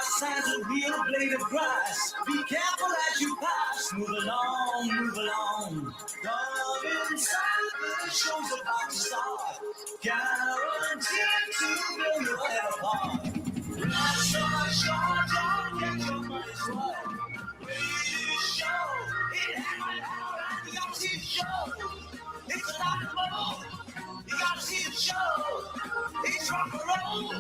Signs of real blade of grass. Be careful as you pass. Move along, move along. Love inside the show's about to start. Guaranteed to blow your head apart. Rush, rush, rush, don't get your money's worth. Radio show, it happened all right. You gotta see the show. It's a lot of fun. You gotta see the show. It's rock and roll.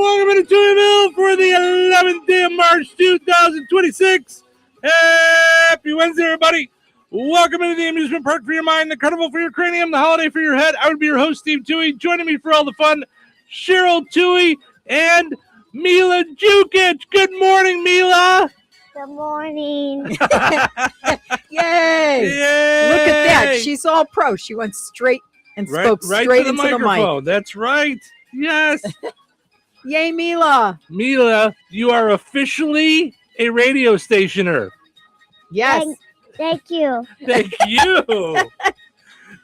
Welcome to Touhyville for the 11th day of March 2026. Happy Wednesday, everybody. Welcome into the amusement park for your mind, the carnival for your cranium, the holiday for your head. I would be your host, Steve Touhy. Joining me for all the fun, Cheryl Touhy and Mila Jukic. Good morning, Mila. Good morning. Yay! Yay! Look at that. She's all pro. She went straight and spoke straight into the mic. That's right. Yes. Yay, Mila. Mila, you are officially a radio stationer. Yes. Thank you. Thank you.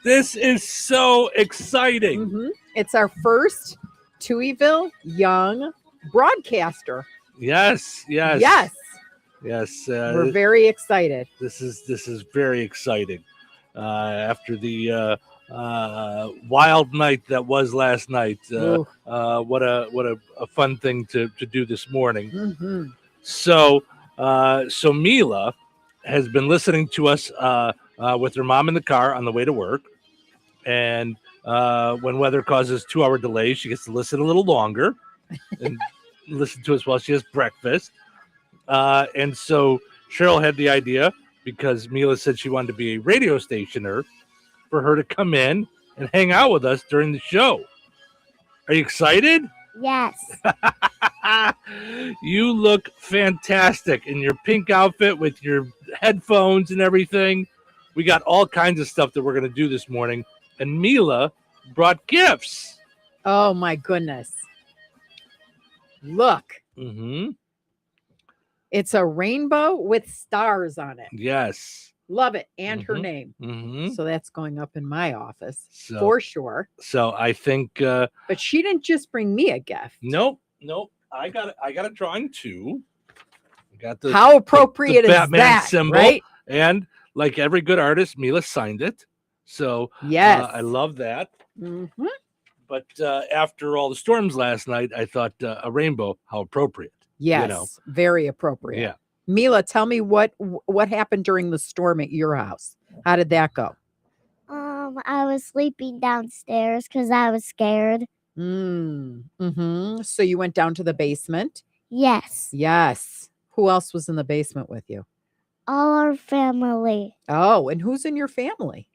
This is so exciting. Mm-hmm. It's our first Touhyville young broadcaster. Yes. We're very excited. This is very exciting. After the wild night that was last night, what a fun thing to do this morning. Mm-hmm. So Mila has been listening to us with her mom in the car on the way to work, and when weather causes 2-hour delays, she gets to listen a little longer and listen to us while she has breakfast. And so Cheryl had the idea, because Mila said she wanted to be a radio stationer, for her to come in and hang out with us during the show. Are you excited? Yes. You look fantastic in your pink outfit with your headphones and everything. We got all kinds of stuff that we're going to do this morning. And Mila brought gifts. Oh, my goodness. Look. Mm-hmm. It's a rainbow with stars on it. Yes. Love it. And her name. Mm-hmm. So that's going up in my office for sure. So I think. But she didn't just bring me a gift. Nope. I got a drawing too. How appropriate the is Batman that? symbol, right? And like every good artist, Mila signed it. So yes, I love that. Mm-hmm. But after all the storms last night, I thought a rainbow, how appropriate. Yes, very appropriate. Yeah. Mila, tell me what happened during the storm at your house. How did that go? I was sleeping downstairs because I was scared. Mm-hmm. So you went down to the basement? Yes. Yes. Who else was in the basement with you? All our family. Oh, and who's in your family?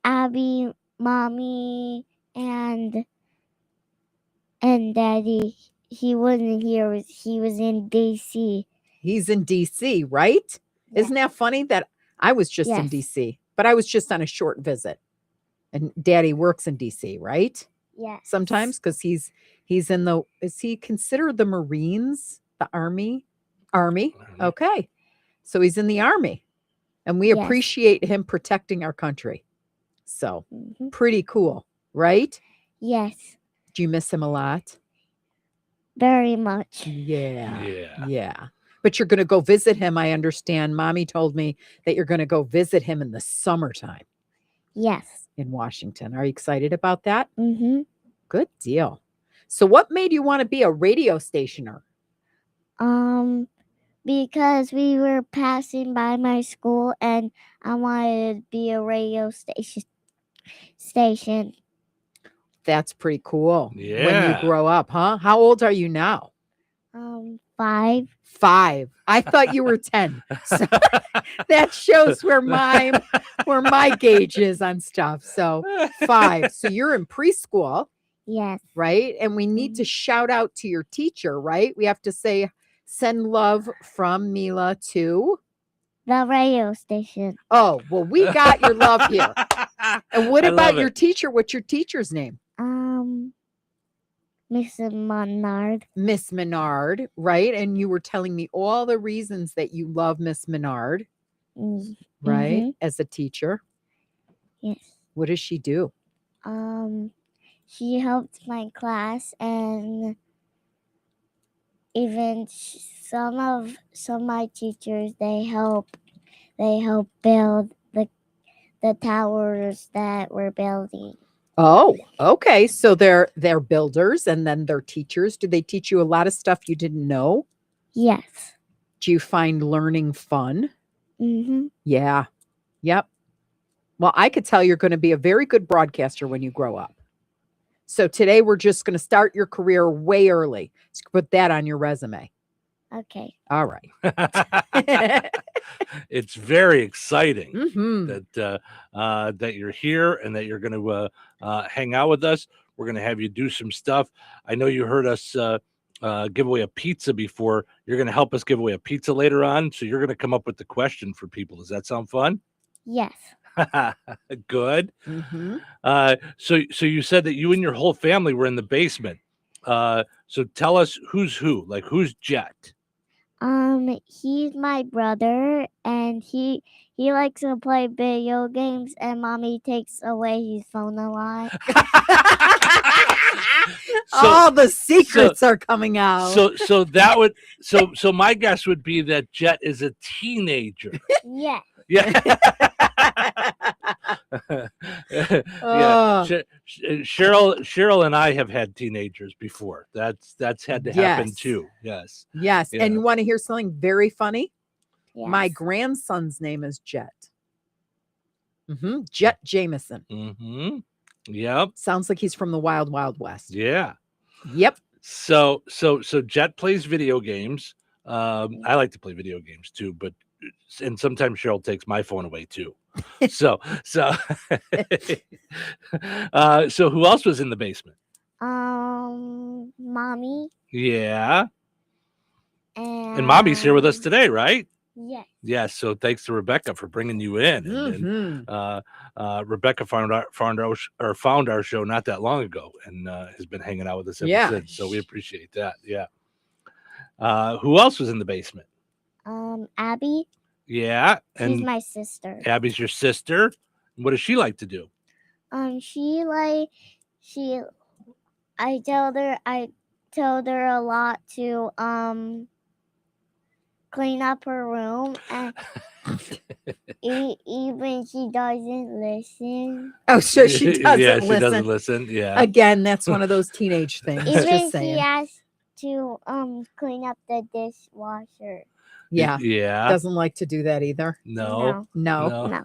Abby, Mommy, and Daddy. He wasn't here. He was in DC. He's in DC, right? Yeah. Isn't that funny that I was just in DC, but I was just on a short visit. And Daddy works in DC, right? Yes. Sometimes, because he's in the, is he considered the Marines, the Army? Okay. So he's in the Army. And we appreciate him protecting our country. So pretty cool, right? Yes. Do you miss him a lot? Very much. Yeah. But you're going to go visit him. I understand. Mommy told me that you're going to go visit him in the summertime. Yes. In Washington. Are you excited about that? Mm-hmm. Good deal. So what made you want to be a radio stationer? Because we were passing by my school and I wanted to be a radio station. That's pretty cool. Yeah. When you grow up, huh? How old are you now? 5. 5. I thought you were 10. So that shows where my gauge is on stuff. So 5. So you're in preschool. Yes. Right? And we need to shout out to your teacher, right? We have to say, send love from Mila to the radio station. Oh, well, we got your love here. And what about your teacher? What's your teacher's name? Miss Menard. Miss Menard, right? And you were telling me all the reasons that you love Miss Menard, right? As a teacher. Yes. What does she do? She helped my class, and even some of my teachers, they help build the towers that we're building. Oh, okay. So they're builders, and then they're teachers. Do they teach you a lot of stuff you didn't know? Yes. Do you find learning fun? Mm-hmm. Yeah. Yep. Well, I could tell you're going to be a very good broadcaster when you grow up. So today we're just going to start your career way early. Let's put that on your resume. Okay. All right. It's very exciting Mhm. that you're here and that you're going to hang out with us. We're going to have you do some stuff. I know you heard us give away a pizza before. You're going to help us give away a pizza later on. So you're going to come up with the question for people. Does that sound fun? Yes. Good. Mhm. So you said that you and your whole family were in the basement. So tell us who's who. Like, who's Jet? He's my brother, and he likes to play video games, and Mommy takes away his phone a lot. All the secrets are coming out. So that would so my guess would be that Jet is a teenager. Yeah. Yeah. Oh. Cheryl and I have had teenagers before. That's had to happen Yes. too. Yes. Yes. Yeah. And you want to hear something very funny? Yes. My grandson's name is Jet. Jet Jameson. Mm-hmm. Yep. Sounds like he's from the Wild Wild West. Yeah. Yep. So Jet plays video games. I like to play video games too, and sometimes Cheryl takes my phone away too. So so who else was in the basement? Mommy. Yeah. And Mommy's here with us today, right? Yes. Yes. So thanks to Rebecca for bringing you in. And Rebecca found our show not that long ago, and has been hanging out with us ever since. So we appreciate that. Yeah. Who else was in the basement? Abby. Yeah. She's my sister. Abby's your sister. What does she like to do? I told her a lot to clean up her room, and even she doesn't listen. Oh, so she doesn't yeah, listen. she doesn't listen. Yeah. Again, that's one of those teenage things. Even just she saying. has to clean up the dishwasher. Yeah. Yeah. Doesn't like to do that either. No. No.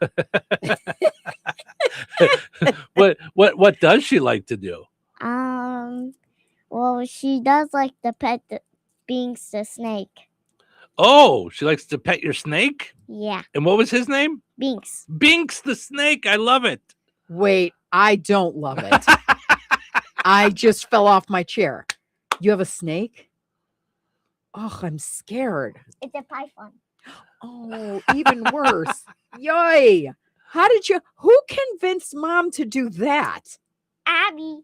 What does she like to do? Well, she does like to pet Binks the snake. Oh, she likes to pet your snake? Yeah. And what was his name? Binks. Binks the snake. I love it. Wait, I don't love it. I just fell off my chair. You have a snake? Oh, I'm scared. It's a python. Oh, even worse. Yoy. Who convinced Mom to do that? Abby.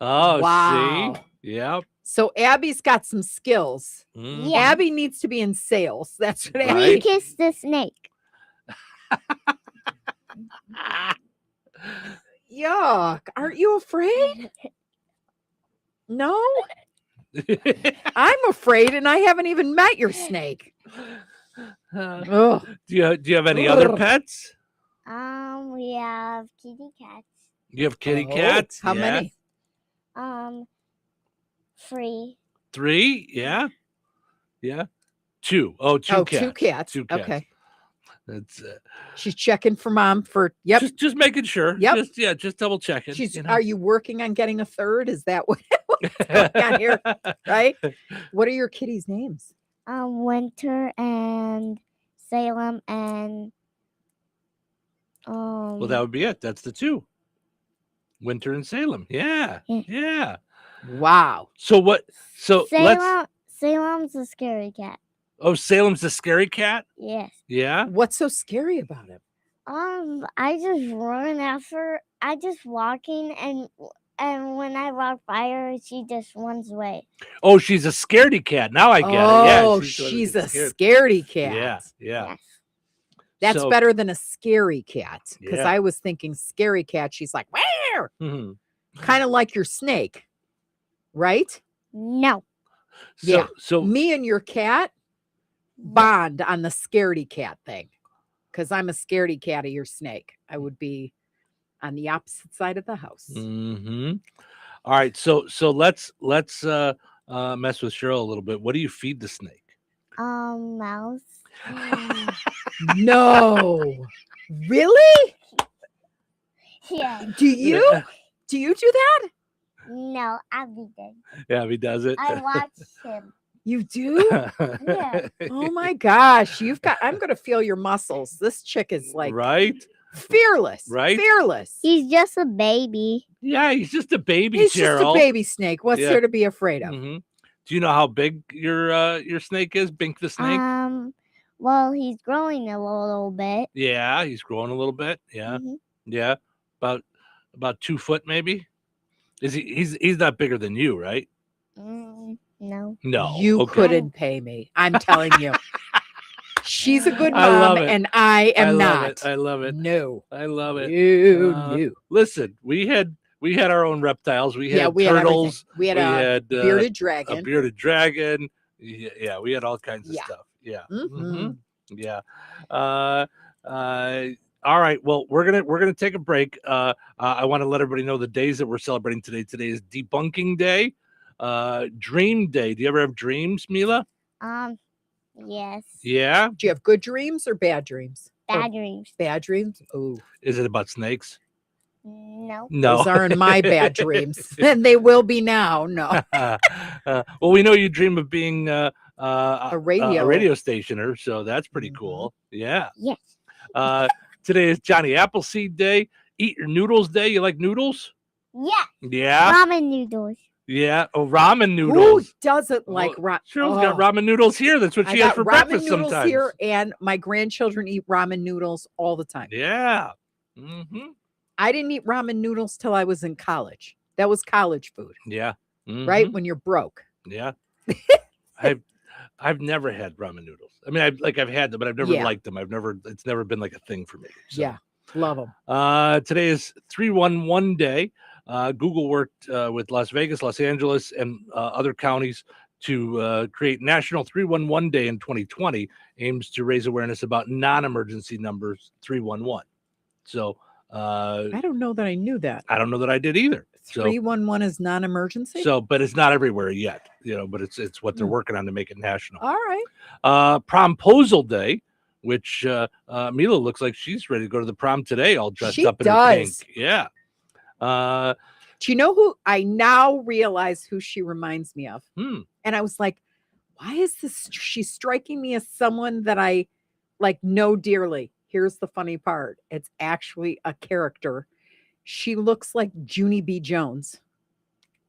Oh, Wow. see? Yep. So Abby's got some skills. Mm. Yeah. Abby needs to be in sales. That's what Right. Abby. We kiss the snake. Yuck. Aren't you afraid? No? I'm afraid, and I haven't even met your snake. Ugh. Do you have any other Ugh. pets? We have kitty cats. You have kitty Oh, cats? How Yeah. many? 3. 3? Yeah. Yeah. 2. Oh, two Oh, cats. 2 cats. Two cats. Okay. That's She's checking for Mom for, yep. just making sure. Yep. Just double checking. Are you working on getting a third? Is that what's going on here? Right? What are your kitties' names? Winter and Salem and Well, that would be it. That's the 2. Winter and Salem. Yeah. Yeah. Yeah. Wow. So let's Salem's a scary cat. Oh, Salem's the scary cat? Yes. Yeah. What's so scary about him? I just run after. I just walking, and when I walk by her, she just runs away. Oh, she's a scaredy cat. Now I get it. Yeah. Oh, she's she's a scared. scaredy cat. Yeah. Yeah. Yes. That's So- better than a scary cat. Because Yeah. I was thinking scary cat. She's like, where? Mhm. Kind of like your snake, right? No. Yeah. So Me and your cat bond on the scaredy cat thing. Because I'm a scaredy cat of your snake. I would be on the opposite side of the house. Mm-hmm. All right. So let's mess with Cheryl a little bit. What do you feed the snake? Mouse. No. Really? Yeah. Do you? Do you do that? No, Abby did. Yeah, he does it. I watched him. You do? Yeah. Oh my gosh. I'm going to feel your muscles. This chick is like right. fearless. Right? Fearless. He's just a baby. Yeah, he's just a baby. He's Cheryl. just a baby snake. What's Yeah. there to be afraid of? Mhm. Do you know how big your snake is, Bink the snake? Well, he's growing a little bit. Yeah, he's growing a little bit. Yeah, Mhm. yeah, about 2 foot maybe. Is he? He's not bigger than you, right? No. No, You okay. couldn't pay me. I'm telling you. She's a good I love mom, it. and I am not. I love it. No. I love it. No. Listen, we had our own reptiles. We had We had turtles. everything. We had a bearded dragon. A bearded dragon. Yeah, we had all kinds of Yeah. stuff. Yeah. Mhm. Yeah. All right. Well, we're gonna take a break. I want to let everybody know the days that we're celebrating today. Today is Debunking Day, Dream Day. Do you ever have dreams, Mila? Yes. Yeah. Do you have good dreams or bad dreams? Bad dreams. Bad dreams? Oh, Is it about snakes? No. No. those aren't my bad dreams. And they will be now. No. Well, we know you dream of being a radio. radio stationer, so that's pretty Mhm. cool. Yeah. Yes. Today is Johnny Appleseed Day. Eat your noodles day. You like noodles? Yeah. Yeah. Ramen noodles. Yeah. Oh, ramen Who noodles. doesn't like ramen? Cheryl's got ramen noodles here. That's what I she has got for ramen breakfast noodles sometimes. here, and my grandchildren eat ramen noodles all the time. Yeah. Mm-hmm. I didn't eat ramen noodles till I was in college. That was college food, Yeah. right? Mhm. When you're broke. Yeah. I've never had ramen noodles. I mean, I've had them, but I've never Yeah. liked them. It's never been like a thing for me. So. Yeah, love them. Today is 311 Day. Google worked with Las Vegas, Los Angeles, and other counties to create National 311 Day in 2020. Aims to raise awareness about non-emergency numbers 311. So I don't know that I knew that. I don't know that I did either. So 311 is non-emergency. but it's not everywhere yet, but it's what they're working on to make it national. All right. Promposal Day, which Mila looks like she's ready to go to the prom today, all dressed She up in her pink. does. Yeah. Do you know who I now realize who she reminds me of? Hmm. And I was like, why is this? She's striking me as someone that I know dearly. Here's the funny part. It's actually a character. She looks like Junie B. Jones.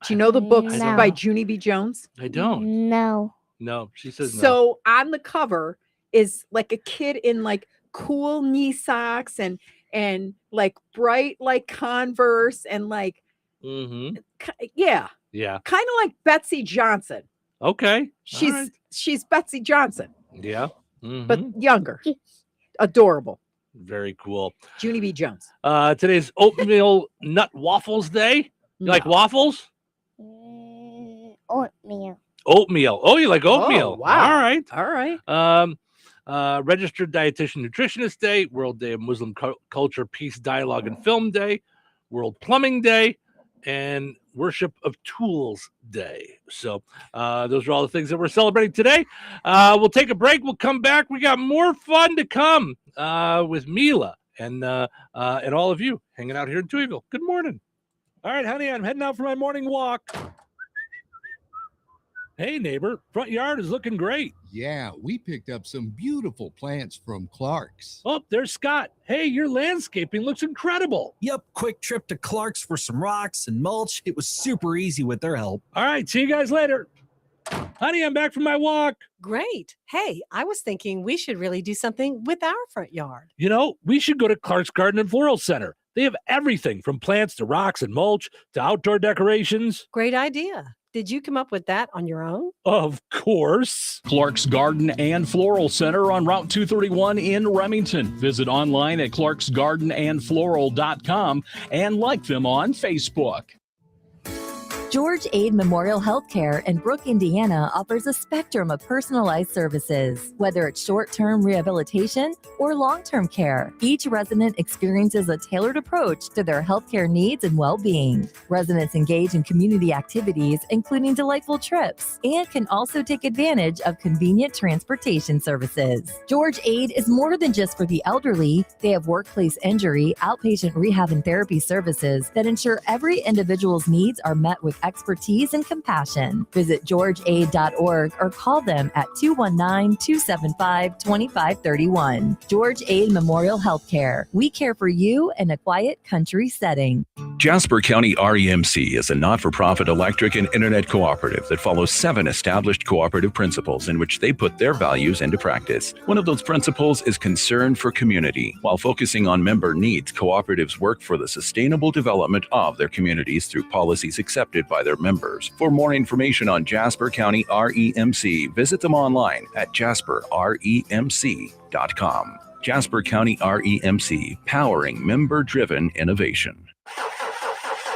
Do you know the books No. by Junie B. Jones? I don't. No. No, she says no. So on the cover is like a kid in like cool knee socks and bright Converse and Mm-hmm. yeah, Yeah. kind of like Betsy Johnson. Okay. She's Betsy Johnson, Yeah. Mhm. but younger. Adorable. Very cool. Junie B. Jones. Today's oatmeal nut waffles day. You like No. waffles? Oatmeal. Oatmeal. Oh, you like oatmeal. wow. All right. All right. Registered Dietitian Nutritionist Day, World Day of Muslim Culture, Peace, Dialogue, and Film Day, World Plumbing Day, and Worship of Tools Day. So those are all the things that we're celebrating today. We'll take a break. We'll come back. We got more fun to come with Mila and all of you hanging out here in Touhyville. Good morning. All right, honey, I'm heading out for my morning walk. Hey, neighbor, front yard is looking great. Yeah, we picked up some beautiful plants from Clark's. Oh, there's Scott. Hey, your landscaping looks incredible. Yep, quick trip to Clark's for some rocks and mulch. It was super easy with their help. All right, see you guys later. Honey, I'm back from my walk. Great. Hey, I was thinking we should really do something with our front yard. We should go to Clark's Garden and Floral Center. They have everything from plants to rocks and mulch to outdoor decorations. Great idea. Did you come up with that on your own? Of course. Clark's Garden and Floral Center on Route 231 in Remington. Visit online at clarksgardenandfloral.com and like them on Facebook. George Aid Memorial Healthcare in Brooke, Indiana offers a spectrum of personalized services, whether it's short-term rehabilitation or long-term care. Each resident experiences a tailored approach to their healthcare needs and well-being. Residents engage in community activities, including delightful trips, and can also take advantage of convenient transportation services. George Aid is more than just for the elderly. They have workplace injury, outpatient rehab and therapy services that ensure every individual's needs are met with expertise and compassion. Visit georgeaid.org or call them at 219-275-2531. George Aid Memorial Healthcare. We care for you in a quiet country setting. Jasper County REMC is a not-for-profit electric and internet cooperative that follows 7 established cooperative principles in which they put their values into practice. One of those principles is concern for community. While focusing on member needs, cooperatives work for the sustainable development of their communities through policies accepted by their members. For more information on Jasper County REMC, visit them online at jasperremc.com. Jasper County REMC, powering member-driven innovation.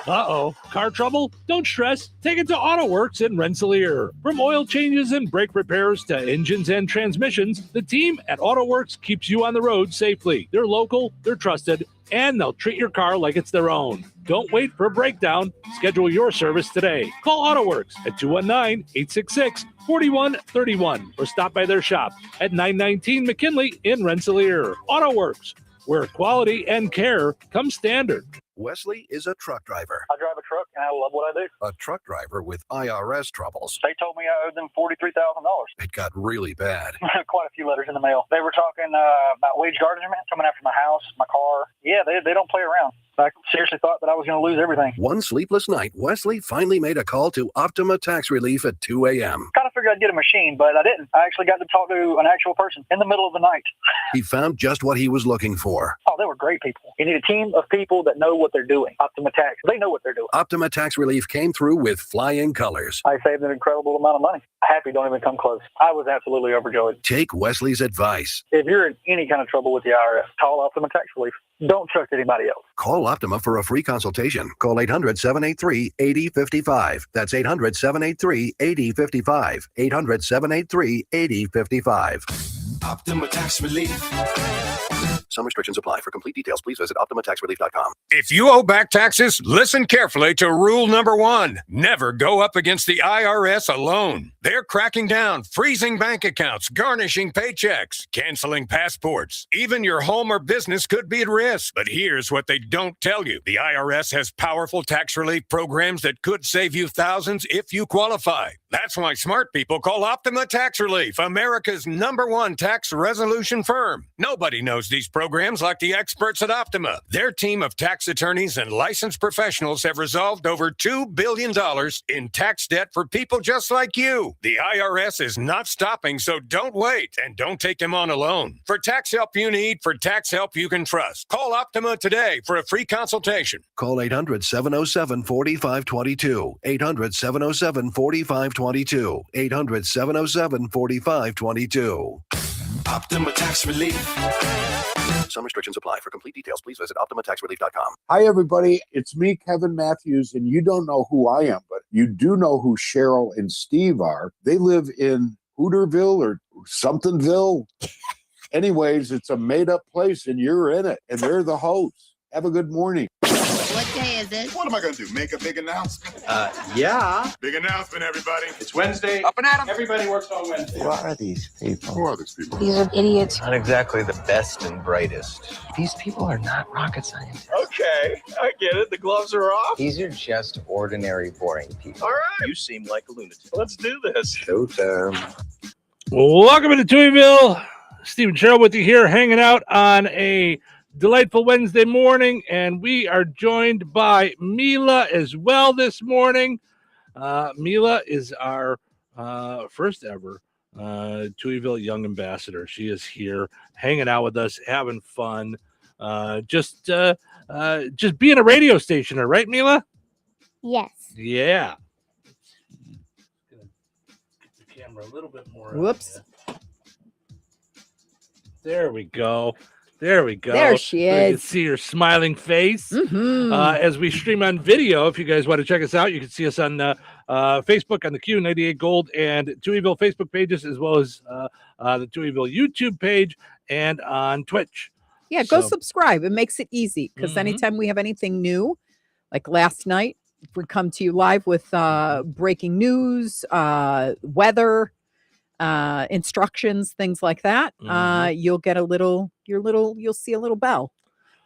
Uh-oh, car trouble? Don't stress. Take it to AutoWorks in Rensselaer. From oil changes and brake repairs to engines and transmissions, the team at AutoWorks keeps you on the road safely. They're local, they're trusted, and they'll treat your car like it's their own. Don't wait for a breakdown. Schedule your service today. Call AutoWorks at 219-866-4131 or stop by their shop at 919 McKinley in Rensselaer. AutoWorks, where quality and care come standard. Wesley is a truck driver. I drive a truck and I love what I do. A truck driver with IRS troubles. They told me I owed them $43,000. It got really bad. Quite a few letters in the mail. They were talking about wage garnishment coming after my house, my car. Yeah, they don't play around. I seriously thought that I was going to lose everything. One sleepless night, Wesley finally made a call to Optima Tax Relief at 2 a.m. Kind of figured I'd get a machine, but I didn't. I actually got to talk to an actual person in the middle of the night. He found just what he was looking for. Oh, they were great people. You need a team of people that know what they're doing. Optima Tax, they know what they're doing. Optima Tax Relief came through with flying colors. I saved an incredible amount of money. Happy don't even come close. I was absolutely overjoyed. Take Wesley's advice. If you're in any kind of trouble with the IRS, call Optima Tax Relief. Don't trust anybody else. Call Optima for a free consultation. Call 800-783-8055. That's 800-783-8055. 800-783-8055. Optima Tax Relief. Some restrictions apply. For complete details, please visit OptimaTaxRelief.com. If you owe back taxes, listen carefully to rule number 1. Never go up against the IRS alone. They're cracking down, freezing bank accounts, garnishing paychecks, canceling passports. Even your home or business could be at risk. But here's what they don't tell you. The IRS has powerful tax relief programs that could save you thousands if you qualify. That's why smart people call Optima Tax Relief, America's #1 tax resolution firm. Nobody knows these programs like the experts at Optima. Their team of tax attorneys and licensed professionals have resolved over $2 billion in tax debt for people just like you. The IRS is not stopping, so don't wait and don't take them on alone. For tax help you need, for tax help you can trust, call Optima today for a free consultation. Call 800-707-4522. 800-707-4522. 800-707-4522. Optima Tax Relief. Some restrictions apply. For complete details, please visit OptimaTaxRelief.com. Hi, everybody. It's me, Kevin Matthews, and you don't know who I am, but you do know who Cheryl and Steve are. They live in Hooterville or somethingville. Anyways, it's a made-up place, and you're in it, and they're the hosts. Have a good morning. What day is it? What am I going to do? Make a big announcement? Yeah. Big announcement, everybody. It's Wednesday. Up and at 'em. Everybody works on Wednesday. Who are these people? Who are these people? These are idiots. Not exactly the best and brightest. These people are not rocket scientists. Okay, I get it. The gloves are off. These are just ordinary, boring people. All right. You seem like a lunatic. Let's do this. Showtime. Welcome to Touhyville. Steve and Cheryl with you here, hanging out on a delightful Wednesday morning, and we are joined by Mila as well this morning. Mila is our first ever Touhyville Young Ambassador. She is here hanging out with us, having fun, just being a radio stationer, right, Mila? Yes. Yeah. camera a little bit more. Whoops. There we go. There we go. There she So you can is. see her smiling face. Mhm. As we stream on video, if you guys want to check us out, you can see us on Facebook on the Q98 Gold and Touhyville Facebook pages, as well as the Touhyville YouTube page and on Twitch. Yeah, go So- subscribe. It makes it easy because Mhm. anytime we have anything new, like last night, if we come to you live with breaking news, weather, instructions, things like that, you'll get you'll see a little bell,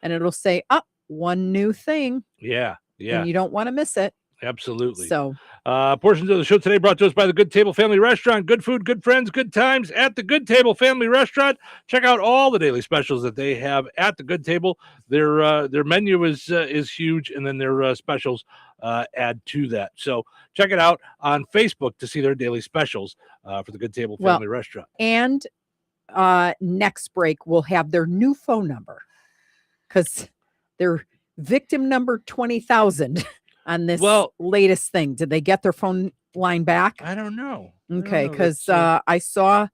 and it'll say, "Up, one new thing," Yeah. Yeah. and you don't want to miss it. Absolutely. So, portions of the show today brought to us by the Good Table Family Restaurant. Good food, good friends, good times at the Good Table Family Restaurant. Check out all the daily specials that they have at the Good Table. Their menu is huge, and then their specials add to that. So check it out on Facebook to see their daily specials for the Good Table Family Restaurant. and next break we'll have their new phone number because they're victim number 20,000 on this latest thing. Did they get their phone line back? I don't know. Okay, because I saw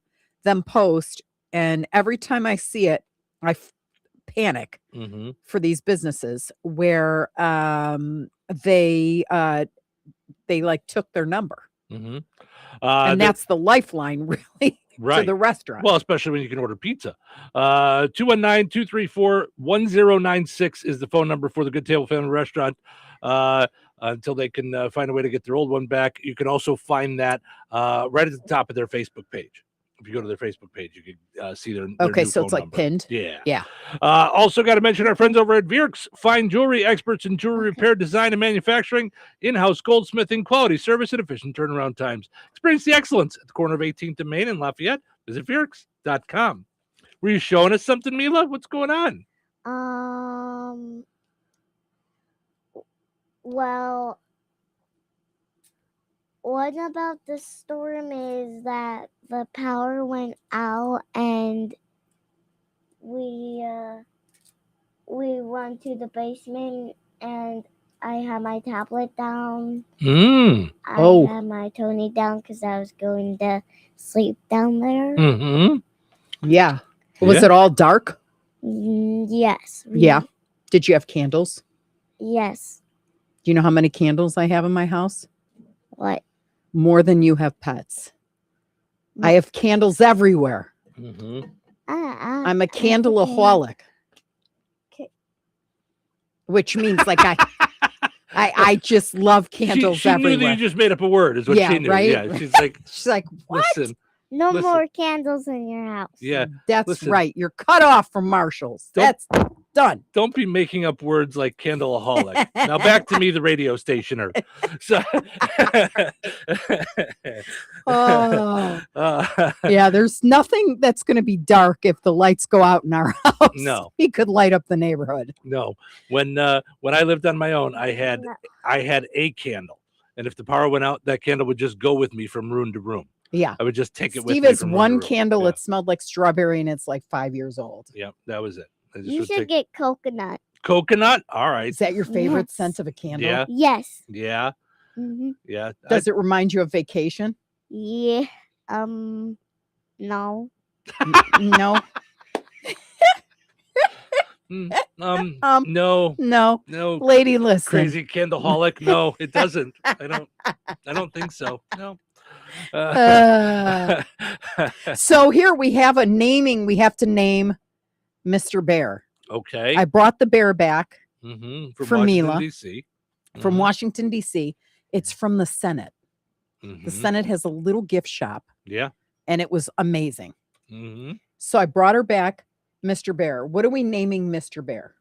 them post, and every time I see it, I panic Mm-hmm. for these businesses where they like took their number, Mm-hmm. and that's the lifeline really right. to the restaurant. Well, especially when you can order pizza. 219-234-1096 is the phone number for the Good Table Family Restaurant. Until they can find a way to get their old one back. You can also find that right at the top of their Facebook page. If you go to their Facebook page, you can see their Okay, new so it's phone like number. pinned. Yeah. Also got to mention our friends over at Vierks, fine jewelry experts in jewelry repair, design, and manufacturing, in-house goldsmithing, quality service, and efficient turnaround times. Experience the excellence at the corner of 18th and Main in Lafayette. Visit Vierks.com. Were you showing us something, Mila? What's going on? Well, what about the storm is that the power went out and we went to the basement and I had my tablet down. I had my Tony down because I was going to sleep down there. Mm-hmm. Yeah. Was it all dark? Yes. Yeah. Did you have candles? Yes. Do you know how many candles I have in my house? What? More than you have pets. I have candles everywhere. Mm-hmm. I'm a candleaholic. Okay. Which means like I just love candles she everywhere. knew that you just made up a word, is what Yeah, she knew. right? Yeah, she's like, what? listen. No Listen. more candles in your house. Yeah, That's listen. right. You're cut off from Marshalls. That's done. Don't be making up words like candleaholic. Now back to me, the radio stationer. So, Oh, yeah. There's nothing that's going to be dark if the lights go out in our house. No. We could light up the neighborhood. No, when I lived on my own, I had a candle, and if the power went out, that candle would just go with me from room to room. Yeah. I would just take it with Steve me. has from room one to room. candle. Yeah. It smelled like strawberry, and it's like 5 years old. Yeah, that was it. I just You would should take get coconut. coconut. All right. Is that your favorite Yes. scent of a candle? Yeah. Yes. Yeah. Mm-hmm. Yeah. Does it remind you of vacation? Yeah. No. No. No. No. Lady, listen. Crazy candleholic. No, it doesn't. I don't think so. No. So here we have a naming. We have to name Mr. Bear. Okay. I brought the bear back From for Washington, Mila D.C. from Washington, D.C. It's from the Senate. Mhm. The Senate has a little gift shop, Yeah. and it was amazing. Mm-hmm. So I brought her back, Mr. Bear. What are we naming Mr. Bear?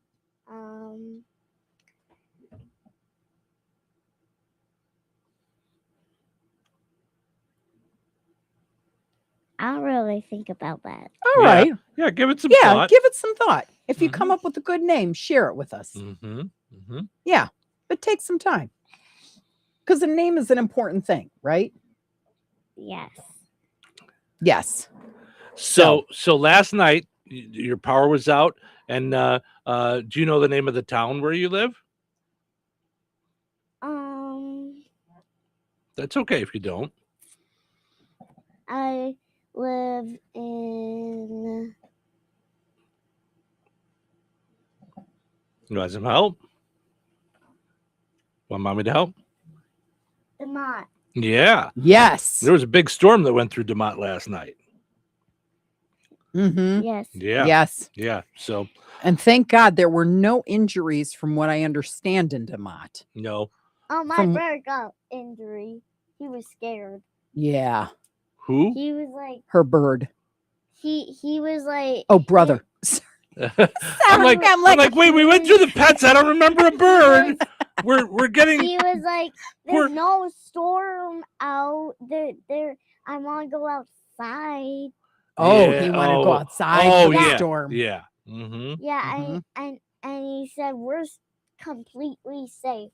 I'll really think about that. All right. Yeah, give it some Yeah, thought. give it some thought. If you come up with a good name, share it with us. Mm-hmm. Mm-hmm. Yeah, but take some time. Because a name is an important thing, right? Yes. Yes. So last night your power was out, and do you know the name of the town where you live? Um, That's okay if you don't. You want some help? Want mommy to help? DeMont. Yeah. Yes. There was a big storm that went through DeMont last night. Mm-hmm. Yes. Yeah. Yes. Yeah. So. And thank God there were no injuries from what I understand in DeMont. No. Oh, my brother got injury. He was scared. Yeah. Who? He was like her bird. He was like. Oh, brother. I'm like, wait, we went through the pets. I don't remember a bird. We're getting. He was like, there's no storm out there. I want to go outside. Oh, he wanted to go outside. Oh, for the yeah. storm. Yeah. Mm-hmm. Yeah, and he said we're completely safe.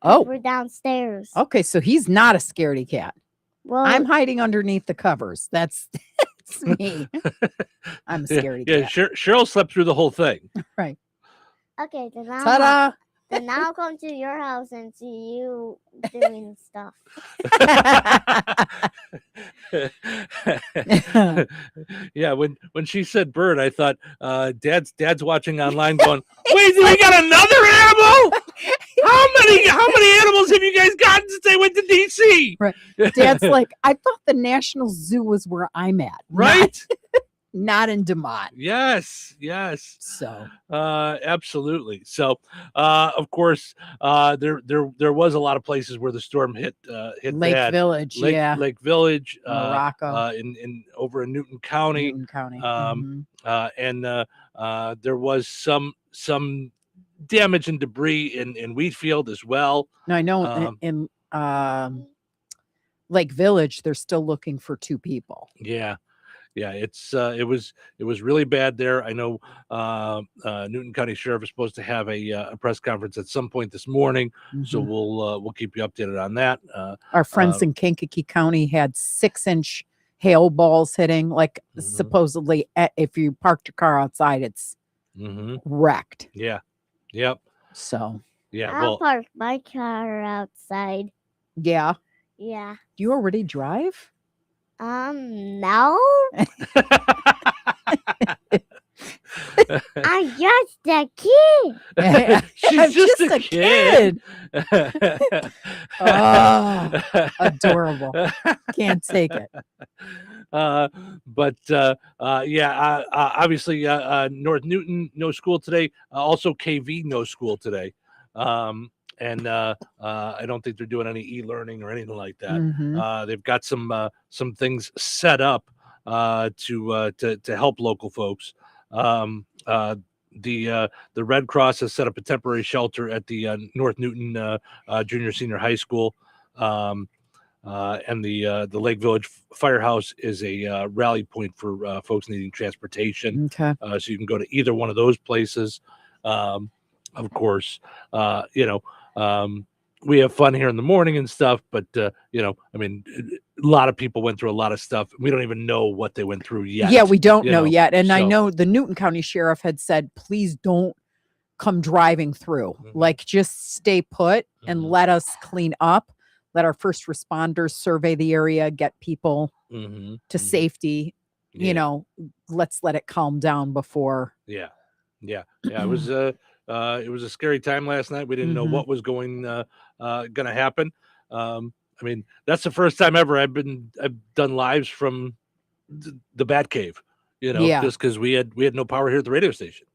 Oh, we're downstairs. Okay, so he's not a scaredy cat. Well, I'm hiding underneath the covers. That's me. I'm a scaredy cat. Yeah, Cheryl slept through the whole thing. Right. Okay, then Ta-da! Then I'll come to your house and see you doing stuff. Yeah, when she said bird, I thought Dad's watching online, going, "Wait, we got another animal? How many animals have you guys gotten since they went to DC?" Right. Dad's like, I thought the National Zoo was where I'm at, right? Not in DeMont. Yes. So, absolutely. So, of course, there was a lot of places where the storm hit Lake bad. Village, Lake Village, Morocco, in over in Newton County. And there was some damage and debris in Wheatfield as well. No, I know in Lake Village, they're still looking for 2 people. Yeah. Yeah, it was really bad there. I know Newton County Sheriff is supposed to have a press conference at some point this morning, so we'll keep you updated on that. Our friends in Kankakee County had 6-inch hail balls hitting. Like supposedly, if you parked your car outside, it's wrecked. Yeah. Yep. So yeah, I'll park my car outside. Yeah. Yeah. Do you already drive? No. I'm just a kid. She's just a kid. Oh, adorable. Can't take it. But obviously, North Newton, no school today. Also, KV, no school today. And I don't think they're doing any e-learning or anything like that. They've got some things set up to help local folks. The Red Cross has set up a temporary shelter at the North Newton Junior Senior High School, and the Lake Village Firehouse is a rally point for folks needing transportation. Okay, so you can go to either one of those places. Of course, we have fun here in the morning and stuff, but I mean, a lot of people went through a lot of stuff. We don't even know what they went through yet. Yeah, we don't know yet. And I know the Newton County Sheriff had said, please don't come driving through. Like, just stay put and let us clean up. Let our first responders survey the area, get people to safety. Yeah. You know, let's let it calm down before. Yeah. It was a scary time last night. We didn't know what was going to happen. I mean, that's the first time ever I've done lives from the Batcave. Just because we had no power here at the radio station.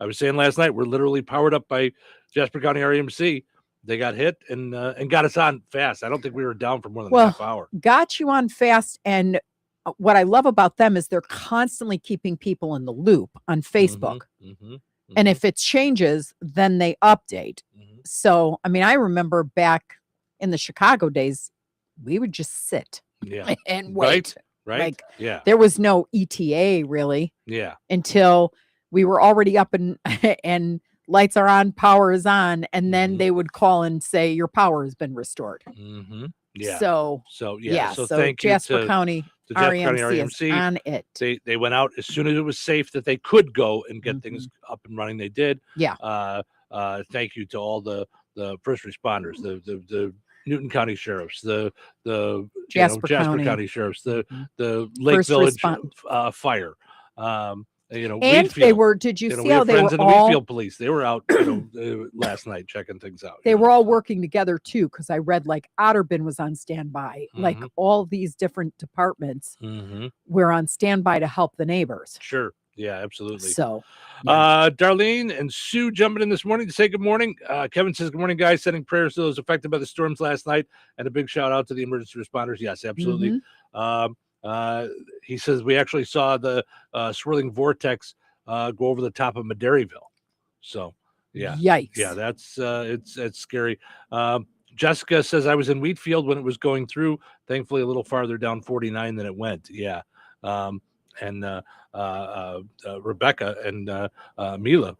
I was saying last night, we're literally powered up by Jasper County REMC. They got hit and got us on fast. I don't think we were down for more than a half hour. Got you on fast. And what I love about them is they're constantly keeping people in the loop on Facebook. And if it changes, then they update. So, I mean, I remember back in the Chicago days, we would just sit and wait. Right. Like, yeah. There was no ETA really. Yeah. Until we were already up and lights are on, power is on. And then they would call and say, your power has been restored. Yeah. So thank you Jasper County REMC is on it. They went out as soon as it was safe that they could go and get things up and running. They did. Yeah. Thank you to all the first responders, the Newton County sheriffs, the Jasper County sheriffs, the Lake First Village fire. And they Wheatfield. were. Did you see we how have they friends were in the all? Wheatfield police. They were out last night checking things out. They were all working together too, because I read like Otterburn was on standby. Like all these different departments were on standby to help the neighbors. Sure. Yeah, absolutely. So, Darlene and Sue jumping in this morning to say good morning. Kevin says, good morning, guys. Sending prayers to those affected by the storms last night. And a big shout out to the emergency responders. Yes, absolutely. He says, we actually saw the swirling vortex go over the top of Madairyville. So, yeah. Yikes. Yeah, that's it's scary. Jessica says, I was in Wheatfield when it was going through. Thankfully, a little farther down 49 than it went. Yeah. Rebecca and Mila,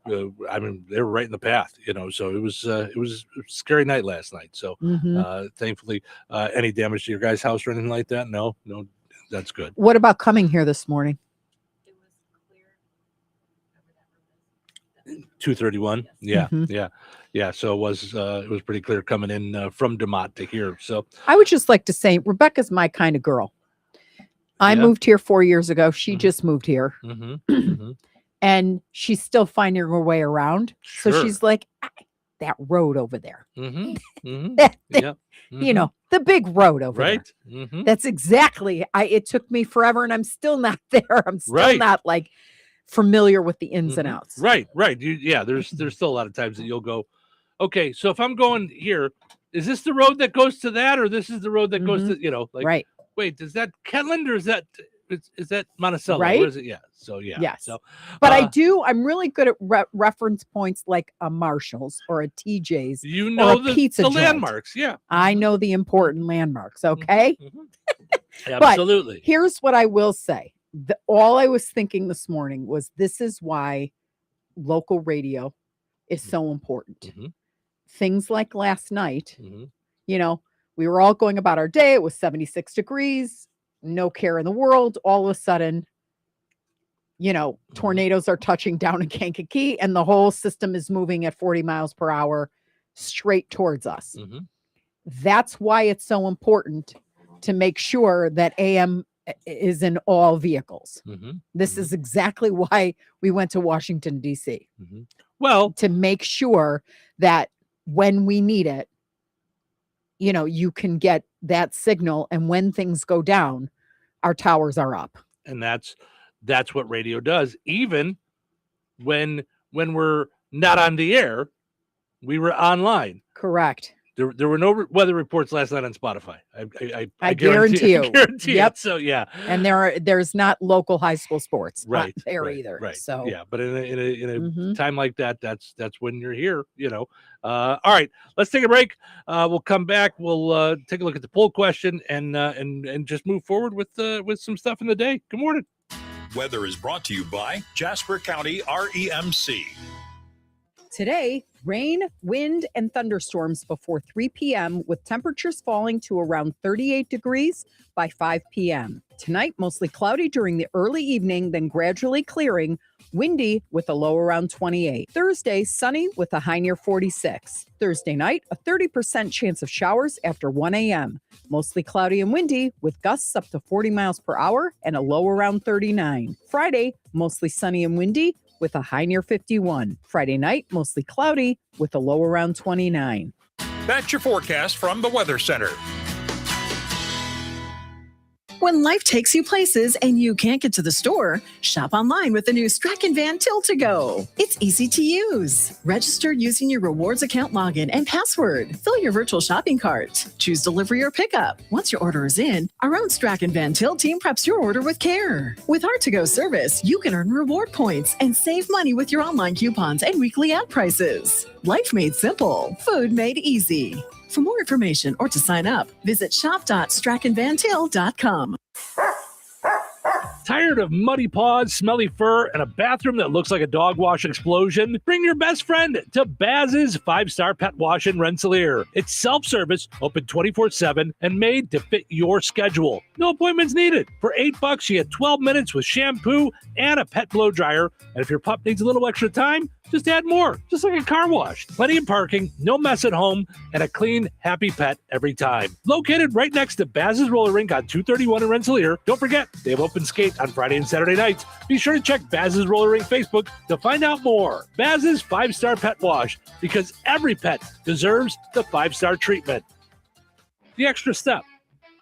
I mean, they were right in the path, so it was a scary night last night. So thankfully, any damage to your guys' house or anything like that? No, that's good. What about coming here this morning? 231. Yeah. So it was pretty clear coming in from DeMott to here. So I would just like to say, Rebecca's my kind of girl. I moved here 4 years ago. She just moved here. And she's still finding her way around. Sure. So she's like, that road over there. The big road over right. there. That's exactly. It took me forever and I'm still not there. I'm still not like familiar with the ins and outs. Right. There's still a lot of times that you'll go, okay, so if I'm going here, is this the road that goes to that, or this is the road that goes to, right. Wait, is that Ketland or is that Monticello? Right. Or is it? Yeah. So yeah. Yes. So, but I'm really good at reference points like a Marshall's or a TJ's. Or a pizza the joint. Landmarks. Yeah. I know the important landmarks. Okay. Absolutely. But here's what I will say. All I was thinking this morning was this is why local radio is so important. Things like last night, we were all going about our day. It was 76 degrees, no care in the world. All of a sudden, tornadoes are touching down in Kankakee and the whole system is moving at 40 miles per hour straight towards us. That's why it's so important to make sure that AM is in all vehicles. This is exactly why we went to Washington, D.C. Well, to make sure that when we need it, you can get that signal. And when things go down, our towers are up. And that's what radio does. Even when we're not on the air, we were online. Correct. There were no weather reports last night on Spotify. I guarantee you. I guarantee yep. it. So yeah. And there's not local high school sports there either. Right. So yeah, but in a time like that, that's when you're here. All right, let's take a break. We'll come back. We'll take a look at the poll question and just move forward with some stuff in the day. Good morning. Weather is brought to you by Jasper County REMC. Today, rain, wind, and thunderstorms before 3 p.m. with temperatures falling to around 38 degrees by 5 p.m. Tonight, mostly cloudy during the early evening, then gradually clearing, windy with a low around 28. Thursday, sunny with a high near 46. Thursday night, a 30% chance of showers after 1 a.m. Mostly cloudy and windy with gusts up to 40 miles per hour and a low around 39. Friday, mostly sunny and windy with a high near 51. Friday night, mostly cloudy with a low around 29. That's your forecast from the Weather Center. When life takes you places and you can't get to the store, shop online with the new Strachan Van Till to Go. It's easy to use. Register using your rewards account login and password. Fill your virtual shopping cart. Choose delivery or pickup. Once your order is in, our own Strachan Van Till team preps your order with care. With our to-go service, you can earn reward points and save money with your online coupons and weekly ad prices. Life made simple. Food made easy. For more information or to sign up, visit shop.strachanvantil.com. Tired of muddy paws, smelly fur, and a bathroom that looks like a dog wash explosion? Bring your best friend to Baz's 5-star pet wash in Rensselaer. It's self-service, open 24/7, and made to fit your schedule. No appointments needed. For $8, you get 12 minutes with shampoo and a pet blow dryer. And if your pup needs a little extra time, just add more, just like a car wash. Plenty of parking, no mess at home, and a clean, happy pet every time. Located right next to Baz's Roller Rink on 231 in Rensselaer. Don't forget, they have open skate night on Friday and Saturday nights. Be sure to check Baz's Roller Rink Facebook to find out more. Baz's 5-star pet wash, because every pet deserves the 5-star treatment. The extra step.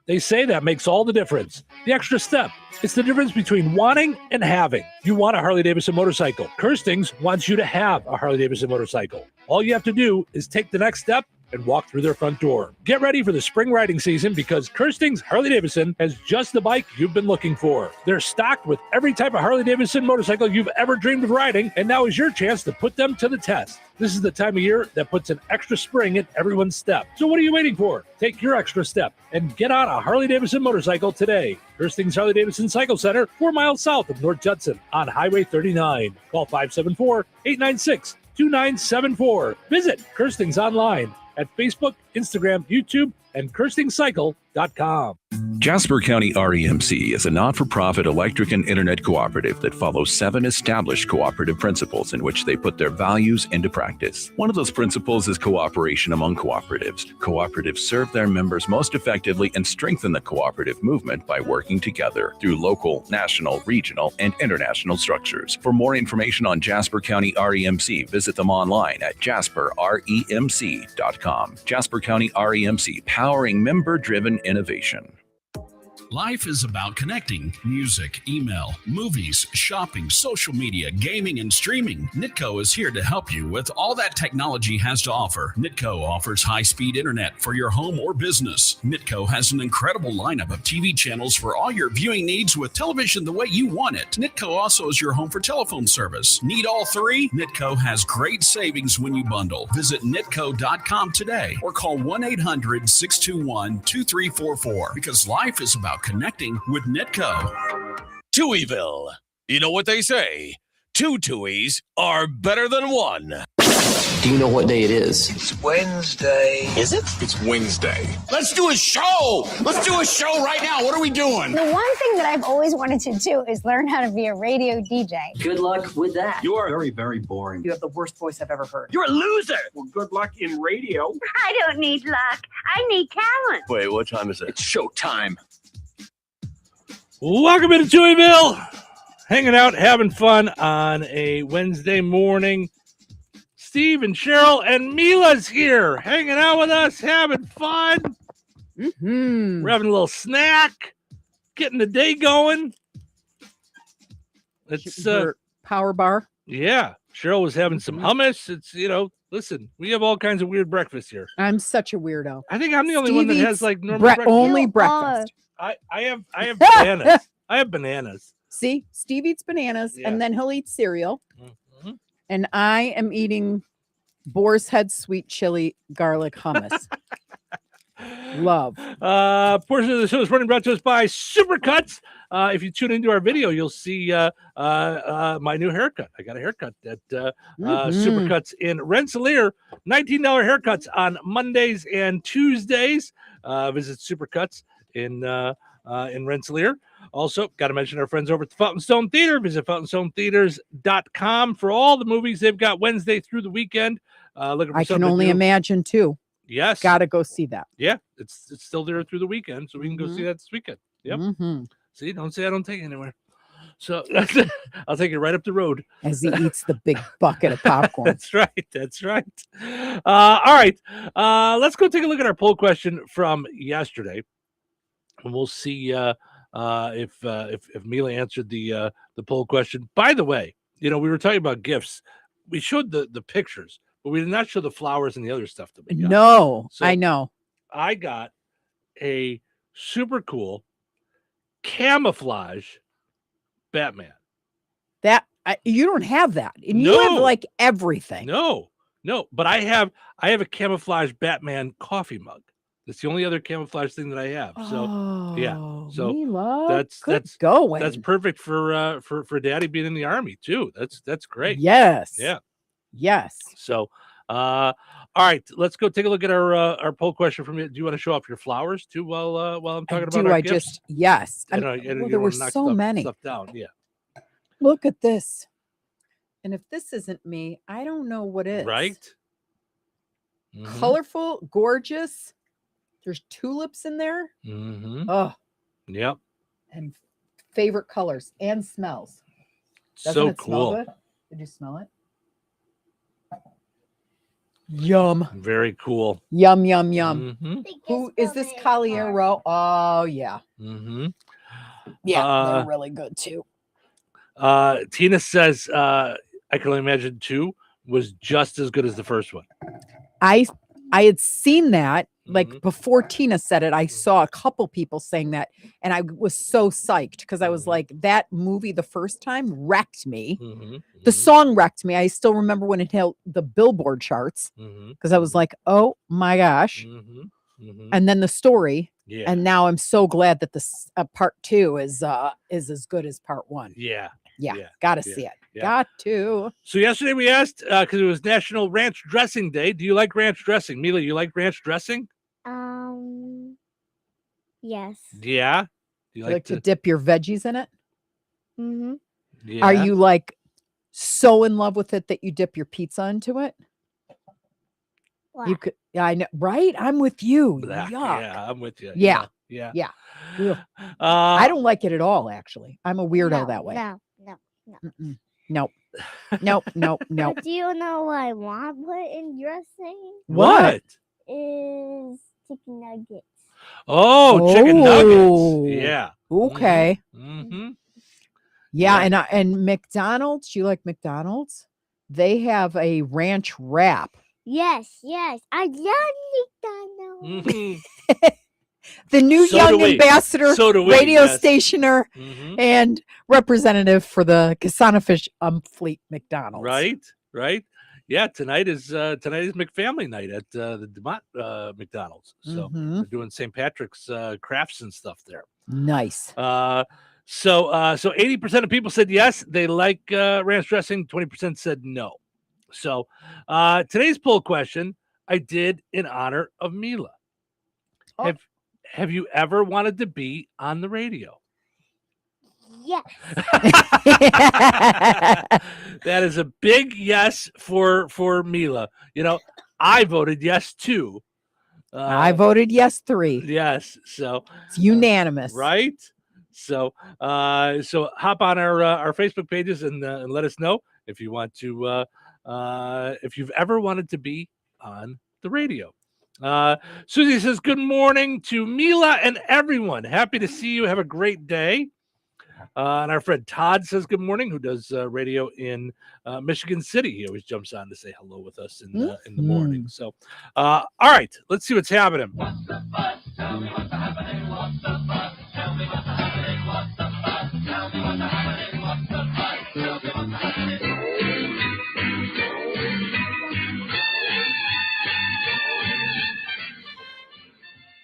They say that makes all the difference. The extra step. It's the difference between wanting and having. You want a Harley-Davidson motorcycle. Kirstings wants you to have a Harley-Davidson motorcycle. All you have to do is take the next step and walk through their front door. Get ready for the spring riding season, because Kirstings Harley-Davidson has just the bike you've been looking for. They're stocked with every type of Harley-Davidson motorcycle you've ever dreamed of riding, and now is your chance to put them to the test. This is the time of year that puts an extra spring in everyone's step. So what are you waiting for? Take your extra step and get on a Harley-Davidson motorcycle today. Kirstings Harley-Davidson Cycle Center, 4 miles south of North Judson on Highway 39. Call 574-896-2974. Visit Kirstings online at Facebook, Instagram, YouTube, and KirstingCycle.com. Jasper County REMC is a not-for-profit electric and internet cooperative that follows 7 established cooperative principles in which they put their values into practice. One of those principles is cooperation among cooperatives. Cooperatives serve their members most effectively and strengthen the cooperative movement by working together through local, national, regional, and international structures. For more information on Jasper County REMC, visit them online at jasperremc.com. Jasper County REMC, powering member-driven innovation. Life is about connecting. Music, email, movies, shopping, social media, gaming, and streaming. Nitco is here to help you with all that technology has to offer. Nitco offers high-speed internet for your home or business. Nitco has an incredible lineup of TV channels for all your viewing needs with television the way you want it. Nitco also is your home for telephone service. Need all 3? Nitco has great savings when you bundle. Visit nitco.com today or call 1-800-621-2344, because life is about connecting with Nitco. Touhyville. You know what they say? 2 Touhies are better than 1. Do you know what day it is? It's Wednesday. Is it? It's Wednesday. Let's do a show. Let's do a show right now. What are we doing? The one thing that I've always wanted to do is learn how to be a radio DJ. Good luck with that. You are very, very boring. You have the worst voice I've ever heard. You're a loser. Well, good luck in radio. I don't need luck. I need talent. Wait, what time is it? It's show time. Welcome into Touhyville. Hanging out, having fun on a Wednesday morning. Steve and Cheryl and Mila's here, hanging out with us, having fun. Mm-hmm. We're having a little snack, getting the day going. It's power bar. Yeah, Cheryl was having some hummus. It's, listen, we have all kinds of weird breakfasts here. I'm such a weirdo. I think I'm the only one that has like normal breakfast. Only breakfast. I have bananas. I have bananas. See, Steve eats bananas, Yeah. and then he'll eat cereal. Mm-hmm. And I am eating boar's head sweet chili garlic hummus. Love. Portion of the show is running brought to us by Supercuts. If you tune into our video, you'll see my new haircut. I got a haircut at Supercuts in Rensselaer. $19 haircuts on Mondays and Tuesdays. Visit Supercuts in Rensselaer. Also, got to mention our friends over at the Fountain Stone Theater. Visit FountainStoneTheaters.com for all the movies they've got Wednesday through the weekend. Looking for I can only imagine too. Yes. Got to go see that. Yeah, it's still there through the weekend, so we can go see that this weekend. Yep. Mm-hmm. See, don't say I don't take you anywhere. So I'll take you right up the road. As he eats the big bucket of popcorn. That's right. That's right. All right. Let's go take a look at our poll question from yesterday, and we'll see if Mila answered the poll question. By the way, we were talking about gifts. We showed the pictures, but we did not show the flowers and the other stuff that we got. No, So I know. I got a super cool camouflage Batman. You don't have that, and you have like everything. No, but I have a camouflage Batman coffee mug. That's the only other camouflage thing that I have. So yeah, so Mila, that's going. That's perfect for Daddy being in the Army too. That's great. Yes. Yeah. Yes. So all right, let's go take a look at our poll question from you. Do you want to show off your flowers too while I'm talking about our gifts? Yes. And, well, there were so many. Stuff down. Yeah. Look at this. And if this isn't me, I don't know what is. Right? Colorful, gorgeous. There's tulips in there. Mm-hmm. Oh. Yep. And favorite colors and smells. Doesn't So it smell cool. good? Did you smell it? Yum. Very cool. Yum, yum, yum. Mm-hmm. Who is this Colliero? Oh, yeah. Mm-hmm. Yeah, they're really good too. Tina says, I can only imagine 2 was just as good as the first one. I had seen that like before Tina said it. I saw a couple people saying that, and I was so psyched because I was like, that movie the first time wrecked me. The song wrecked me. I still remember when it hit the Billboard charts because I was like, oh my gosh. And then the story. Yeah. And now I'm so glad that this part 2 is as good as part 1. Yeah. Gotta see it. Got to. So yesterday we asked, because it was National Ranch Dressing Day, do you like ranch dressing? Mila, you like ranch dressing? Yes. Yeah. Do You like to dip your veggies in it? Mm-hmm. Yeah. Are you like so in love with it that you dip your pizza into it? What? You could, yeah, I know, right? I'm with you. Yuck. Yuck. Yeah, I'm with you. Yeah. Yeah. Ugh. I don't like it at all, actually. I'm a weirdo that way. No. Mm-mm. Nope. Nope. But do you know what I want to put in dressing? What? Is chicken nuggets. Oh, chicken nuggets. Yeah. Okay. Mm-hmm. Yeah, and McDonald's, do you like McDonald's? They have a ranch wrap. Yes. I love McDonald's. Mm-hmm. The new young ambassador, radio stationer, and representative for the Kasanafish Fleet McDonald's. Right. Yeah, tonight is McFamily night at the DeMont McDonald's. So they're doing St. Patrick's crafts and stuff there. Nice. So 80% of people said yes, they like ranch dressing. 20% said no. So today's poll question I did in honor of Mila. Oh. Have you ever wanted to be on the radio? Yes. That is a big yes for Mila. You know, I voted yes too. I voted yes 3. Yes, so it's unanimous, right? So hop on our Facebook pages and let us know if you want to if you've ever wanted to be on the radio. Susie says, good morning to Mila and everyone. Happy to see you. Have a great day. And our friend Todd says, good morning, who does radio in Michigan City. He always jumps on to say hello with us in the morning. So, all right, let's see what's happening. What's the buzz? Tell me what's happening. What's the buzz? Tell me what's happening. What's the buzz? Tell me what's happening. What's the buzz? Tell me what's happening.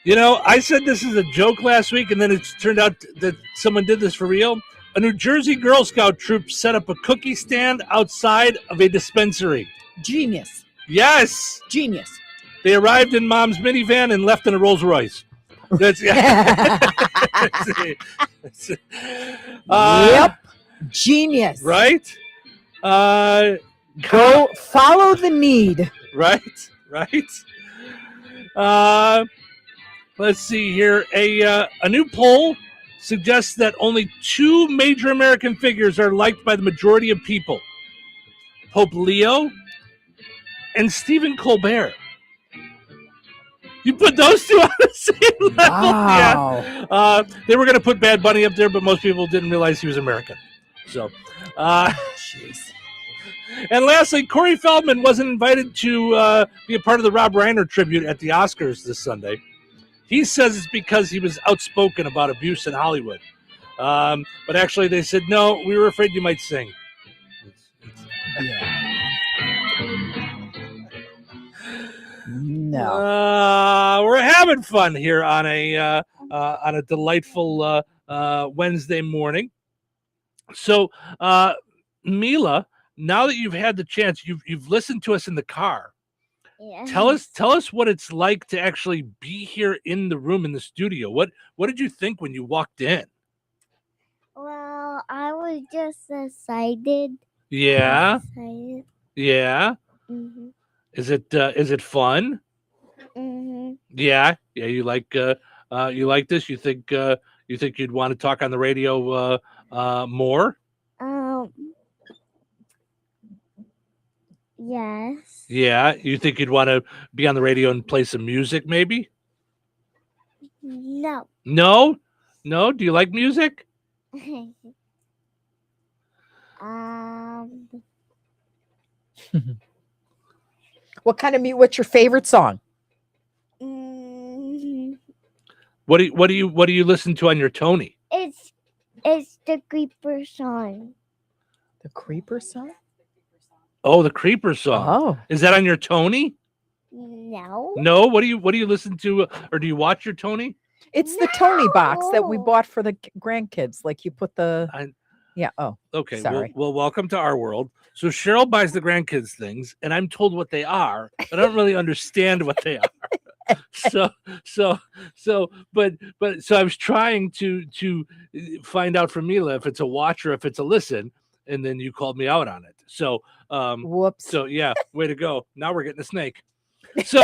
You know, I said this is a joke last week, and then it turned out that someone did this for real. A New Jersey Girl Scout troop set up a cookie stand outside of a dispensary. Genius. Yes. Genius. They arrived in Mom's minivan and left in a Rolls Royce. That's yep. Genius. Right? Go follow the need. Right. Let's see here. A new poll suggests that only 2 major American figures are liked by the majority of people: Pope Leo and Stephen Colbert. You put those 2 on the same level. Wow. Yeah. They were going to put Bad Bunny up there, but most people didn't realize he was American. So, jeez. And lastly, Corey Feldman wasn't invited to be a part of the Rob Reiner tribute at the Oscars this Sunday. He says it's because he was outspoken about abuse in Hollywood. But actually, they said, no, we were afraid you might sing. Yeah. No. We're having fun here on a delightful Wednesday morning. So, Mila, now that you've had the chance, you've listened to us in the car. Yeah. Tell us what it's like to actually be here in the room in the studio. What did you think when you walked in? Well, I was just excited. Yeah. Yeah. Mm-hmm. Is it fun? Mm-hmm. Yeah. You like this? You think You think you'd want to talk on the radio more? Yes. Yeah. You think you'd want to be on the radio and play some music, maybe? No. No? No? Do you like music? What's your favorite song? What do you listen to on your Tony? It's the Creeper song. The Creeper song? Oh, the Creeper song. Oh. Is that on your Tony? No. No? What do you listen to, or do you watch your Tony? It's the Tony box that we bought for the grandkids. Like you put the yeah. Oh, okay. Sorry. Well, welcome to our world. So Cheryl buys the grandkids things, and I'm told what they are, but I don't really understand what they are. So I was trying to find out from Mila if it's a watch or if it's a listen, and then you called me out on it. So whoops. So yeah, way to go. Now we're getting a snake. So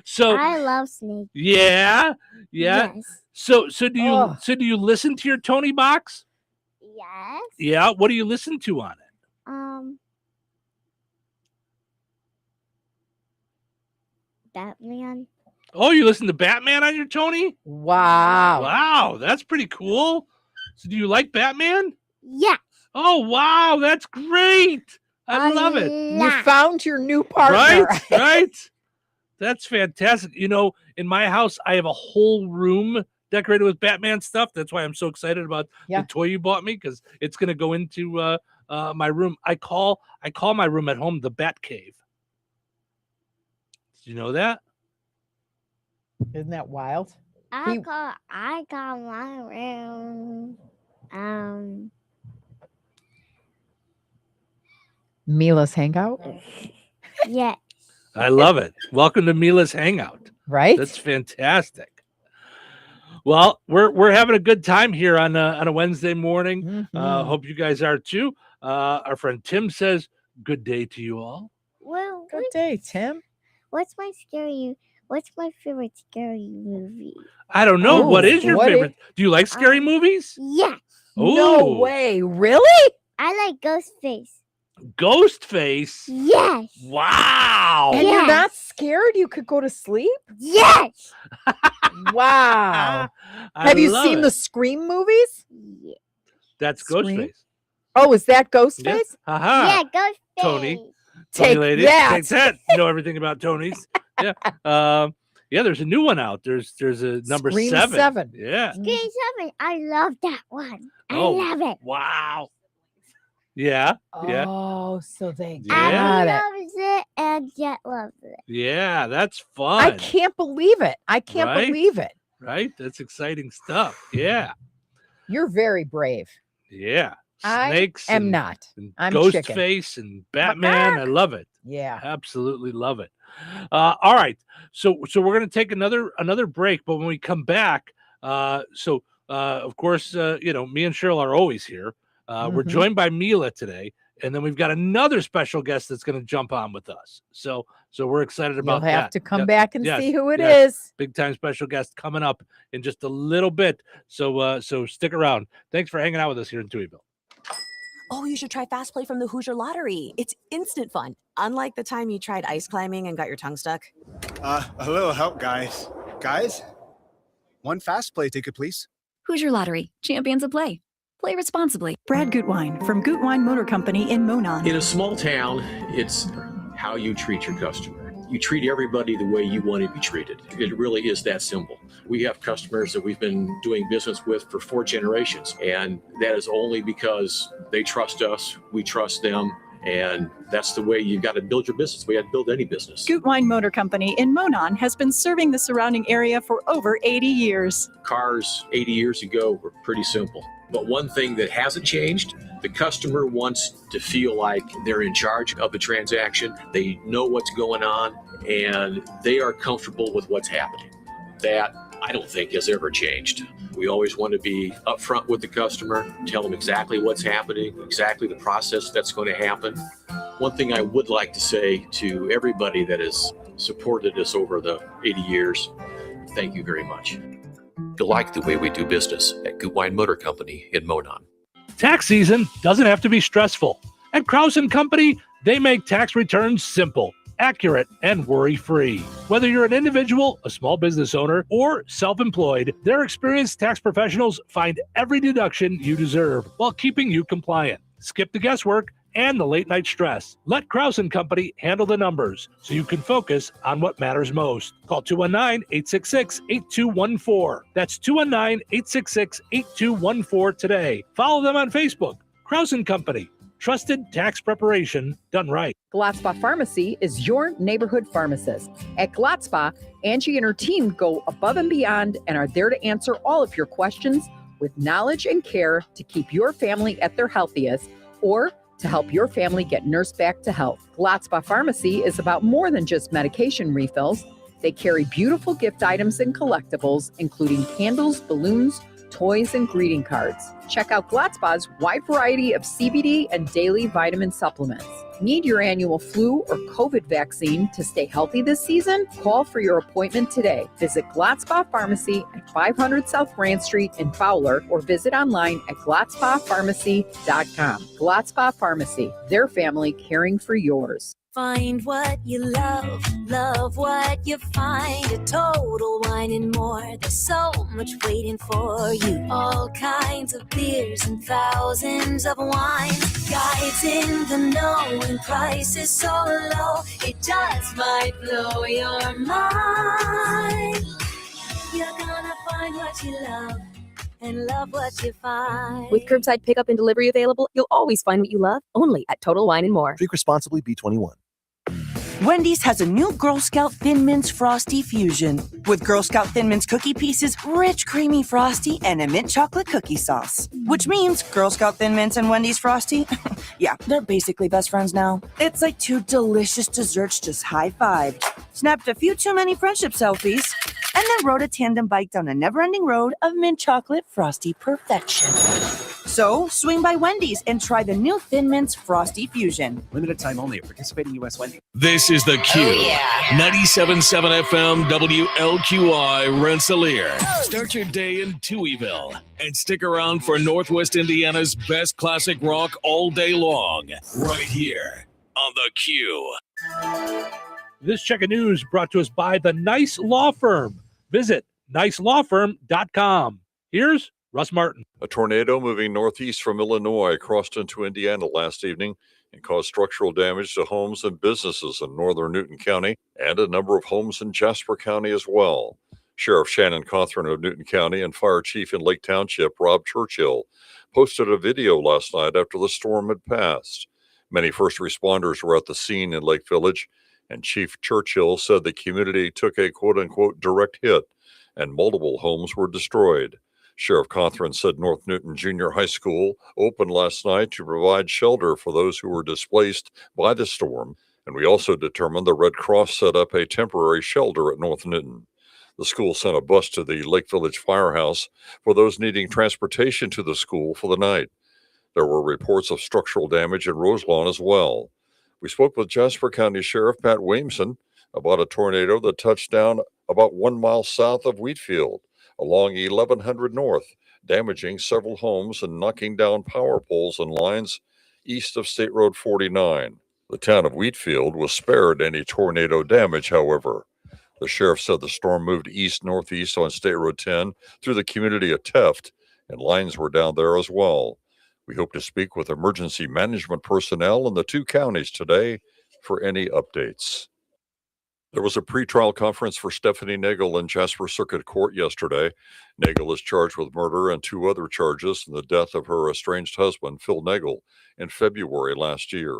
so I love snakes. Yeah. Yes. So do you listen to your Tony box? Yes. Yeah. What do you listen to on it? Batman. Oh, you listen to Batman on your Tony? Wow. Wow, that's pretty cool. So do you like Batman? Yeah. Oh, wow, that's great. I love it. You found your new partner. Right? That's fantastic. You know, in my house, I have a whole room decorated with Batman stuff. That's why I'm so excited about the toy you bought me, because it's going to go into my room. I call my room at home the Bat Cave. Did you know that? Isn't that wild? I got my room. Mila's Hangout? Yeah. I love it. Welcome to Mila's Hangout. Right? That's fantastic. Well, we're having a good time here on a Wednesday morning. Hope you guys are too. Our friend Tim says, "Good day to you all." Well, good day, Tim. What's my favorite scary movie? I don't know. What is your favorite? Do you like scary movies? Yes. No way. Really? I like Ghostface. Ghostface? Yes. Wow. And you're not scared? You could go to sleep? Yes. Wow. Have you seen the Scream movies? Yeah. That's Scream? Ghostface. Oh, is that Ghostface? Yeah. Aha. Yeah, Ghostface. Tony. Take lady. that. Take that. You know everything about Tony's. Yeah. Yeah, there's a new one out. There's a number Scream 7. Yeah. Scream 7. I love that one. I love it. Wow. Yeah. Yeah. Oh, so they Yeah. got it. Loves it and Jet loves it. Yeah, that's fun. I can't believe it. I can't Right? believe it. Right? That's exciting stuff. Yeah. You're very brave. Yeah. I Snakes am and, not. and I'm chicken. Ghostface and Batman. I love it. Yeah. Absolutely love it. All right. So we're gonna take another break, but when we come back, of course, me and Cheryl are always here. We're joined by Mila today, and then we've got another special guest that's going to jump on with us. So we're excited about You'll have that. to come Yep. back and Yes. see who it Yes. is. Big time special guest coming up in just a little bit. So stick around. Thanks for hanging out with us here in Touhyville. Oh, you should try Fast Play from the Hoosier Lottery. It's instant fun, unlike the time you tried ice climbing and got your tongue stuck. A little help, guys. Guys, one Fast Play ticket, please. Hoosier Lottery, champions of play. Play responsibly. Brad Gutwein from Gutwein Motor Company in Monon. In a small town, it's how you treat your customer. You treat everybody the way you want to be treated. It really is that simple. We have customers that we've been doing business with for 4 generations, and that is only because they trust us, we trust them, and that's the way you got to build your business. We have to build any business. Gutwein Motor Company in Monon has been serving the surrounding area for over 80 years. Cars 80 years ago were pretty simple. But one thing that hasn't changed, the customer wants to feel like they're in charge of the transaction. They know what's going on, and they are comfortable with what's happening. That, I don't think, has ever changed. We always want to be upfront with the customer, tell them exactly what's happening, exactly the process that's going to happen. One thing I would like to say to everybody that has supported us over the 80 years, thank you very much. You'll like the way we do business at Gutwein Motor Company in Monon. Tax season doesn't have to be stressful. At Krause & Company, they make tax returns simple, accurate, and worry-free. Whether you're an individual, a small business owner, or self-employed, their experienced tax professionals find every deduction you deserve while keeping you compliant. Skip the guesswork and the late-night stress. Let Krause & Company handle the numbers so you can focus on what matters most. Call 219-866-8214. That's 219-866-8214 today. Follow them on Facebook. Krause & Company. Trusted tax preparation done right. Glotzba Pharmacy is your neighborhood pharmacist. At Glotzba, Angie and her team go above and beyond and are there to answer all of your questions with knowledge and care to keep your family at their healthiest or to help your family get nursed back to health. Glotzba Pharmacy is about more than just medication refills. They carry beautiful gift items and collectibles, including candles, balloons, toys, and greeting cards. Check out Glotzba's wide variety of CBD and daily vitamin supplements. Need your annual flu or COVID vaccine to stay healthy this season? Call for your appointment today. Visit Glotzba Pharmacy at 500 South Grand Street in Fowler or visit online at glotzbapharmacy.com. Glotzba Pharmacy, their family caring for yours. Find what you love, love what you find. A Total Wine and More. There's so much waiting for you. All kinds of beers and thousands of wines. Guides in the know and prices so low. It just might blow your mind. You're gonna find what you love and love what you find. With curbside pickup and delivery available, you'll always find what you love, only at Total Wine and More. Drink responsibly, B21. Wendy's has a new Girl Scout Thin Mints Frosty Fusion with Girl Scout Thin Mints cookie pieces, rich creamy frosty, and a mint chocolate cookie sauce. Which means Girl Scout Thin Mints and Wendy's Frosty, yeah, they're basically best friends now. It's like two delicious desserts just high-fived, snapped a few too many friendship selfies, and then rode a tandem bike down a never-ending road of mint chocolate frosty perfection. So, swing by Wendy's and try the new Thin Mints Frosty Fusion. Limited time only at participating U.S. Wendy's. This is The Q. 97.7 FM WLQI Rensselaer. Start your day in Touhyville and stick around for Northwest Indiana's best classic rock all day long. Right here on The Q. This check of news brought to us by the Nice Law Firm. Visit nicelawfirm.com. Here's Russ Martin. A tornado moving northeast from Illinois crossed into Indiana last evening and caused structural damage to homes and businesses in northern Newton County and a number of homes in Jasper County as well. Sheriff Shannon Cawthron of Newton County and Fire Chief in Lake Township, Rob Churchill, posted a video last night after the storm had passed. Many first responders were at the scene in Lake Village, and Chief Churchill said the community took a quote-unquote direct hit and multiple homes were destroyed. Sheriff Cawthron said North Newton Junior High School opened last night to provide shelter for those who were displaced by the storm, and we also determined the Red Cross set up a temporary shelter at North Newton. The school sent a bus to the Lake Village Firehouse for those needing transportation to the school for the night. There were reports of structural damage in Roselawn as well. We spoke with Jasper County Sheriff Pat Williamson about a tornado that touched down about 1 mile south of Wheatfield, along 1100 North, damaging several homes and knocking down power poles and lines east of State Road 49. The town of Wheatfield was spared any tornado damage, however. The sheriff said the storm moved east-northeast on State Road 10 through the community of Teft, and lines were down there as well. We hope to speak with emergency management personnel in the two counties today for any updates. There was a pretrial conference for Stephanie Nagel in Jasper Circuit Court yesterday. Nagel is charged with murder and 2 other charges in the death of her estranged husband, Phil Nagel, in February last year.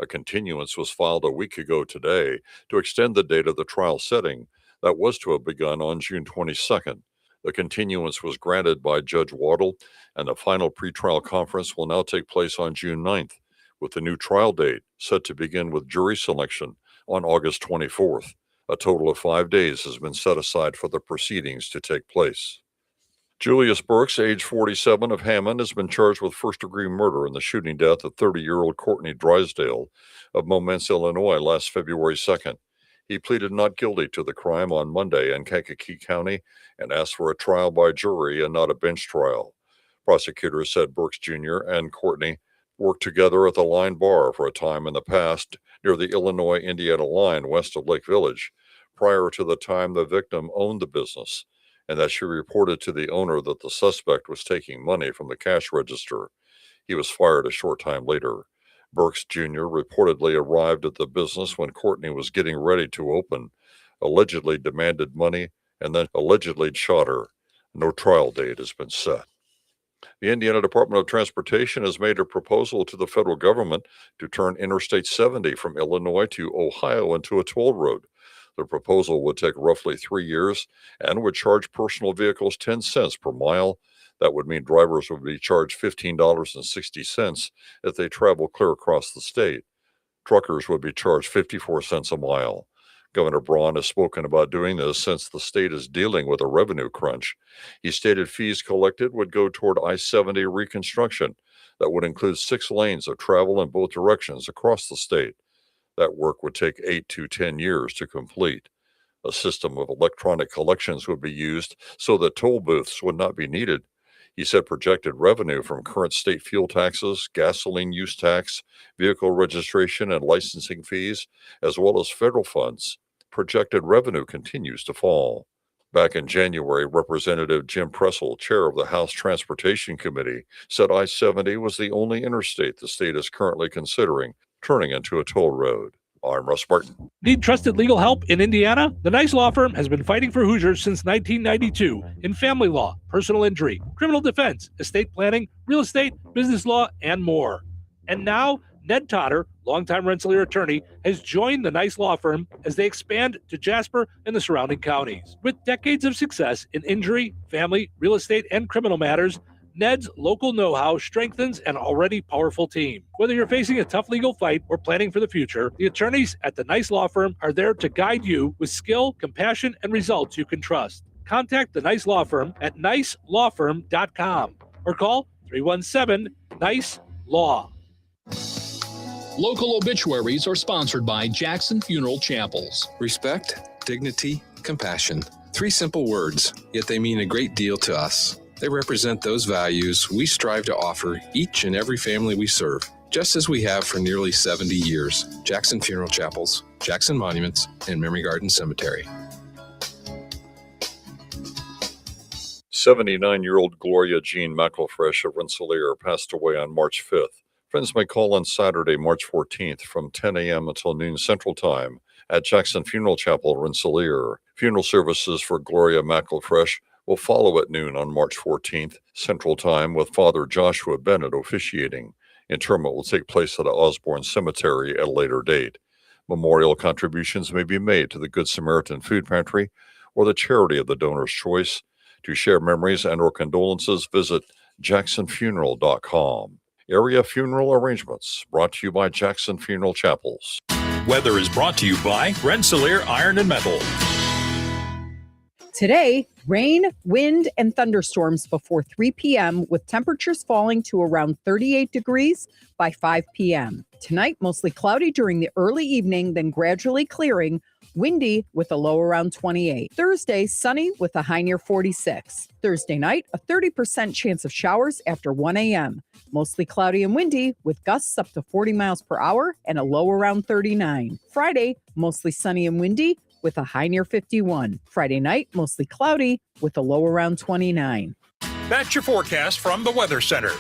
A continuance was filed a week ago today to extend the date of the trial setting that was to have begun on June 22nd. The continuance was granted by Judge Waddle, and the final pretrial conference will now take place on June 9th, with the new trial date set to begin with jury selection on August 24th. A total of 5 days has been set aside for the proceedings to take place. Julius Burks, age 47, of Hammond, has been charged with first-degree murder in the shooting death of 30-year-old Courtney Drysdale of Momence, Illinois, last February 2nd. He pleaded not guilty to the crime on Monday in Kankakee County and asked for a trial by jury and not a bench trial. Prosecutors said Burks Jr. and Courtney worked together at the Line Bar for a time in the past near the Illinois-Indiana line west of Lake Village, prior to the time the victim owned the business, and that she reported to the owner that the suspect was taking money from the cash register. He was fired a short time later. Burks Jr. reportedly arrived at the business when Courtney was getting ready to open, allegedly demanded money, and then allegedly shot her. No trial date has been set. The Indiana Department of Transportation has made a proposal to the federal government to turn Interstate 70 from Illinois to Ohio into a toll road. The proposal would take roughly 3 years and would charge personal vehicles 10 cents per mile. That would mean drivers would be charged $15.60 if they travel clear across the state. Truckers would be charged 54 cents a mile. Governor Braun has spoken about doing this since the state is dealing with a revenue crunch. He stated fees collected would go toward I-70 reconstruction that would include 6 lanes of travel in both directions across the state. That work would take 8 to 10 years to complete. A system of electronic collections would be used so that toll booths would not be needed. He said projected revenue from current state fuel taxes, gasoline use tax, vehicle registration and licensing fees, as well as federal funds, projected revenue continues to fall. Back in January, Representative Jim Pressel, chair of the House Transportation Committee, said I-70 was the only interstate the state is currently considering turning into a toll road. I'm Russ Martin. Need trusted legal help in Indiana? The Nice Law Firm has been fighting for Hoosiers since 1992 in family law, personal injury, criminal defense, estate planning, real estate, business law, and more. And now, Ned Totter, longtime Rensselaer attorney, has joined the Nice Law Firm as they expand to Jasper and the surrounding counties. With decades of success in injury, family, real estate, and criminal matters, Ned's local know-how strengthens an already powerful team. Whether you're facing a tough legal fight or planning for the future, the attorneys at the Nice Law Firm are there to guide you with skill, compassion, and results you can trust. Contact the Nice Law Firm at nicelawfirm.com or call 317-NICE-LAW. Local obituaries are sponsored by Jackson Funeral Chapels. Respect, dignity, compassion. 3 simple words, yet they mean a great deal to us. They represent those values we strive to offer each and every family we serve, just as we have for nearly 70 years. Jackson Funeral Chapels, Jackson Monuments, and Memory Garden Cemetery. 79-year-old Gloria Jean McElfresh of Rensselaer passed away on March 5th. Friends may call on Saturday, March 14th from 10 a.m. until noon Central Time at Jackson Funeral Chapel, Rensselaer. Funeral services for Gloria McElfresh will follow at noon on March 14th, Central Time, with Father Joshua Bennett officiating. Interment will take place at Osborne Cemetery at a later date. Memorial contributions may be made to the Good Samaritan Food Pantry or the charity of the donor's choice. To share memories and or condolences, visit jacksonfuneral.com. Area funeral arrangements brought to you by Jackson Funeral Chapels. Weather is brought to you by Rensselaer Iron and Metal. Today, rain, wind, and thunderstorms before 3 p.m. with temperatures falling to around 38 degrees by 5 p.m. Tonight, mostly cloudy during the early evening, then gradually clearing, windy with a low around 28. Thursday, sunny with a high near 46. Thursday night, a 30% chance of showers after 1 a.m. Mostly cloudy and windy with gusts up to 40 miles per hour and a low around 39. Friday, mostly sunny and windy with a high near 51. Friday night, mostly cloudy with a low around 29. That's your forecast from the Weather Center.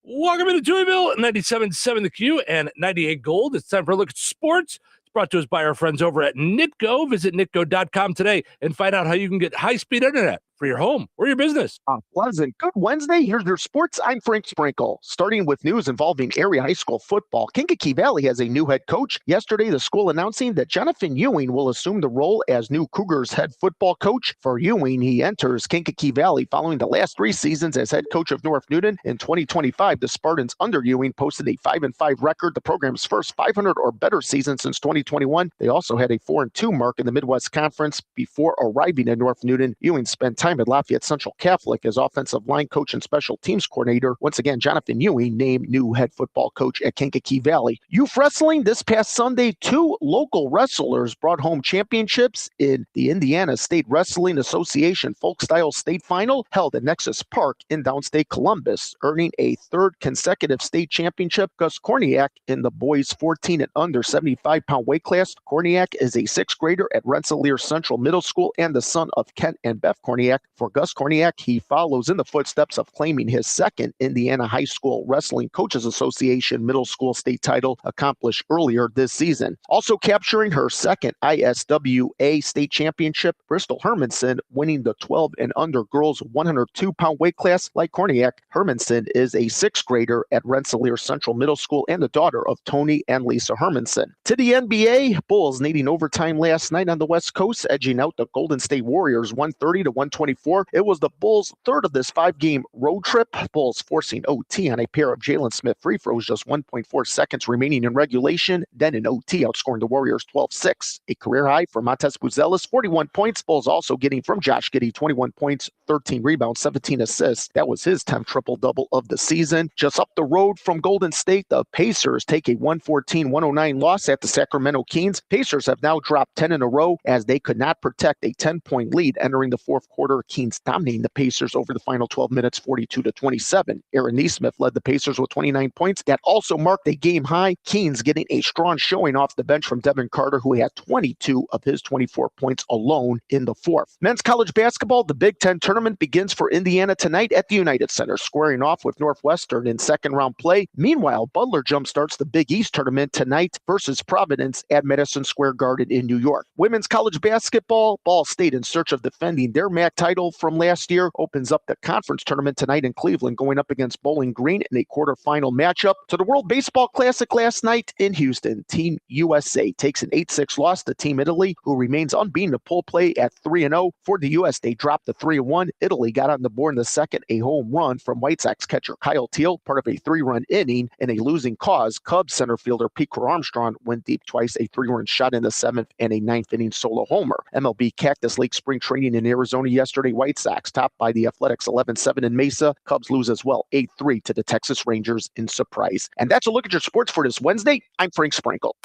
Welcome into Touhyville, 97.7 The Q and 98 Gold. It's time for a look at sports. It's brought to us by our friends over at Nitco. Visit nitco.com today and find out how you can get high-speed internet for your home or your business. Pleasant. Good Wednesday. Here's your sports. I'm Frank Sprinkle. Starting with news involving area high school football. Kankakee Valley has a new head coach. Yesterday, the school announcing that Jonathan Ewing will assume the role as new Cougars head football coach. For Ewing, he enters Kankakee Valley following the last 3 seasons as head coach of North Newton. In 2025, the Spartans under Ewing posted a 5-5 record, the program's first 500 or better season since 2021. They also had a 4-2 mark in the Midwest Conference before arriving at North Newton. Ewing spent time at Lafayette Central Catholic as offensive line coach and special teams coordinator. Once again, Jonathan Ewing named new head football coach at Kankakee Valley. Youth wrestling this past Sunday, 2 local wrestlers brought home championships in the Indiana State Wrestling Association Folk Style State Final held at Nexus Park in downstate Columbus, earning a 3rd consecutive state championship. Gus Korniak in the boys 14 and under 75-pound weight class. Korniak is a 6th grader at Rensselaer Central Middle School and the son of Kent and Beth Korniak. For Gus Korniak, he follows in the footsteps of claiming his 2nd Indiana High School Wrestling Coaches Association Middle School state title accomplished earlier this season. Also capturing her 2nd ISWA state championship, Bristol Hermanson winning the 12 and under girls 102-pound weight class. Like Korniak, Hermanson is a 6th grader at Rensselaer Central Middle School and the daughter of Tony and Lisa Hermanson. To the NBA, Bulls needing overtime last night on the West Coast, edging out the Golden State Warriors 130-124. It was the Bulls' 3rd of this 5-game road trip. Bulls forcing OT on a pair of Jalen Smith free throws, just 1.4 seconds remaining in regulation. Then in OT, outscoring the Warriors 12-6. A career high for Montez Buzelis, 41 points. Bulls also getting from Josh Giddey 21 points, 13 rebounds, 17 assists. That was his 10th triple-double of the season. Just up the road from Golden State, the Pacers take a 114-109 loss at the Sacramento Kings. Pacers have now dropped 10 in a row as they could not protect a 10-point lead entering the 4th quarter. Kings dominating the Pacers over the final 12 minutes, 42-27. Aaron Nesmith led the Pacers with 29 points. That also marked a game high. Kings getting a strong showing off the bench from Devin Carter, who had 22 of his 24 points alone in the 4th. Men's college basketball, the Big Ten tournament begins for Indiana tonight at the United Center, squaring off with Northwestern in 2nd-round play. Meanwhile, Butler jumpstarts the Big East tournament tonight versus Providence at Madison Square Garden in New York. Women's college basketball, Ball State, in search of defending their MAC title from last year, opens up the conference tournament tonight in Cleveland, going up against Bowling Green in a quarterfinal matchup. To the World Baseball Classic last night in Houston, Team USA takes an 8-6 loss to Team Italy, who remains unbeaten to poll play at 3-0. For the U.S., they dropped to 3-1. Italy got on the board in the 2nd, a home run from White Sox catcher Kyle Teal, part of a 3-run inning in a losing cause. Cubs center fielder Pete Armstrong went deep twice, a 3-run shot in the 7th and a 9th inning solo homer. MLB Cactus League spring training in Arizona yesterday. White Sox topped by the Athletics 11-7 in Mesa. Cubs lose as well 8-3 to the Texas Rangers in surprise. And that's a look at your sports for this Wednesday. I'm Frank Sprinkle.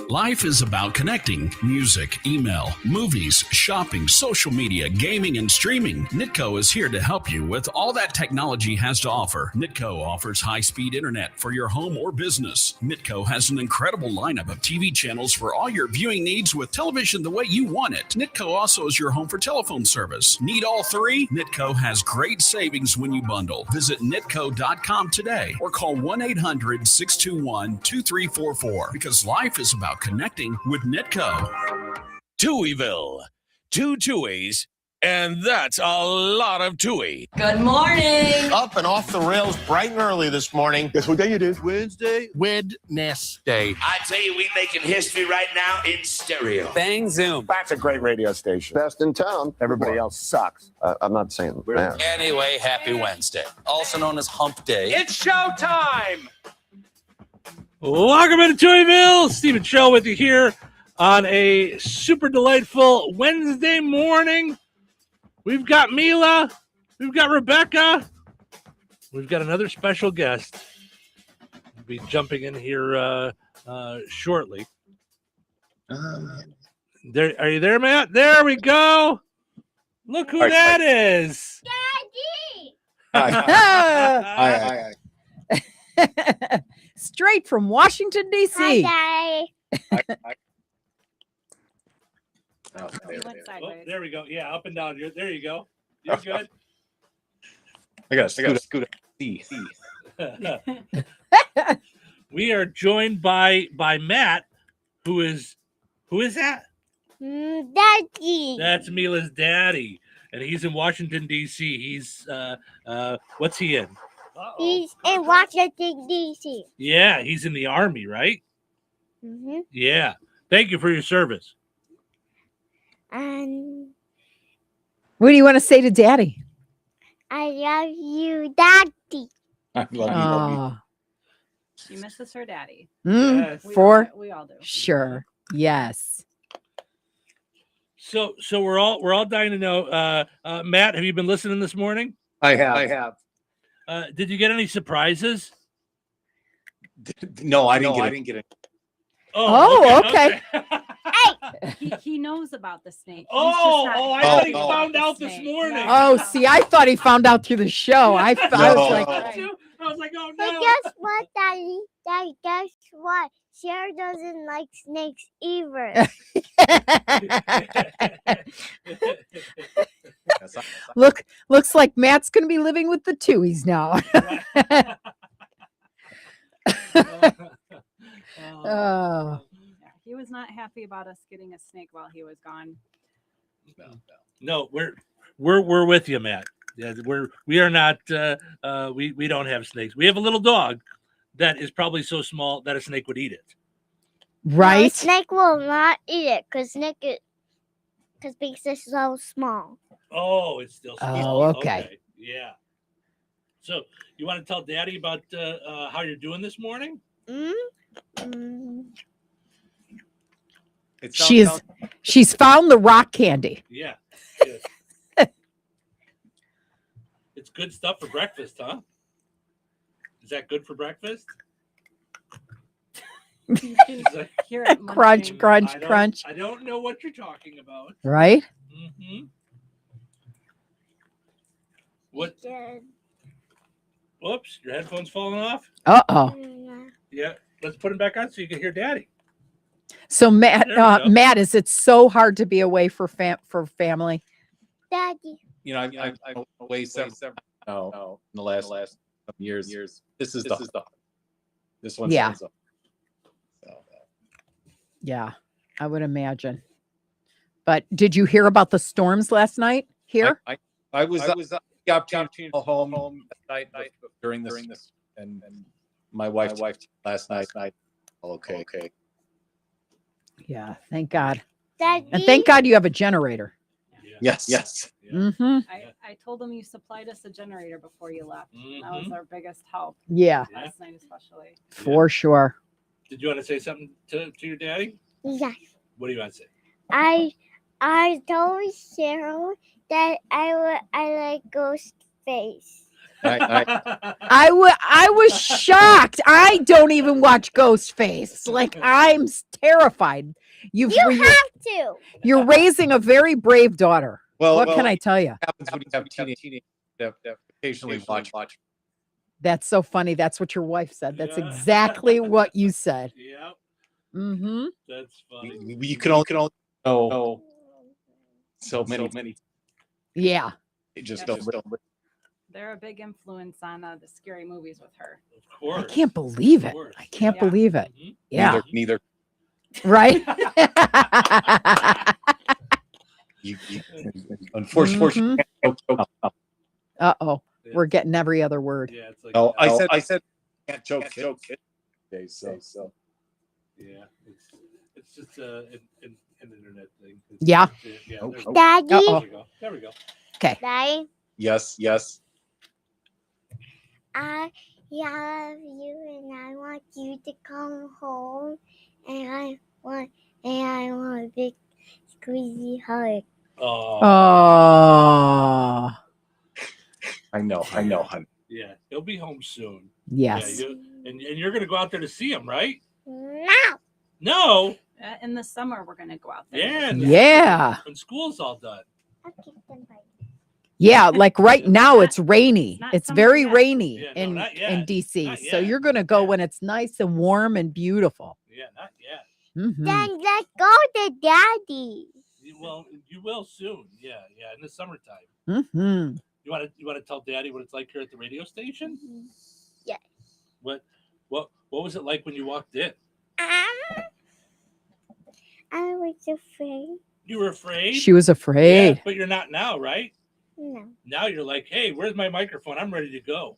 Life is about connecting. Music, email, movies, shopping, social media, gaming, and streaming. Nitco is here to help you with all that technology has to offer. Nitco offers high-speed internet for your home or business. Nitco has an incredible lineup of TV channels for all your viewing needs with television the way you want it. Nitco also is your home for telephone service. Need all 3? Nitco has great savings when you bundle. Visit nitco.com today or call 1-800-621-2344 because life is about connecting with Nitco. Touhyville. 2 Tuohys, and that's a lot of Touhy. Good morning. Up and off the rails bright and early this morning. Guess what day it is? Wednesday. Wednesday. I tell you, we making history right now in stereo. Bang Zoom. That's a great radio station. Best in town. Everybody else sucks. I'm not saying that. Anyway, happy Wednesday, also known as Hump Day. It's showtime. Welcome into Touhyville. Stephen Show with you here on a super delightful Wednesday morning. We've got Mila. We've got Rebecca. We've got another special guest. We'll be jumping in here shortly. There, are you there, Matt? There we go. Look who that is. Daddy. Hi. Straight from Washington, D.C. Hi, Oh, there we go. Yeah, up and down. There you go. You're good. I got to scoot up. We are joined by Matt, who is that? Daddy. That's Mila's daddy. and he's in Washington D.C. He's what's he in? He's in Washington D.C. Yeah, he's in the Army, right? Mm-hmm. Yeah. Thank you for your service. And What do you want to say to Daddy? I love you, Daddy. I love you. She misses her daddy. Yes. We all do. Sure. Yes. So we're all dying to know. Matt, have you been listening this morning? I have. Did you get any surprises? No, I didn't get it. Oh, okay. He knows about the snake. I thought he found out this morning. Oh, see, I thought he found out through the show. I was like, I was like, oh But no. guess what, Daddy? Daddy, guess what? Sarah doesn't like snakes either. looks like Matt's going to be living with the Touhy's now. Oh. Yeah, he was not happy about us getting a snake while he was gone. No, we're with you, Matt. Yeah, we are not. We don't have snakes. We have a little dog that is probably so small that a snake would eat it. Right? No, a snake will not eat it because it's so small. Oh, it's still small. Oh, okay. Yeah. So you want to tell Daddy about how you're doing this morning? She's found the rock candy. Yeah. It's good stuff for breakfast, huh? Is that good for breakfast? Hear it Crunch, munching. crunch, crunch. I don't know what you're talking about. Right? Mm-hmm. What? Whoops, your headphones falling off? Uh-oh. Yeah, let's put them back on so you can hear Daddy. So Matt, There we go. Matt, is it so hard to be away for family? Daddy. You know, I've away several in the last couple years. This one's Yeah. Yeah, I would imagine. But did you hear about the storms last night here? I was the opportunity to go home at night during this, and my wife last night. All okay. Yeah, thank God. Daddy. And thank God you have a generator. Yes. Mm-hmm. I told him you supplied us a generator before you left. That was our biggest help. Yeah. Last night especially. For sure. Did you want to say something to your daddy? Yes. What do you want to say? I told Cheryl that I like Ghostface. I was shocked. I don't even watch Ghostface. Like I'm terrified. You have to. You're raising a very brave daughter. Well, what can I tell you? Happens when you have a teenage that occasionally watch. That's so funny. That's what your wife said. That's exactly what you said. Yep. Mm-hmm. That's funny. You can only know so many. Yeah. They just don't. They're a big influence on the scary movies with her. Of course. I can't believe it. I can't believe it. Mm-hmm. Yeah. Neither. Right? Unfortunately. Uh-oh. We're getting every other word. Yeah, it's like No, I said can't joke. Okay, so. Yeah, it's just an internet thing. Yeah. Daddy. There we go. Okay. Daddy. Yes. I love you and I want you to come home and I want a big squeezy hug. Oh. I know, honey. Yeah, he'll be home soon. Yes. Yeah, and you're gonna go out there to see him, right? No. No. In the summer, we're going to go out there. Yeah. Yeah. When school's all done. Yeah, like right now it's rainy. It's very rainy Yeah, no, not yet. in DC. Not So yet. you're going to go when it's nice and warm and beautiful. Yeah, not yet. Mhm. Then let's go to Daddy. Well, you will soon. Yeah, in the summertime. Mhm. You want to tell Daddy what it's like here at the radio station? Yes. What was it like when you walked in? I was afraid. You were afraid? She was afraid. Yeah, but you're not now, right? No. Now you're like, hey, where's my microphone? I'm ready to go.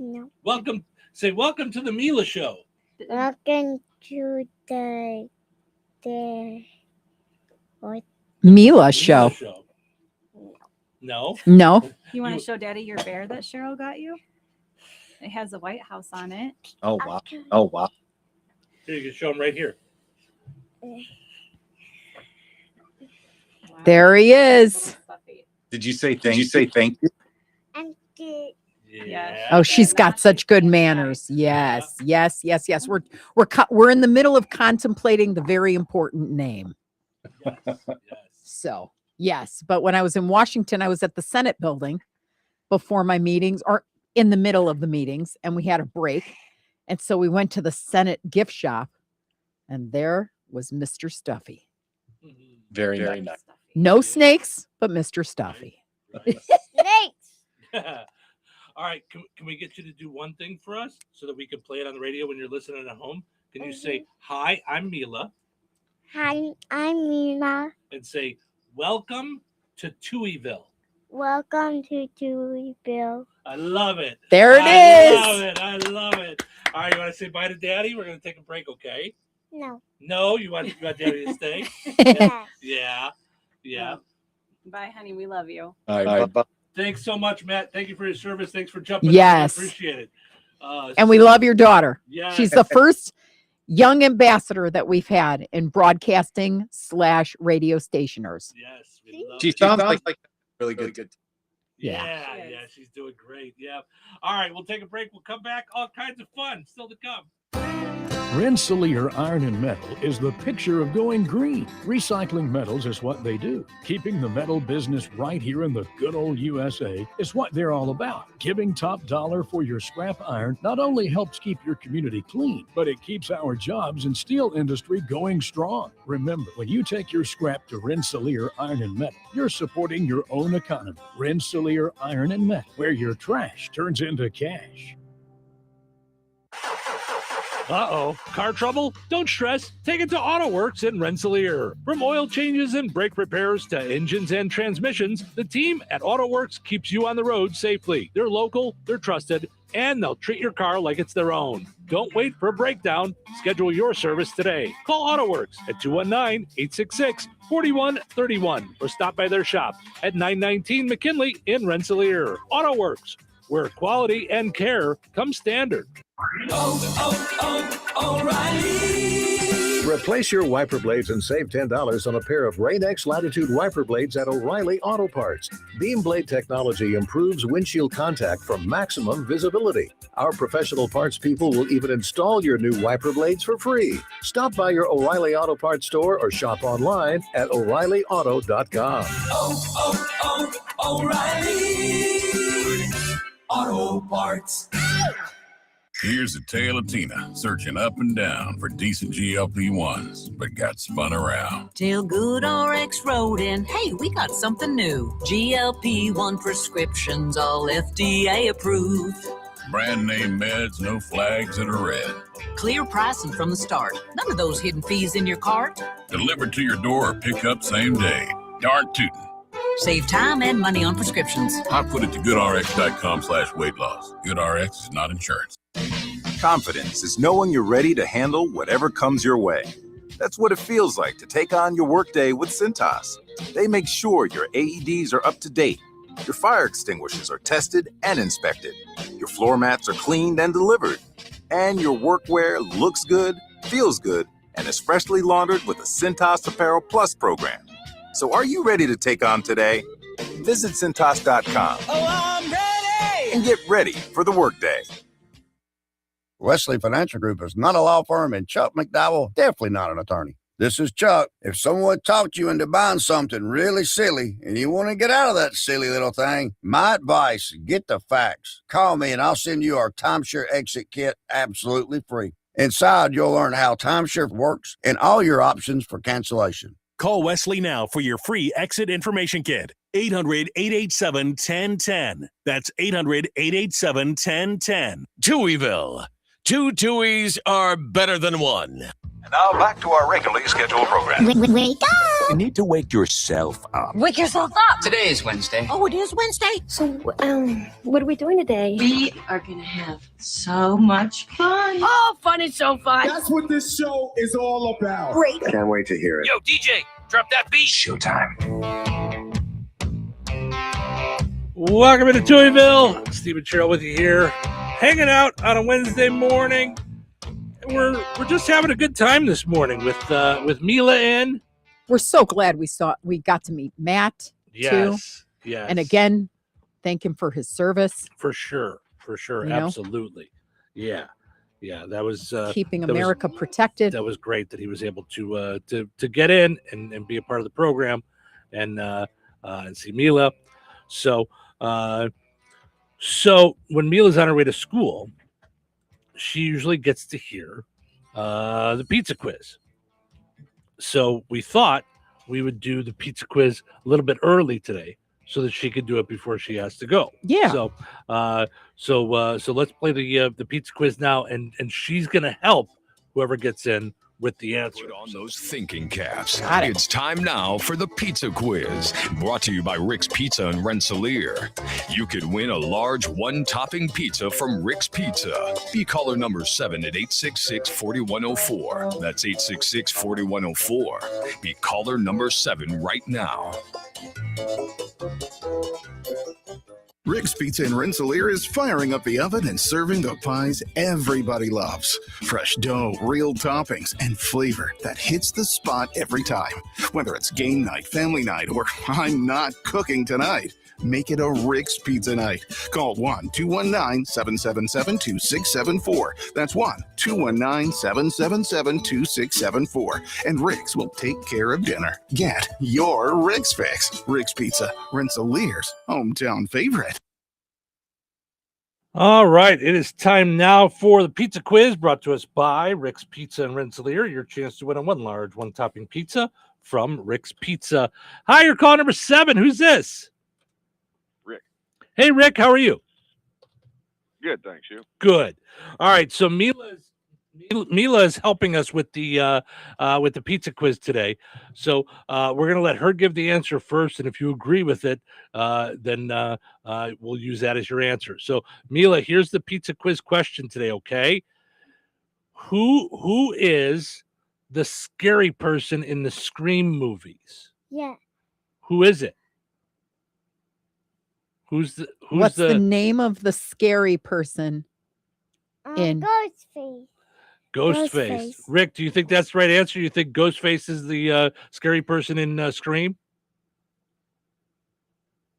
No. Welcome to the Mila Show. Welcome to the what? Mila Show. No. No. You want to show Daddy your bear that Cheryl got you? It has a White House on it. Oh, wow. Oh, wow. Here, you can show him right here. There he is. Did you say thank you? And the Yeah. Oh, she's got such good manners. Yes. We're in the middle of contemplating the very important name. So, yes, but when I was in Washington, I was at the Senate building before my meetings or in the middle of the meetings, and we had a break. And so we went to the Senate gift shop, and there was Mr. Stuffy. Very nice. No snakes, but Mr. Stuffy. snakes. All right, can we get you to do one thing for us so that we can play it on the radio when you're listening at home? Can you say, hi, I'm Mila? Hi, I'm Mila. And say, welcome to Touhyville. Welcome to Touhyville. I love it. There it is. I love it. All right, you want to say bye to Daddy? We're going to take a break, okay? No. No, you want Daddy to stay? Yes. Yeah. Bye, honey. We love you. All right, bye. Thanks so much, Matt. Thank you for your service. Thanks for jumping Yes. on. I appreciate it. And we love your daughter. Yes. She's the first young ambassador that we've had in broadcasting / radio stationers. Yes. We love She it. sounds like really good. Yeah, she's doing great. Yeah. All right, we'll take a break. We'll come back. All kinds of fun still to come. Rensselaer Iron and Metal is the picture of going green. Recycling metals is what they do. Keeping the metal business right here in the good old USA is what they're all about. Giving top dollar for your scrap iron not only helps keep your community clean, but it keeps our jobs and steel industry going strong. Remember, when you take your scrap to Rensselaer Iron and Metal, you're supporting your own economy. Rensselaer Iron and Metal, where your trash turns into cash. Uh-oh, car trouble? Don't stress. Take it to AutoWorks in Rensselaer. From oil changes and brake repairs to engines and transmissions, the team at AutoWorks keeps you on the road safely. They're local, they're trusted, and they'll treat your car like it's their own. Don't wait for a breakdown. Schedule your service today. Call AutoWorks at 219-866-4131 or stop by their shop at 919 McKinley in Rensselaer. AutoWorks, where quality and care come standard. O'Reilly. Replace your wiper blades and save $10 on a pair of Rain-X Latitude wiper blades at O'Reilly Auto Parts. Beam blade technology improves windshield contact for maximum visibility. Our professional parts people will even install your new wiper blades for free. Stop by your O'Reilly Auto Parts store or shop online at O'ReillyAuto.com. O'Reilly Auto Parts. Here's the tale of Tina searching up and down for decent GLP-1s, but got spun around. Till Good RX wrote in, hey, we got something new. GLP-1 prescriptions, all FDA approved. Brand name meds, no flags that are red. Clear pricing from the start. None of those hidden fees in your cart. Delivered to your door or pick up same day. Darn tootin'. Save time and money on prescriptions. I put it to goodrx.com/weight loss. GoodRx is not insurance. Confidence is knowing you're ready to handle whatever comes your way. That's what it feels like to take on your workday with Cintas. They make sure your AEDs are up to date, your fire extinguishers are tested and inspected, your floor mats are cleaned and delivered, and your workwear looks good, feels good, and is freshly laundered with a Cintas Apparel Plus program. So are you ready to take on today? Visit Cintas.com. Oh, I'm ready! And get ready for the workday. Wesley Financial Group is not a law firm, and Chuck McDowell, definitely not an attorney. This is Chuck. If someone talked you into buying something really silly and you want to get out of that silly little thing, my advice, get the facts. Call me and I'll send you our timeshare exit kit absolutely free. Inside, you'll learn how timeshare works and all your options for cancellation. Call Wesley now for your free exit information kit. 800-887-1010. That's 800-887-1010. Touhyville. Two Touhies are better than one. And now back to our regularly scheduled program. Wake up! You need to wake yourself up. Wake yourself up. Today is Wednesday. Oh, it is Wednesday. So, what are we doing today? We are going to have so much fun. Oh, fun is so fun. That's what this show is all about. Great. Can't wait to hear it. Yo, DJ, drop that beat. Showtime. Welcome into Touhyville. Steve and Cheryl with you here, hanging out on a Wednesday morning. We're just having a good time this morning with Mila in. We're so glad we got to meet Matt too. Yes. And again, thank him for his service. For sure. Absolutely. Yeah. That was keeping America protected. That was great that he was able to get in and be a part of the program and see Mila. So when Mila's on her way to school, she usually gets to hear the pizza quiz. So we thought we would do the pizza quiz a little bit early today so that she could do it before she has to go. Yeah. So let's play the pizza quiz now, and she's gonna help whoever gets in with the answer. Put on those thinking caps. Got it. It's time now for the pizza quiz, brought to you by Rick's Pizza in Rensselaer. You could win a large one-topping pizza from Rick's Pizza. Be caller number 7 at 866-4104. That's 866-4104. Be caller number 7 right now. Rick's Pizza in Rensselaer is firing up the oven and serving the pies everybody loves. Fresh dough, real toppings, and flavor that hits the spot every time. Whether it's game night, family night, or I'm not cooking tonight, make it a Rick's Pizza night. Call 1-219-777-2674. That's 1-219-777-2674. And Rick's will take care of dinner. Get your Rick's fix. Rick's Pizza, Rensselaer's hometown favorite. All right, it is time now for the pizza quiz brought to us by Rick's Pizza in Rensselaer. Your chance to win a one-topping pizza from Rick's Pizza. Hi, you're call number 7. Who's this? Rick. Hey, Rick, how are you? Good, thanks. You? Good. All right, so Mila is helping us with the pizza quiz today. So we're gonna let her give the answer first, and if you agree with it, then we'll use that as your answer. So Mila, here's the pizza quiz question today. Okay, who is the scary person in the Scream movies? Yeah. Who is it? What's the name of the scary person in Ghostface. Ghostface. Rick, do you think that's the right answer? You think Ghostface is the scary person in Scream?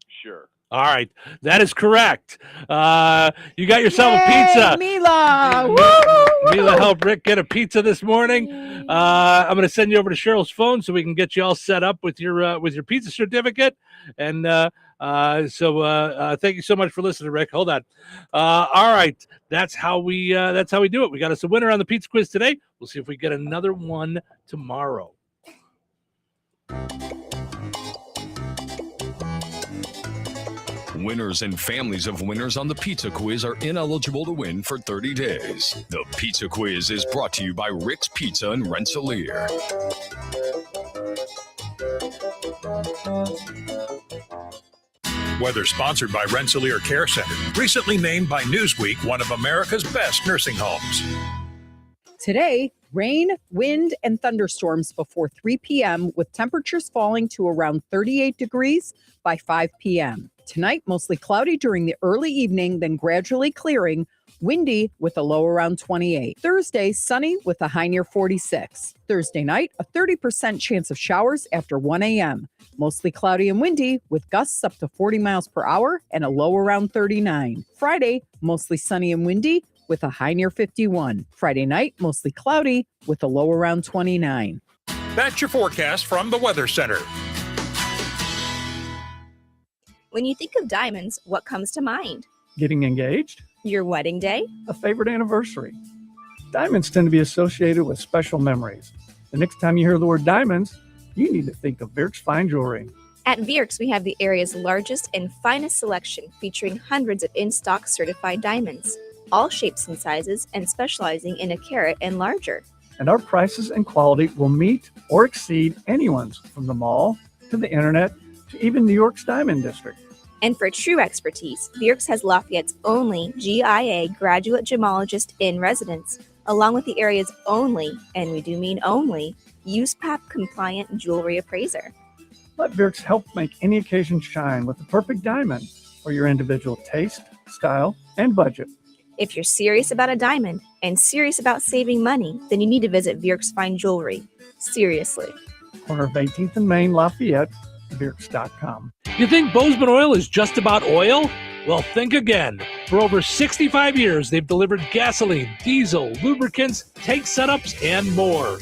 Sure. All right, that is correct. You got yourself a pizza. Mila! Mila helped Rick get a pizza this morning. I'm going to send you over to Cheryl's phone so we can get you all set up with your pizza certificate. And so thank you so much for listening, Rick. Hold on. All right, that's how we do it. We got us a winner on the pizza quiz today. We'll see if we get another one tomorrow. Winners and families of winners on the pizza quiz are ineligible to win for 30 days. The pizza quiz is brought to you by Rick's Pizza in Rensselaer. Weather sponsored by Rensselaer Care Center, recently named by Newsweek one of America's best nursing homes. Today, rain, wind, and thunderstorms before 3 p.m. with temperatures falling to around 38 degrees by 5 p.m. Tonight, mostly cloudy during the early evening, then gradually clearing, windy with a low around 28. Thursday, sunny with a high near 46. Thursday night, a 30% chance of showers after 1 a.m. Mostly cloudy and windy with gusts up to 40 miles per hour and a low around 39. Friday, mostly sunny and windy with a high near 51. Friday night, mostly cloudy with a low around 29. That's your forecast from the Weather Center. When you think of diamonds, what comes to mind? Getting engaged? Your wedding day? A favorite anniversary. Diamonds tend to be associated with special memories. The next time you hear the word diamonds, you need to think of Virks Fine Jewelry. At Virks, we have the area's largest and finest selection, featuring hundreds of in-stock certified diamonds, all shapes and sizes, and specializing in a carat and larger. and our prices and quality will meet or exceed anyone's from the mall to the internet to even New York's Diamond District. And for true expertise, Bierks has Lafayette's only GIA graduate gemologist in residence, along with the area's only, and we do mean only, USPAP compliant jewelry appraiser. Let Bierks help make any occasion shine with the perfect diamond for your individual taste, style, and budget. If you're serious about a diamond and serious about saving money, then you need to visit Bierks Fine Jewelry. Seriously. Corner of 18th and Main, Lafayette, Bierks.com. You think Bozeman Oil is just about oil? Well, think again. For over 65 years, they've delivered gasoline, diesel, lubricants, tank setups, and more.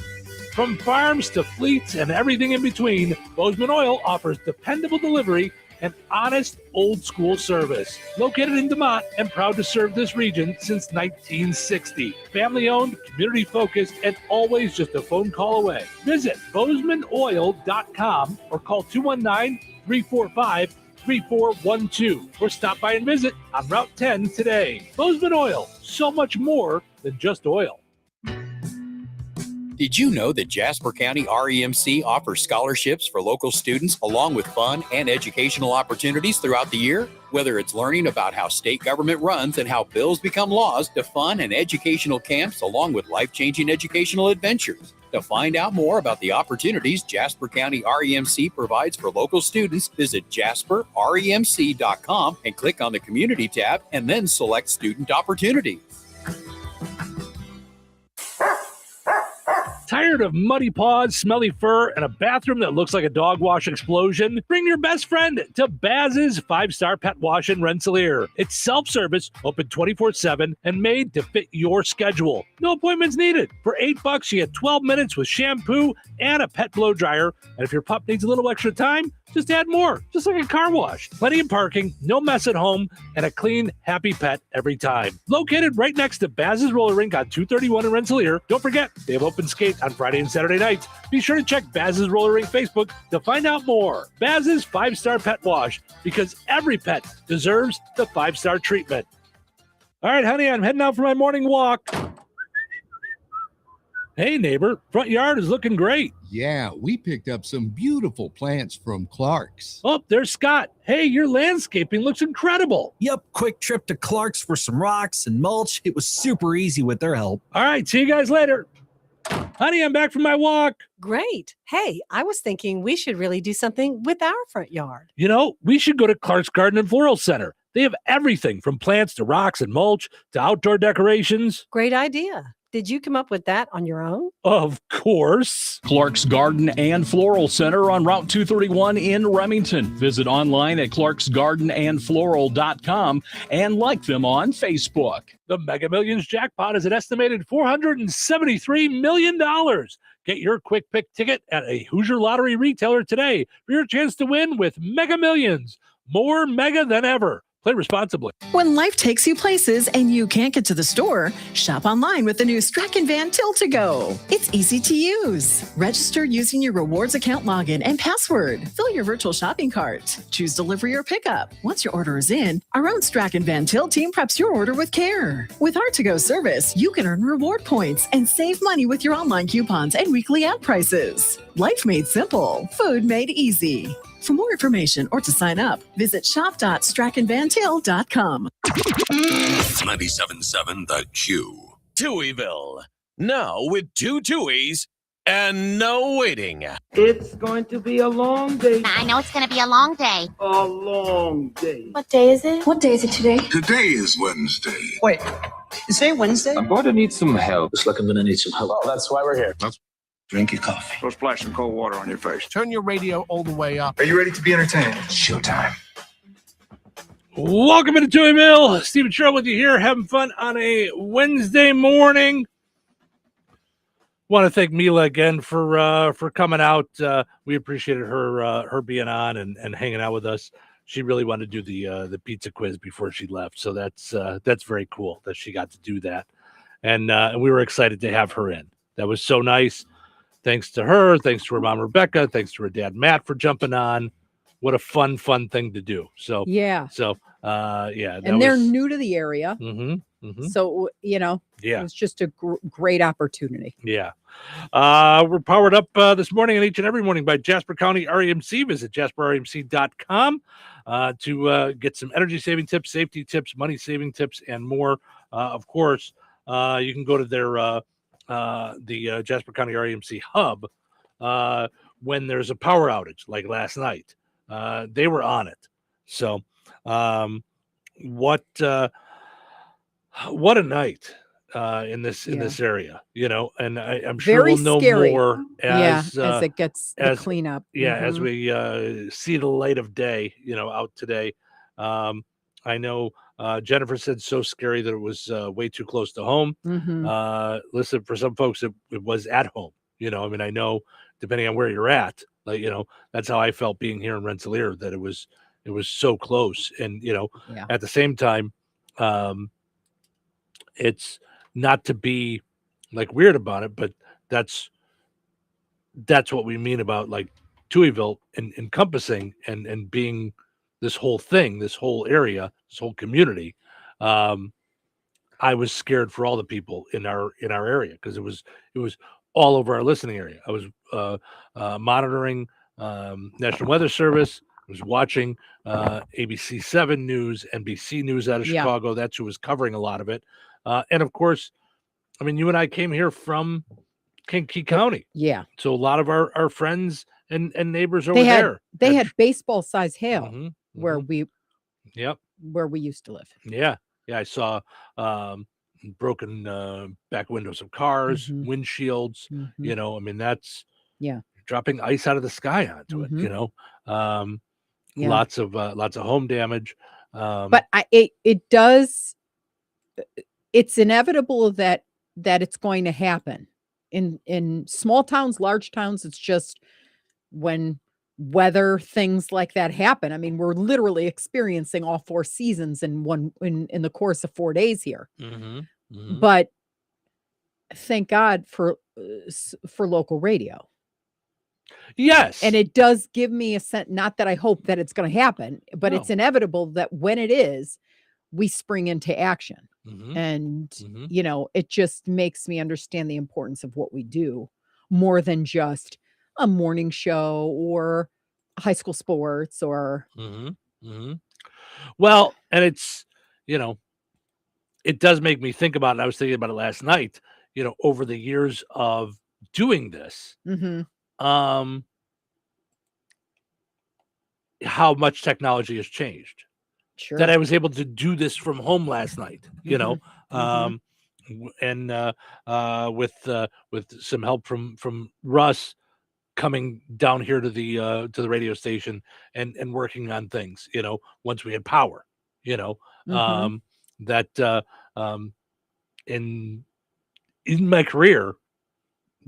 From farms to fleets and everything in between, Bozeman Oil offers dependable delivery and honest, old-school service. Located in DeMont and proud to serve this region since 1960. Family-owned, community-focused, and always just a phone call away. Visit BozemanOil.com or call 219-345-3412 or stop by and visit on Route 10 today. Bozeman Oil, so much more than just oil. Did you know that Jasper County REMC offers scholarships for local students along with fun and educational opportunities throughout the year? Whether it's learning about how state government runs and how bills become laws, to fun and educational camps along with life-changing educational adventures. To find out more about the opportunities Jasper County REMC provides for local students, visit jasperremc.com and click on the Community tab and then select Student Opportunities. Tired of muddy paws, smelly fur, and a bathroom that looks like a dog wash explosion? Bring your best friend to Baz's 5-Star Pet Wash in Rensselaer. It's self-service, open 24/7, and made to fit your schedule. No appointments needed. For $8, you get 12 minutes with shampoo and a pet blow dryer. And if your pup needs a little extra time, just add more, just like a car wash. Plenty of parking, no mess at home, and a clean, happy pet every time. Located right next to Baz's Roller Rink on 231 in Rensselaer. Don't forget, they have open skate on Friday and Saturday nights. Be sure to check Baz's Roller Rink Facebook to find out more. Baz's 5-Star Pet Wash, because every pet deserves the 5-star treatment. All right, honey, I'm heading out for my morning walk. Hey, neighbor, front yard is looking great. Yeah, we picked up some beautiful plants from Clark's. Oh, there's Scott. Hey, your landscaping looks incredible. Yep, quick trip to Clark's for some rocks and mulch. It was super easy with their help. All right, see you guys later. Honey, I'm back from my walk. Great. Hey, I was thinking we should really do something with our front yard. You know, we should go to Clark's Garden and Floral Center. They have everything from plants to rocks and mulch to outdoor decorations. Great idea. Did you come up with that on your own? Of course. Clark's Garden and Floral Center on Route 231 in Remington. Visit online at clarksgardenandfloral.com and like them on Facebook. The Mega Millions jackpot is an estimated $473 million. Get your quick pick ticket at a Hoosier Lottery retailer today for your chance to win with Mega Millions. More mega than ever. Play responsibly. When life takes you places and you can't get to the store, shop online with the new Strachan Van Til to Go. It's easy to use. Register using your rewards account login and password. Fill your virtual shopping cart. Choose delivery or pickup. Once your order is in, our own Strachan Van Til team preps your order with care. With our to-go service, you can earn reward points and save money with your online coupons and weekly ad prices. Life made simple. Food made easy. For more information or to sign up, visit shop.strachanvantil.com. 97.7 The Q. Touhyville. Now with 2 Touhies and no waiting. It's going to be a long day. I know it's going to be a long day. A long day. What day is it? What day is it today? Today is Wednesday. Wait, is today Wednesday? I'm going to need some help. Looks like I'm going to need some help. Well, that's why we're here. Drink your coffee. Go splash some cold water on your face. Turn your radio all the way up. Are you ready to be entertained? Showtime. Welcome into Touhyville. Stephen Sherrill with you here, having fun on a Wednesday morning. Want to thank Mila again for coming out. We appreciated her being on and hanging out with us. She really wanted to do the pizza quiz before she left, so that's very cool that she got to do that, and we were excited to have her in. That was so nice. Thanks to her, thanks to her mom Rebecca, thanks to her dad Matt for jumping on. what a fun thing to do. So Yeah. yeah, And they're new to the area. Mhm. So, it was just a great opportunity. Yeah. We're powered up this morning and each and every morning by Jasper County REMC. Visit jasperremc.com to get some energy saving tips, safety tips, money saving tips, and more. Of course, you can go to their the Jasper County REMC hub when there's a power outage, like last night. They were on it. So, what a night in this area, and I'm sure Very we'll know scary. more as it gets the cleanup. as we see the light of day, out today. I know Jennifer said so scary that it was way too close to home. Listen, for some folks, it was at home. I know depending on where you're at, like, that's how I felt being here in Rensselaer, that it was so close. And, at the same time, it's not to be like weird about it, but that's what we mean about like Touhyville and encompassing and being this whole thing, this whole area, this whole community. I was scared for all the people in our area because it was all over our listening area. I was monitoring National Weather Service. I was watching ABC 7 News, NBC News out of Chicago. That's who was covering a lot of it. And of course, I mean, you and I came here from Kankakee County. Yeah. So a lot of our friends and neighbors over there. They had baseball size hail where we used to live. Yeah. Yeah. I saw broken back windows of cars, windshields, that's dropping ice out of the sky onto it, lots of home damage. But it does, it's inevitable that it's going to happen in small towns, large towns. It's just when weather things like that happen. I mean, we're literally experiencing all 4 seasons in the course of 4 days here. But thank God for local radio. Yes. And it does give me a sense, not that I hope that it's going to happen, but it's inevitable that when it is, we spring into action. And, it just makes me understand the importance of what we do more than just a morning show or high school sports or. Well, and it's, it does make me think about it. I was thinking about it last night, over the years of doing this, how much technology has changed. Sure. That I was able to do this from home last night, and with some help from Russ coming down here to the radio station and working on things, once we had power, that in my career,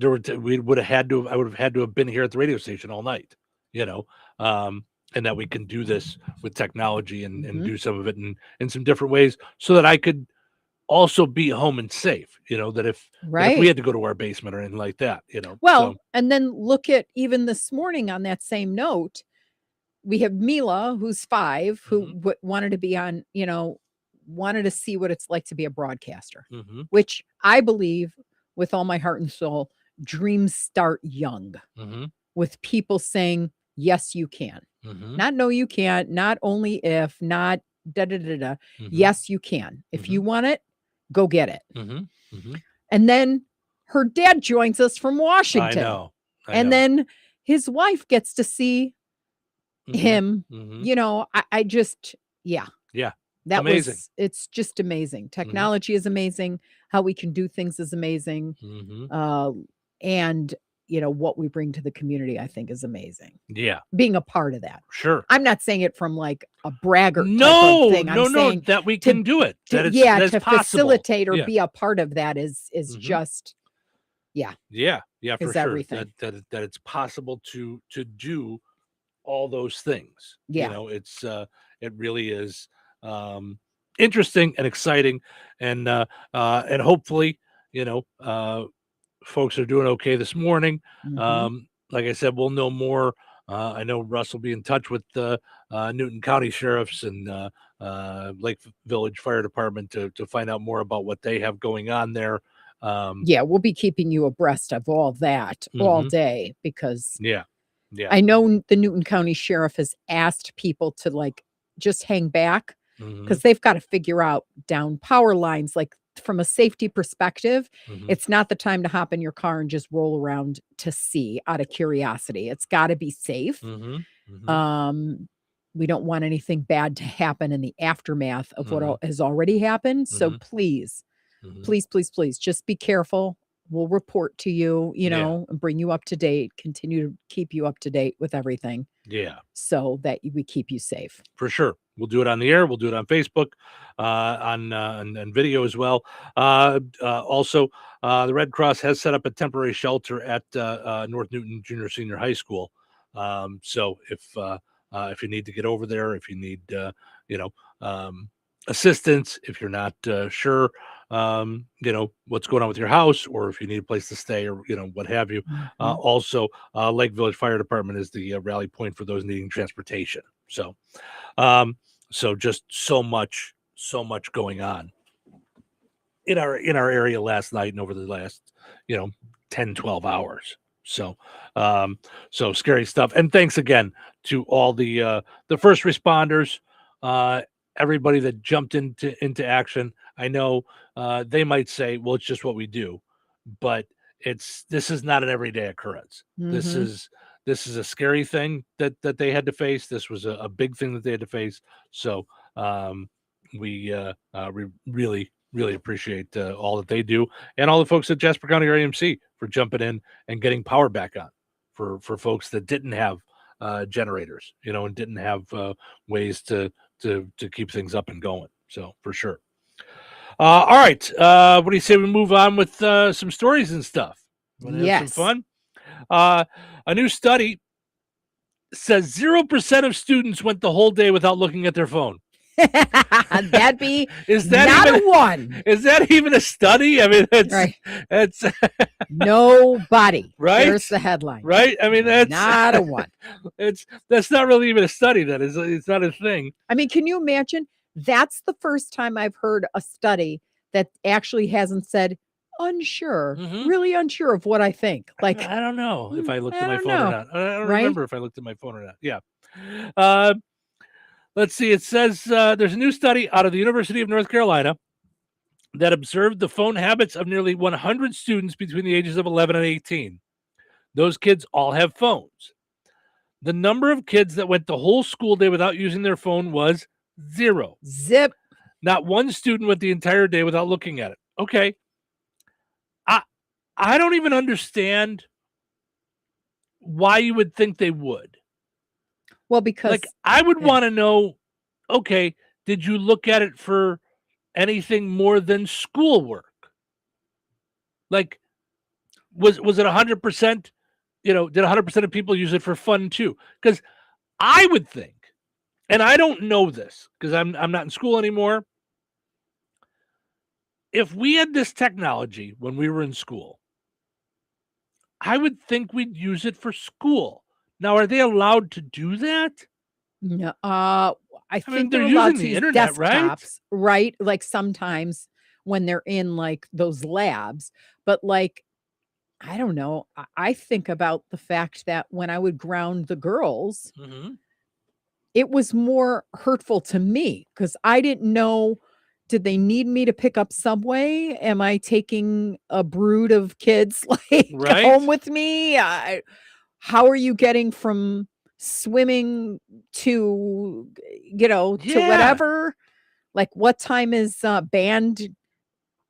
I would have had to have been here at the radio station all night, and that we can do this with technology and do some of it in some different ways so that I could also be home and safe, that if we had to go to our basement or anything like that, Well, and then look at even this morning on that same note, we have Mila, who's 5, who wanted to be on, wanted to see what it's like to be a broadcaster, which I believe with all my heart and soul, dreams start young with people saying, yes, you can. Not no, you can't. Not only if, not da da da da. Yes, you can. If you want it, go get it. And then her dad joins us from Washington. I know. Then his wife gets to see him. I just, that amazing. It's just amazing. Technology is amazing. How we can do things is amazing. And what we bring to the community, I think, is amazing. Yeah. Being a part of that. Sure. I'm not saying it from like a braggart type of thing. I'm saying that we can do it. That it's to possible. Facilitate or be a part of that is just, for is sure. everything. That it's possible to do all those things. Yeah. It's it really is interesting and exciting, and hopefully, folks are doing okay this morning. Like I said, we'll know more I know Russ will be in touch with the Newton County Sheriffs and Lake Village Fire Department to find out more about what they have going on there. Yeah, we'll be keeping you abreast of all that all day because yeah. I know the Newton County Sheriff has asked people to like just hang back because they've got to figure out down power lines. Like from a safety perspective, it's not the time to hop in your car and just roll around to see out of curiosity. It's got to be safe. We don't want anything bad to happen in the aftermath of what has already happened. So please, please, just be careful. We'll report to you, you know, and bring you up to date, continue to keep you up to date with everything. Yeah. So that we keep you safe. For sure. We'll do it on the air. We'll do it on Facebook, on video as well. Also, the Red Cross has set up a temporary shelter at North Newton Junior Senior High School. So if you need to get over there, if you need, assistance, if you're not sure, what's going on with your house, or if you need a place to stay, or what have you. Also, Lake Village Fire Department is the rally point for those needing transportation. So, just so much going on in our area last night and over the last 10-12 hours. So scary stuff. And thanks again to all the first responders, everybody that jumped into action. I know they might say, well, it's just what we do, but this is not an everyday occurrence. This is a scary thing that they had to face. This was a big thing that they had to face. So we really appreciate all that they do, and all the folks at Jasper County REMC for jumping in and getting power back on for folks that didn't have generators, and didn't have ways to keep things up and going. So for sure. All right. What do you say we move on with some stories and stuff? Wanna have some fun? A new study says 0% of students went the whole day without looking at their phone. That'd be is that not even a one. Is that even a study? I mean, it's nobody. Right? There's the headline. Right? I mean, that's not a one. That's not really even a study. That is, it's not a thing. I mean, can you imagine? That's the first time I've heard a study that actually hasn't said unsure, really unsure of what I think. Like, I don't know if I looked at my phone or not. I don't remember if I looked at my phone or not. Yeah. Let's see. It says there's a new study out of the University of North Carolina that observed the phone habits of nearly 100 students between the ages of 11 and 18. Those kids all have phones. The number of kids that went the whole school day without using their phone was 0. Zip. Not one student went the entire day without looking at it. Okay. I don't even understand why you would think they would. Well, because I would want to know, okay, did you look at it for anything more than schoolwork? Like, was it 100%? Did 100% of people use it for fun too? Because I would think, and I don't know this because I'm not in school anymore. If we had this technology when we were in school, I would think we'd use it for school. Now, are they allowed to do that? No, I think they're they're allowed using to the use internet, desktops, right? Like sometimes when they're in like those labs, but like, I don't know. I think about the fact that when I would ground the girls, it was more hurtful to me because I didn't know, did they need me to pick up Subway? Am I taking a brood of kids like home with me? How are you getting from swimming to, to whatever? Like what time is band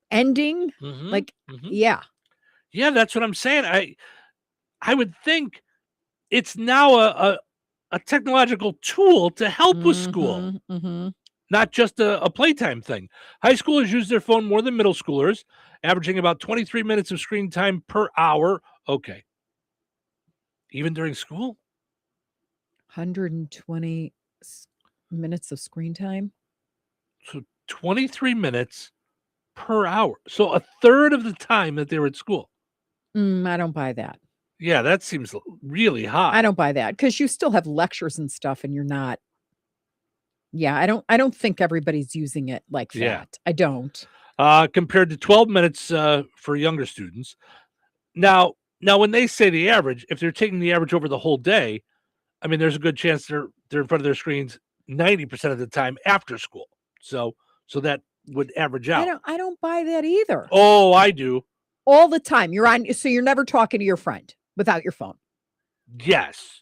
ending? Yeah. Yeah, that's what I'm saying. I would think it's now a technological tool to help with school, not just a playtime thing. High schoolers use their phone more than middle schoolers, averaging about 23 minutes of screen time per hour. Okay. Even during school? 120 minutes of screen time. So 23 minutes per hour. So a third of the time that they were at school. I don't buy that. Yeah, that seems really high. I don't buy that because you still have lectures and stuff, and you're not. Yeah, I don't think everybody's using it like that. Yeah. I don't. Compared to 12 minutes for younger students. Now, when they say the average, if they're taking the average over the whole day, I mean, there's a good chance they're in front of their screens 90% of the time after school. So that would average out. I don't buy that either. Oh, I do. All the time. So you're never talking to your friend without your phone. Yes.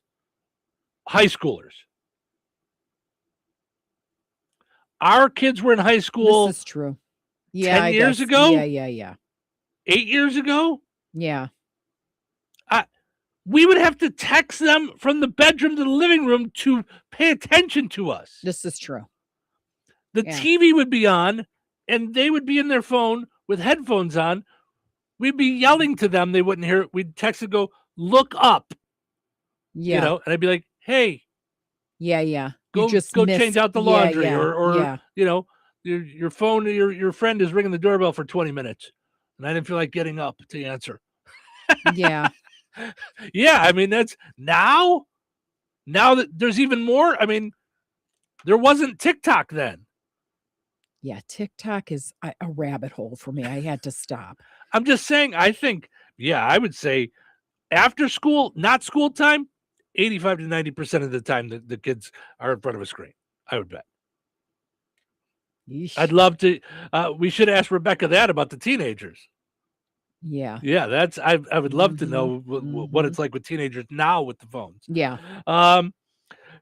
High schoolers. Our kids were in high school. This is true. Yeah. 10 years ago? Yeah. 8 years ago? Yeah. We would have to text them from the bedroom to the living room to pay attention to us. This is true. The TV would be on, and they would be in their phone with headphones on. We'd be yelling to them. They wouldn't hear it. We'd text and go, look up. Yeah. And I'd be like, hey. Yeah. Go change out the laundry. Or your phone, your friend is ringing the doorbell for 20 minutes. And I didn't feel like getting up to answer. Yeah. Yeah, I mean, that's now that there's even more. I mean, there wasn't TikTok then. Yeah, TikTok is a rabbit hole for me. I had to stop. I'm just saying, I think, I would say after school, not school time, 85 to 90% of the time the kids are in front of a screen. I would bet. Yeesh. I'd love to. We should ask Rebecca that about the teenagers. Yeah. Yeah, I would love to know what it's like with teenagers now with the phones. Yeah.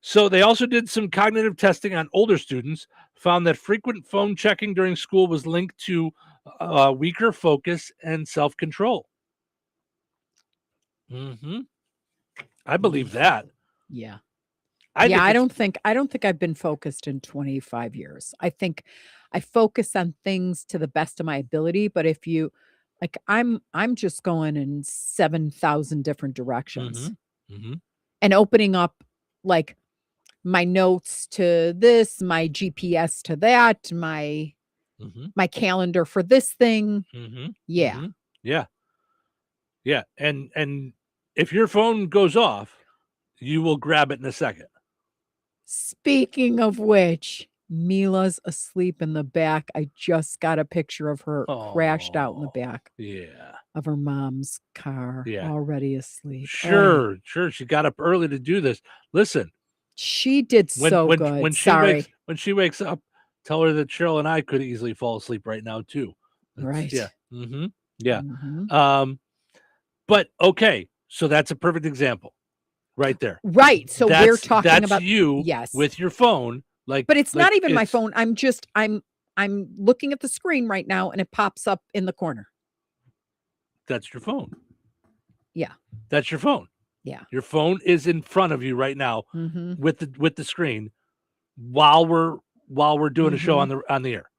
So they also did some cognitive testing on older students, found that frequent phone checking during school was linked to weaker focus and self-control. I believe that. Yeah. I don't think I've been focused in 25 years. I think I focus on things to the best of my ability, but if you like, I'm just going in 7,000 different directions and opening up like my notes to this, my GPS to that, my calendar for this thing. Yeah. Yeah. And if your phone goes off, you will grab it in a second. Speaking of which, Mila's asleep in the back. I just got a picture of her crashed out in the back. Yeah. Of her mom's car. Yeah. Already asleep. Sure. She got up early to do this. Listen. She did good. When she wakes up, tell her that Cheryl and I could easily fall asleep right now too. Right. Yeah. Yeah. But okay, so that's a perfect example right there. Right. So we're talking about you with your phone. But it's not even my phone. I'm looking at the screen right now and it pops up in the corner. That's your phone. Yeah. That's your phone. Yeah. Your phone is in front of you right now with the screen while we're doing a show on the air.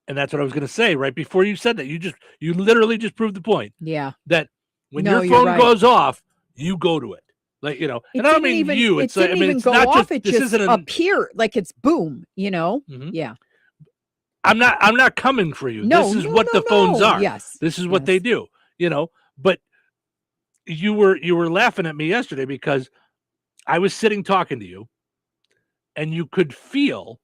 And that's what I was going to say right before you said that. You literally just proved the point. Yeah. That when your phone goes off, you go to it. Like, and I don't mean you. It's like, I mean, it's not just, it this just isn't appear like it's boom, Yeah. I'm not coming for you. No, this is what the phones are. Yes. This is what they do, but you were laughing at me yesterday because I was sitting talking to you and you could feel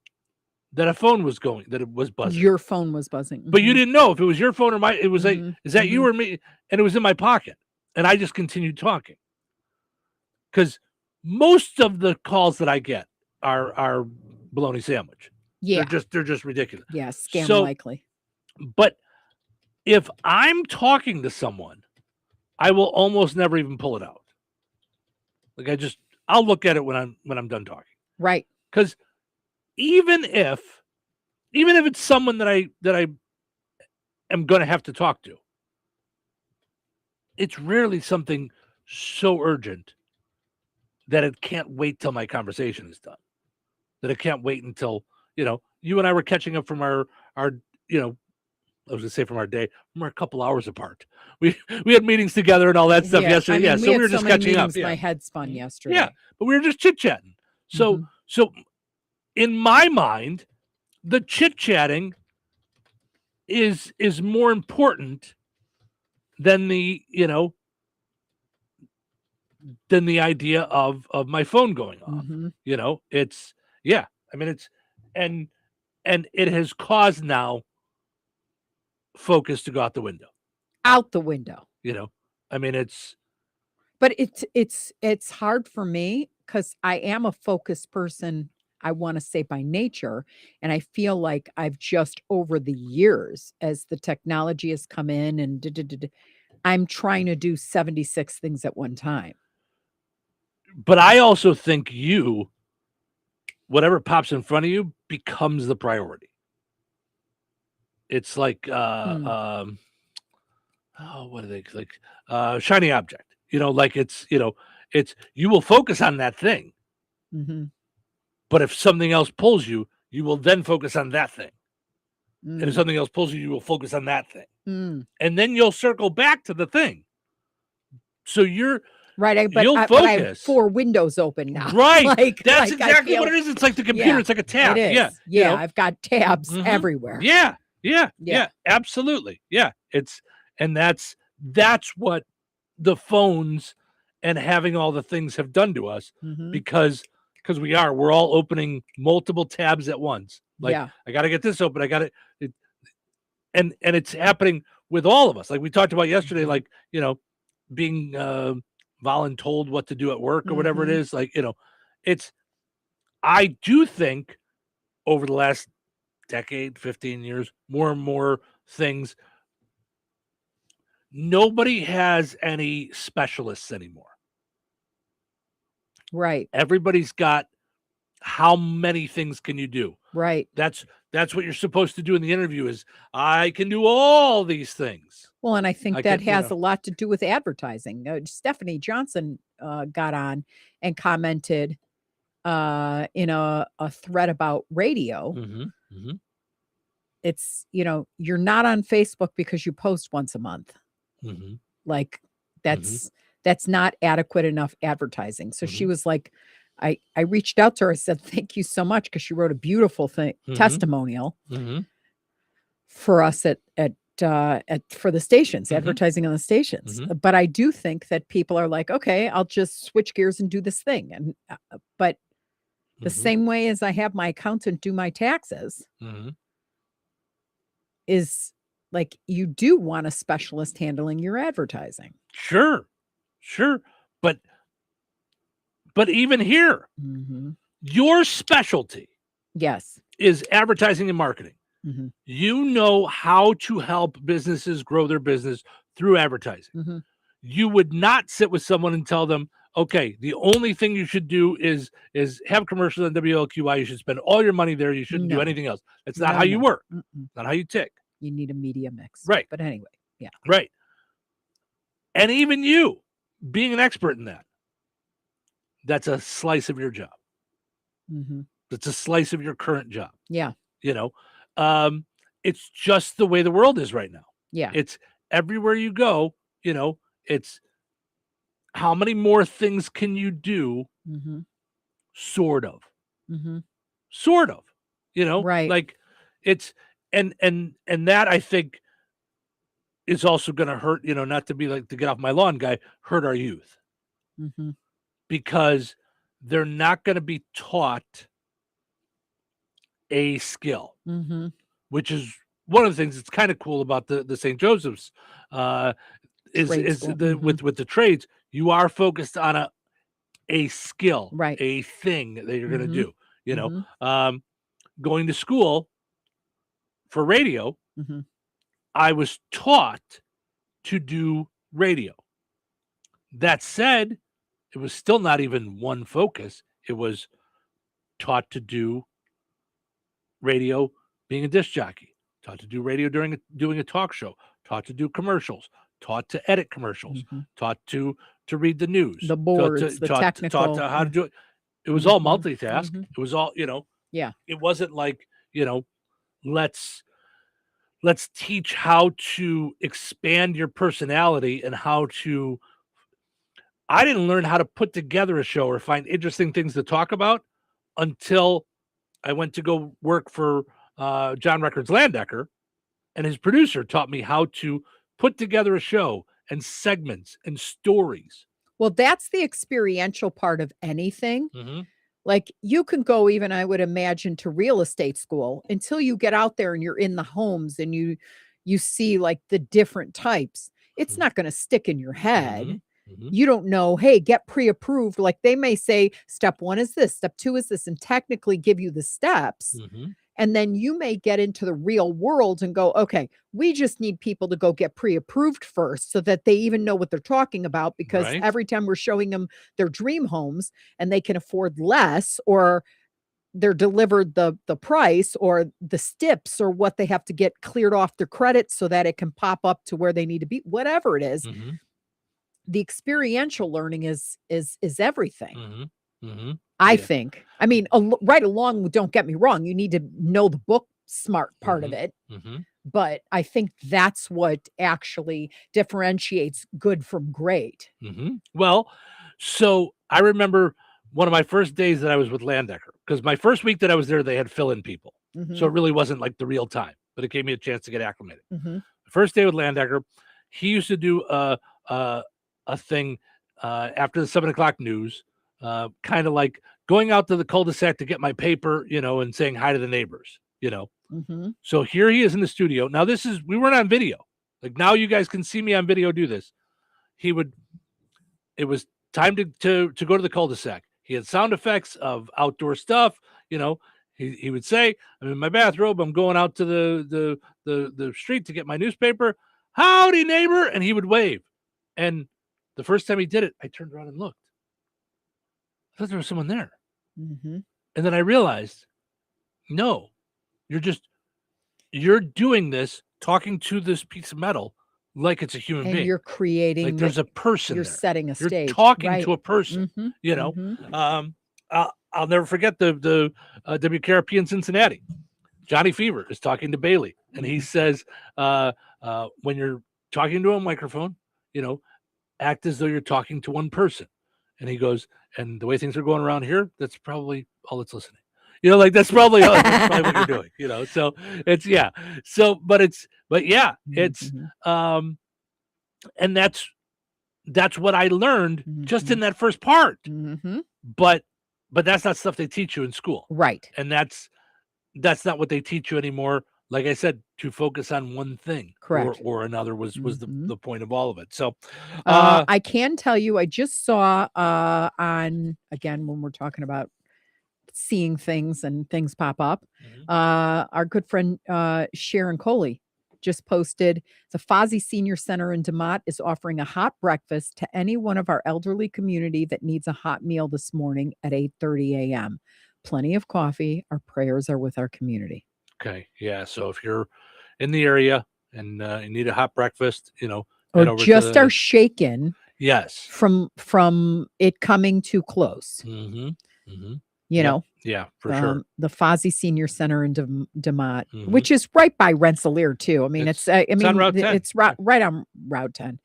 that a phone was going, that it was buzzing. Your phone was buzzing. But you didn't know if it was your phone or mine. It was like, is that you or me? And it was in my pocket. And I just continued talking. Because most of the calls that I get are bologna sandwich. Yeah. They're just ridiculous. Yeah, scam likely. But if I'm talking to someone, I will almost never even pull it out. Like I'll look at it when I'm done talking. Right. Because even if it's someone that I am going to have to talk to, it's rarely something so urgent that it can't wait till my conversation is done. That it can't wait until, you and I were catching up from our I was gonna say from our day, we're a couple hours apart. We had meetings together and all that stuff yesterday. So we were just catching up. My head spun yesterday. Yeah, but we were just chit-chatting. So in my mind, the chit-chatting is more important than the than the idea of my phone going off. Mhm. You know, it's I mean, it's and it has caused now focus to go out the window. Out the window. You know, I mean, it's But it's hard for me because I am a focused person, I wanna say by nature, and I feel like I've just over the years, as the technology has come in and I'm trying to do 76 things at one time. but I also think whatever pops in front of you becomes the priority. It's like what are they like? Shiny object. You know, like it's you will focus on that thing, Mhm. but if something else pulls you, you will then focus on that thing. And if Mm. something else pulls you, you will focus on that thing. Mm. And then you'll circle back to the thing. So you'll But I have focus. 4 windows open now. Right. Like That's like I exactly feel what it is. It's like the computer. Yeah, It's like a tab. it is. Yeah. Yeah, I've got tabs Mhm. everywhere. Yeah. Yeah. Absolutely. Yeah. That's what the phones and having all the things have done to us Mhm. because we're all opening multiple tabs at once. Like Yeah. I got to get this open. I got it. And it's happening with all of us. Like we talked about yesterday, Mhm. like, being voluntold what to do at work or whatever it Mhm. is. Like, I do think over the last decade, 15 years, more and more things, nobody has any specialists anymore. Right. Everybody's got how many things can you do? Right. That's what you're supposed to do in the interview is I can do all these things. Well, and I think I that can, you has know. a lot to do with advertising. Stephanie Johnson got on and commented in a thread about radio. Mhm. Mhm. It's, you're not on Facebook because you post once a month. Mhm. Like that's not adequate enough advertising. So she Mhm. was like, I reached out to her. I said, thank you so much because she wrote a beautiful Mhm. testimonial Mhm. for us at for the stations, Mhm. advertising on the stations. Mhm. But I do think that people are like, okay, I'll just switch gears and do this thing. And but the Mhm. same way as I have my accountant do my taxes Mhm. is like you do want a specialist handling your advertising. Sure. But even here, Mhm. your specialty Yes. is advertising and marketing. Mhm. You know how to help businesses grow their business through advertising. Mhm. You would not sit with someone and tell them, okay, the only thing you should do is have commercials on WLQI. You should spend all your money there. You shouldn't do No. anything else. That's not No, how you no. work. Mm-mm. Not how you tick. You need a media mix. Right. But anyway, yeah. Right. And even you being an expert in that, that's a slice of your job. Mhm. It's a slice of your current job. Yeah. It's just the way the world is right now. Yeah. It's everywhere you go, it's how many more things can you do? Mhm. Sort of, Mhm. Right. like it's, and that I think is also going to hurt, not to be like the get off my lawn guy, hurt our youth Mhm. because they're not going to be taught a skill. Mhm. Which is one of the things that's kind of cool about the St. Joseph's is Trade school. with the trades, you are focused on a skill, Right. a thing that you're going to Mhm. do. Going to school for radio, Mhm. I was taught to do radio. That said, it was still not even one focus. It was taught to do radio being a disc jockey, taught to do radio doing a talk show, taught to do commercials, taught to edit commercials, Mhm. taught to read the news, The boards, the taught technical. to how to do it. It was all Mhm. multitask. Mhm. It was all, Yeah. it wasn't like, let's teach how to expand your personality and how to I didn't learn how to put together a show or find interesting things to talk about until I went to go work for John Records Landecker, and his producer taught me how to put together a show and segments and stories. Well, that's the experiential part of anything. Mm-hmm. Like you can go even, I would imagine, to real estate school until you get out there and you're in the homes and you see like the different types. It's not going to stick in your head. You don't know, hey, get pre-approved. Like they may say step 1 is this, step 2 is this, and technically give you the steps. And then you may get into the real world and go, okay, we just need people to go get pre-approved first so that they even know what they're talking about. Because every time we're showing them their dream homes and they can afford less, or they're delivered the price or the steps or what they have to get cleared off their credit so that it can pop up to where they need to be, whatever it is. The experiential learning is everything. I think. I mean, right along, don't get me wrong, you need to know the book smart part of it. But I think that's what actually differentiates good from great. Well, so I remember one of my first days that I was with Landecker, because my first week that I was there, they had fill-in people. So it really wasn't like the real time, but it gave me a chance to get acclimated. The first day with Landecker, he used to do a thing after the 7 o'clock news, kind of like going out to the cul-de-sac to get my paper, and saying hi to the neighbors, So here he is in the studio. Now we weren't on video. Like now you guys can see me on video do this. It was time to go to the cul-de-sac. He had sound effects of outdoor stuff. He would say, I'm in my bathrobe. I'm going out to the street to get my newspaper. Howdy, neighbor. And he would wave. And the first time he did it, I turned around and looked. I thought there was someone there. And then I realized, no, you're doing this, talking to this piece of metal like it's a human being. You're creating, like there's a person. You're there. setting a stage. You're talking to a person. I'll never forget the WKRP in Cincinnati. Johnny Fever is talking to Bailey, and he says, when you're talking to a microphone, act as though you're talking to one person. And he goes, and the way things are going around here, that's probably all that's listening. That's probably what you're doing. So it's and that's what I learned just in that first part. But that's not stuff they teach you in school, right? And that's not what they teach you anymore. Like I said, to focus on one thing, correct, or another was the point of all of it. So, I can tell you, I just saw on, again, when we're talking about seeing things and things pop up, our good friend Sharon Coley just posted the Fozzie Senior Center in DeMott is offering a hot breakfast to any one of our elderly community that needs a hot meal this morning at 8:30 a.m. Plenty of coffee. Our prayers are with our community. Okay. Yeah. So if you're in the area and you need a hot breakfast, or just are shaken. Yes. From it coming too close. Yeah, for sure. The Fozzie Senior Center in DeMott, which is right by Rensselaer too. I mean, it's on Route 10. It's right on Route 10.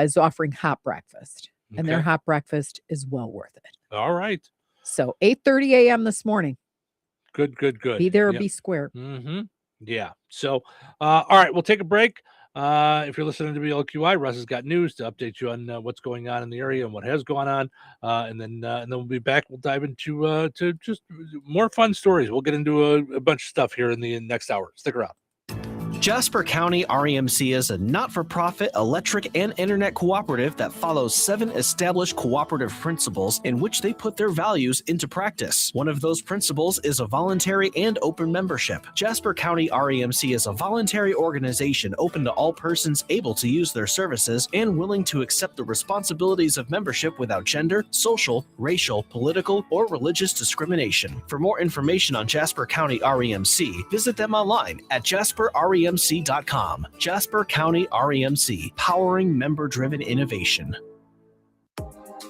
Is offering hot breakfast, and their hot breakfast is well worth it. All right. So 8:30 a.m. this morning. Good. Be there or be square. Yeah. So, all right, we'll take a break. If you're listening to WLQI, Russ has got news to update you on what's going on in the area and what has gone on. And then we'll be back. We'll dive into to just more fun stories. We'll get into a bunch of stuff here in the next hour. Stick around. Jasper County REMC is a not-for-profit electric and internet cooperative that follows 7 established cooperative principles in which they put their values into practice. One of those principles is a voluntary and open membership. Jasper County REMC is a voluntary organization open to all persons able to use their services and willing to accept the responsibilities of membership without gender, social, racial, political, or religious discrimination. For more information on Jasper County REMC, visit them online at jasperremc.com. Jasper County REMC, powering member-driven innovation.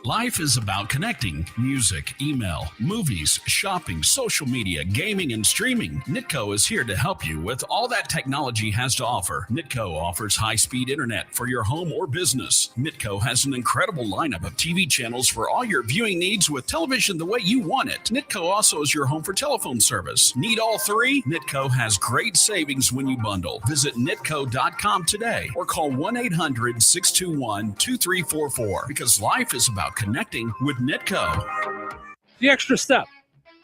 Life is about connecting. Music, email, movies, shopping, social media, gaming, and streaming. Nitco is here to help you with all that technology has to offer. Nitco offers high-speed internet for your home or business. Nitco has an incredible lineup of TV channels for all your viewing needs with television the way you want it. Nitco also is your home for telephone service. Need all three? Nitco has great savings when you bundle. Visit nitco.com today or call 1-800-621-2344 because life is about connecting with Nitco. The extra step.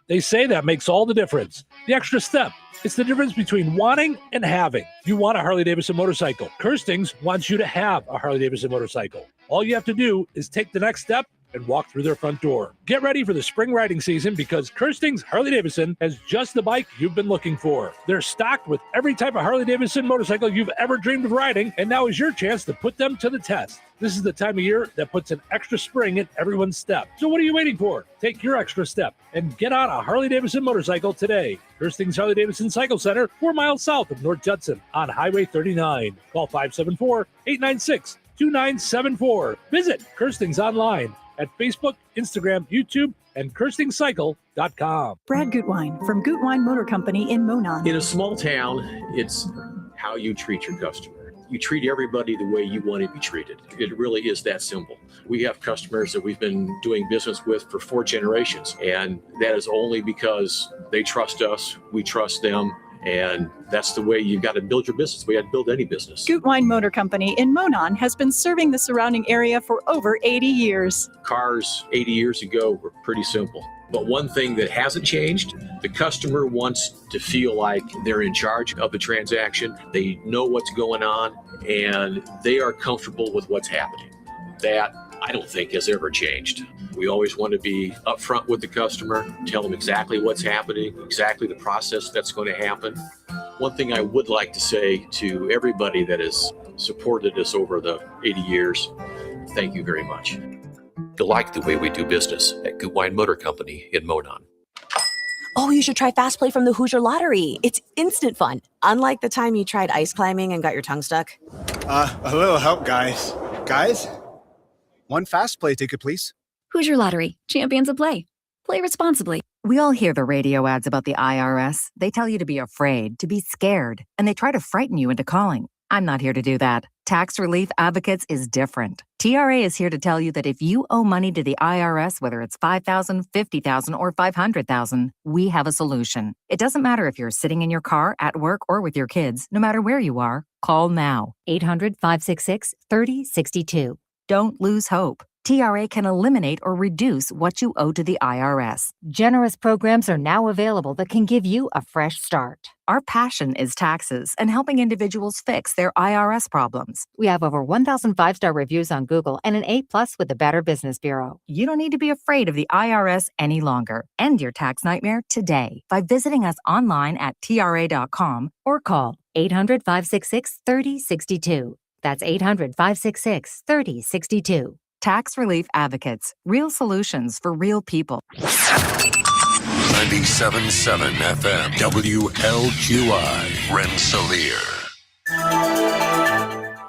They say that makes all the difference. The extra step. It's the difference between wanting and having. You want a Harley-Davidson motorcycle. Kirstings wants you to have a Harley-Davidson motorcycle. All you have to do is take the next step and walk through their front door. Get ready for the spring riding season because Kirstings Harley-Davidson has just the bike you've been looking for. They're stocked with every type of Harley-Davidson motorcycle you've ever dreamed of riding, and now is your chance to put them to the test. This is the time of year that puts an extra spring in everyone's step. So what are you waiting for? Take your extra step and get on a Harley-Davidson motorcycle today. Kirstings Harley-Davidson Cycle Center, 4 miles south of North Judson on Highway 39. Call 574-896-2974. Visit Kirstings online at Facebook, Instagram, YouTube, and KirstingCycle.com. Brad Gutwein from Gutwein Motor Company in Monon. In a small town, it's how you treat your customer. You treat everybody the way you want to be treated. It really is that simple. We have customers that we've been doing business with for 4 generations, and that is only because they trust us, we trust them, and that's the way you got to build your business. We had to build any business. Gutwein Motor Company in Monon has been serving the surrounding area for over 80 years. Cars 80 years ago were pretty simple. But one thing that hasn't changed, the customer wants to feel like they're in charge of the transaction. They know what's going on, and they are comfortable with what's happening. That, I don't think, has ever changed. We always want to be upfront with the customer, tell them exactly what's happening, exactly the process that's going to happen. One thing I would like to say to everybody that has supported us over the 80 years, thank you very much. You like the way we do business at Gutwein Motor Company in Monon. Oh, you should try Fast Play from the Hoosier Lottery. It's instant fun, unlike the time you tried ice climbing and got your tongue stuck. A little help, guys. Guys? One Fast Play ticket, please. Hoosier Lottery, champions of play. Play responsibly. We all hear the radio ads about the IRS. They tell you to be afraid, to be scared, and they try to frighten you into calling. I'm not here to do that. Tax Relief Advocates is different. TRA is here to tell you that if you owe money to the IRS, whether it's $5,000, $50,000, or $500,000, we have a solution. It doesn't matter if you're sitting in your car, at work, or with your kids. No matter where you are, call now. 800-566-3062. Don't lose hope. TRA can eliminate or reduce what you owe to the IRS. Generous programs are now available that can give you a fresh start. Our passion is taxes and helping individuals fix their IRS problems. We have over 1,000 5-star reviews on Google and an A+ with the Better Business Bureau. You don't need to be afraid of the IRS any longer. End your tax nightmare today by visiting us online at TRA.com or call 800-566-3062. That's 800-566-3062. Tax Relief Advocates. Real solutions for real people. 97.7 FM WLQI Rensselaer.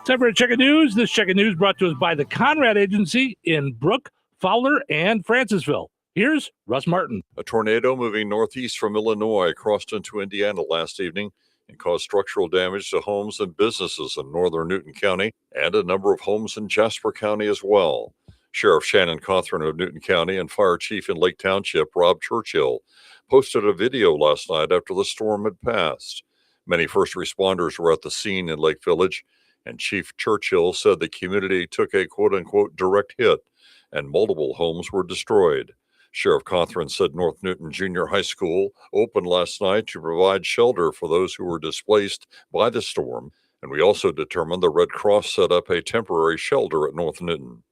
Time for a check of news. This check of news brought to us by the Conrad Agency in Brook, Fowler, and Francisville. Here's Russ Martin. A tornado moving northeast from Illinois crossed into Indiana last evening and caused structural damage to homes and businesses in northern Newton County and a number of homes in Jasper County as well. Sheriff Shannon Cawthron of Newton County and Fire Chief in Lake Township, Rob Churchill, posted a video last night after the storm had passed. Many first responders were at the scene in Lake Village, and Chief Churchill said the community took a quote-unquote direct hit and multiple homes were destroyed. Sheriff Cawthron said North Newton Junior High School opened last night to provide shelter for those who were displaced by the storm, and we also determined the Red Cross set up a temporary shelter at North Newton.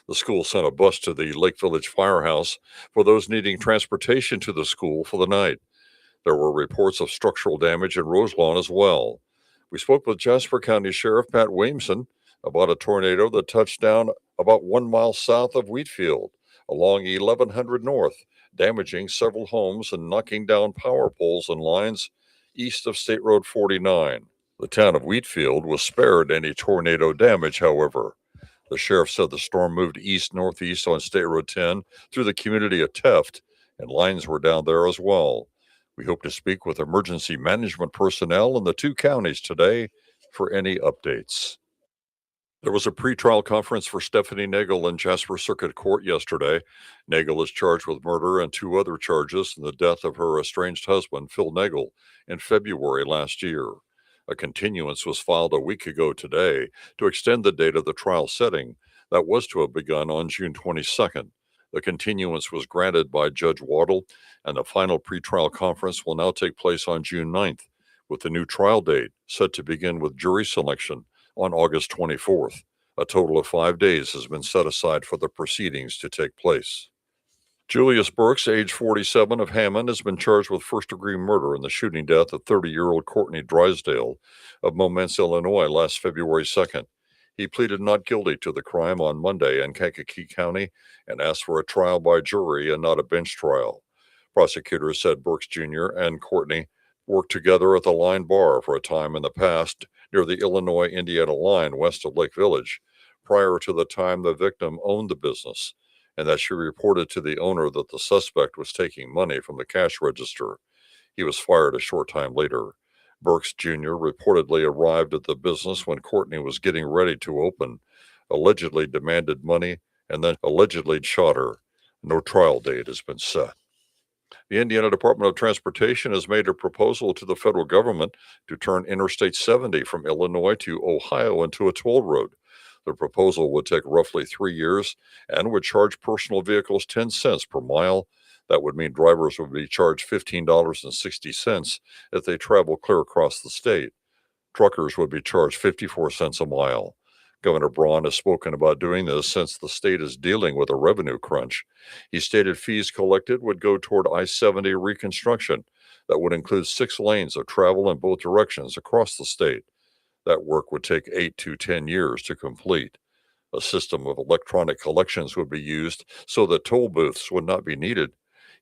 The school sent a bus to the Lake Village Firehouse for those needing transportation to the school for the night. There were reports of structural damage in Roselawn as well. We spoke with Jasper County Sheriff Pat Williamson about a tornado that touched down about 1 mile south of Wheatfield, along 1100 North, damaging several homes and knocking down power poles and lines east of State Road 49. The town of Wheatfield was spared any tornado damage, however. The sheriff said the storm moved east-northeast on State Road 10 through the community of Teft, and lines were down there as well. We hope to speak with emergency management personnel in the two counties today for any updates. There was a pretrial conference for Stephanie Nagel in Jasper Circuit Court yesterday. Nagel is charged with murder and 2 other charges in the death of her estranged husband, Phil Nagel, in February last year. A continuance was filed a week ago today to extend the date of the trial setting that was to have begun on June 22nd. The continuance was granted by Judge Waddle, and the final pretrial conference will now take place on June 9th, with the new trial date set to begin with jury selection on August 24th. A total of 5 days has been set aside for the proceedings to take place. Julius Burks, age 47, of Hammond, has been charged with first-degree murder in the shooting death of 30-year-old Courtney Drysdale of Momence, Illinois, last February 2nd. He pleaded not guilty to the crime on Monday in Kankakee County and asked for a trial by jury and not a bench trial. Prosecutors said Burks Jr. and Courtney worked together at the Line Bar for a time in the past near the Illinois-Indiana line west of Lake Village, prior to the time the victim owned the business, and that she reported to the owner that the suspect was taking money from the cash register. He was fired a short time later. Burks Jr. reportedly arrived at the business when Courtney was getting ready to open, allegedly demanded money, and then allegedly shot her. No trial date has been set. The Indiana Department of Transportation has made a proposal to the federal government to turn Interstate 70 from Illinois to Ohio into a toll road. The proposal would take roughly 3 years and would charge personal vehicles 10 cents per mile. That would mean drivers would be charged $15.60 if they travel clear across the state. Truckers would be charged 54 cents a mile. Governor Braun has spoken about doing this since the state is dealing with a revenue crunch. He stated fees collected would go toward I-70 reconstruction that would include 6 lanes of travel in both directions across the state. That work would take 8 to 10 years to complete. A system of electronic collections would be used so that toll booths would not be needed.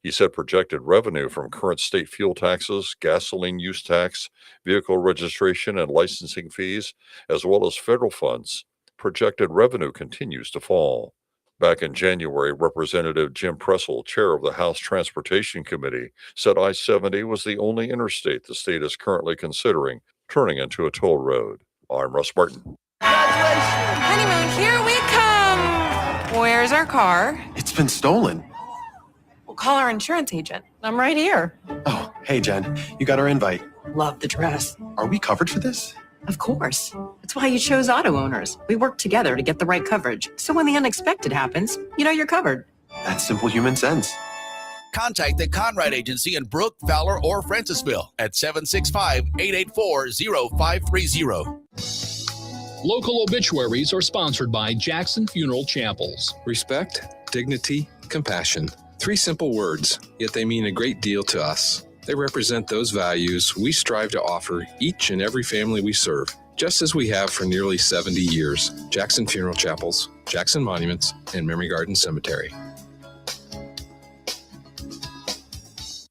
He said projected revenue from current state fuel taxes, gasoline use tax, vehicle registration and licensing fees, as well as federal funds, projected revenue continues to fall. Back in January, Representative Jim Pressel, chair of the House Transportation Committee, said I-70 was the only interstate the state is currently considering turning into a toll road. I'm Russ Martin. Honeymoon, here we come. Where's our car? It's been stolen. We'll call our insurance agent. I'm right here. Oh, hey, Jen. You got our invite. Love the dress. Are we covered for this? Of course. That's why you chose auto owners. We work together to get the right coverage. So when the unexpected happens, you know you're covered. That's simple human sense. Contact the Conrad Agency in Brook, Fowler, or Francisville at 765-884-0530. Local obituaries are sponsored by Jackson Funeral Chapels. Respect, dignity, compassion. 3 simple words, yet they mean a great deal to us. They represent those values we strive to offer each and every family we serve, just as we have for nearly 70 years. Jackson Funeral Chapels, Jackson Monuments, and Memory Garden Cemetery.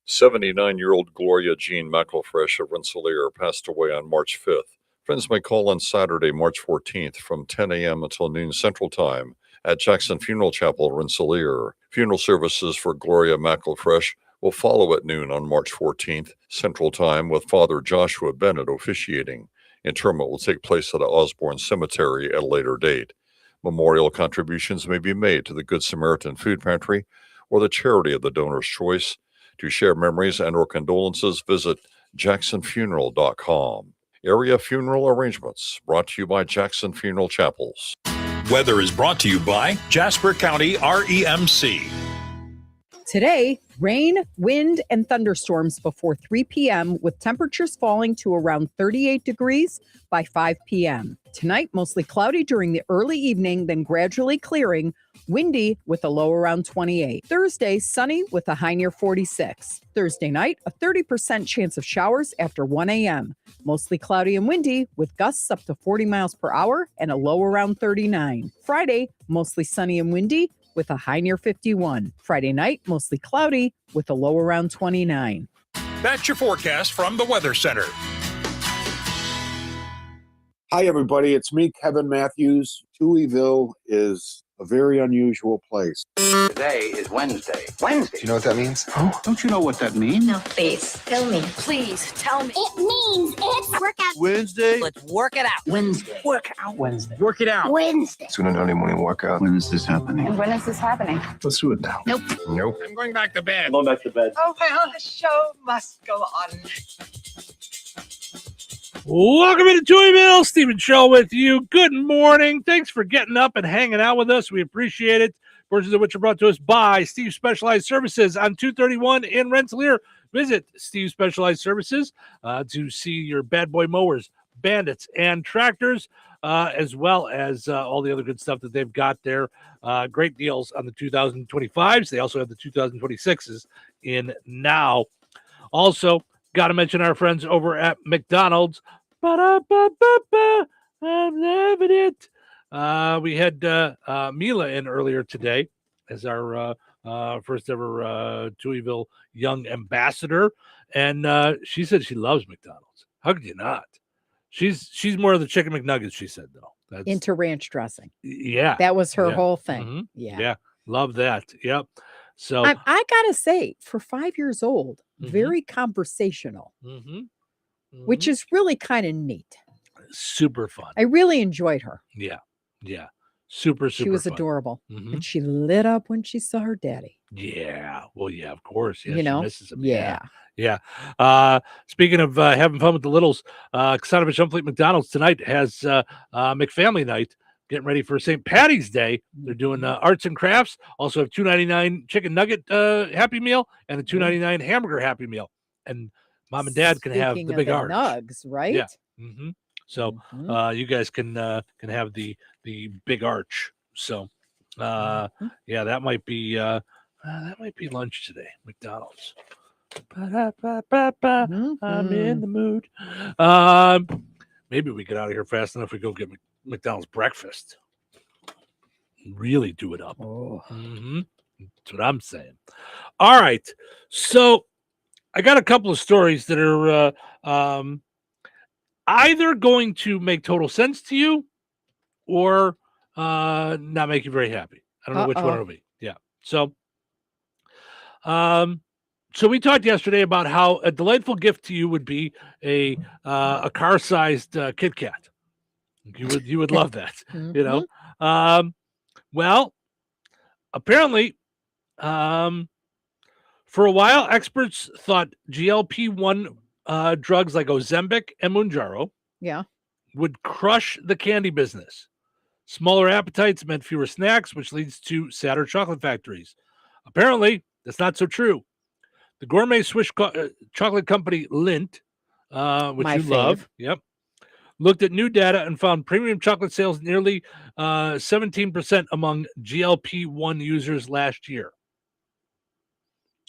79-year-old Gloria Jean McElfresh of Rensselaer passed away on March 5th. Friends may call on Saturday, March 14th from 10 a.m. until noon Central Time at Jackson Funeral Chapel, Rensselaer. Funeral services for Gloria McElfresh will follow at noon on March 14th Central Time with Father Joshua Bennett officiating. Interment will take place at Osborne Cemetery at a later date. Memorial contributions may be made to the Good Samaritan Food Pantry or the charity of the donor's choice. To share memories and or condolences, visit jacksonfuneral.com. Area funeral arrangements brought to you by Jackson Funeral Chapels. Weather is brought to you by Jasper County REMC. Today, rain, wind, and thunderstorms before 3 p.m. with temperatures falling to around 38 degrees by 5 p.m. Tonight, mostly cloudy during the early evening, then gradually clearing, windy with a low around 28. Thursday, sunny with a high near 46. Thursday night, a 30% chance of showers after 1 a.m. Mostly cloudy and windy with gusts up to 40 miles per hour and a low around 39. Friday, mostly sunny and windy with a high near 51. Friday night, mostly cloudy with a low around 29. That's your forecast from the Weather Center. Hi, everybody. It's me, Kevin Matthews. Touhyville is a very unusual place. Today is Wednesday. Wednesday. Do you know what that means? Oh, don't you know what that means? No, please. Tell me. Please tell me. It means it's workout Wednesday. Let's work it out. Wednesday. Work out Wednesday. Work it out. Wednesday. It's an early morning workout. When is this happening? And when is this happening? Let's do it now. Nope. Nope. I'm going back to bed. Going back to bed. Oh, well, the show must go on. Welcome into Touhyville, Stephen Show with you. Good morning. Thanks for getting up and hanging out with us. We appreciate it. Portions of which are brought to us by Steve Specialized Services on 231 in Rensselaer. Visit Steve Specialized Services to see your bad boy mowers, bandits, and tractors, as well as all the other good stuff that they've got there. Great deals on the 2025s. They also have the 2026s in now. Also, got to mention our friends over at McDonald's. Ba-da-ba-ba-ba, I'm loving it. We had Mila in earlier today as our first ever Touhyville Young Ambassador, and she said she loves McDonald's. How could you not? She's more of the chicken McNuggets. She said though. That's, into ranch dressing. Yeah, that was her yeah. whole thing. Mm-hmm. Yeah, love that. Yep. So I gotta say, for 5 years old, very conversational, which is really kind of neat. Super fun. I really enjoyed her. Yeah. Super She was fun. adorable, and she lit up when she saw her daddy. Yeah. Well, yeah, of course. Yeah, You know? she misses him. Yeah. Yeah. Speaking of having fun with the littles, Casanovich Umfleet McDonald's tonight has McFamily night, getting ready for St. Patty's Day. They're doing arts and crafts. Also have $2.99 chicken nugget Happy Meal and a $2.99 hamburger Happy Meal. And mom and dad can have Speaking the of big the arch. nugs, right? Yeah. So you guys can have the big arch. So yeah, that might be lunch today, McDonald's. I'm in the mood. Maybe we get out of here fast enough. We go get McDonald's breakfast. Really do it up. That's what I'm saying. All right. So I got a couple of stories that are either going to make total sense to you or not make you very happy. I don't know which one it'll be. Yeah. So so we talked yesterday about how a delightful gift to you would be a car-sized Kit Kat. You would love that, you know. Well, apparently, for a while, experts thought GLP-1 drugs like Ozempic and Mounjaro would crush the candy business. Smaller appetites meant fewer snacks, which leads to sadder chocolate factories. Apparently, that's not so true. The gourmet Swiss chocolate company Lindt, which My you love, looked at new data and found premium chocolate sales nearly 17% among GLP-1 users last year.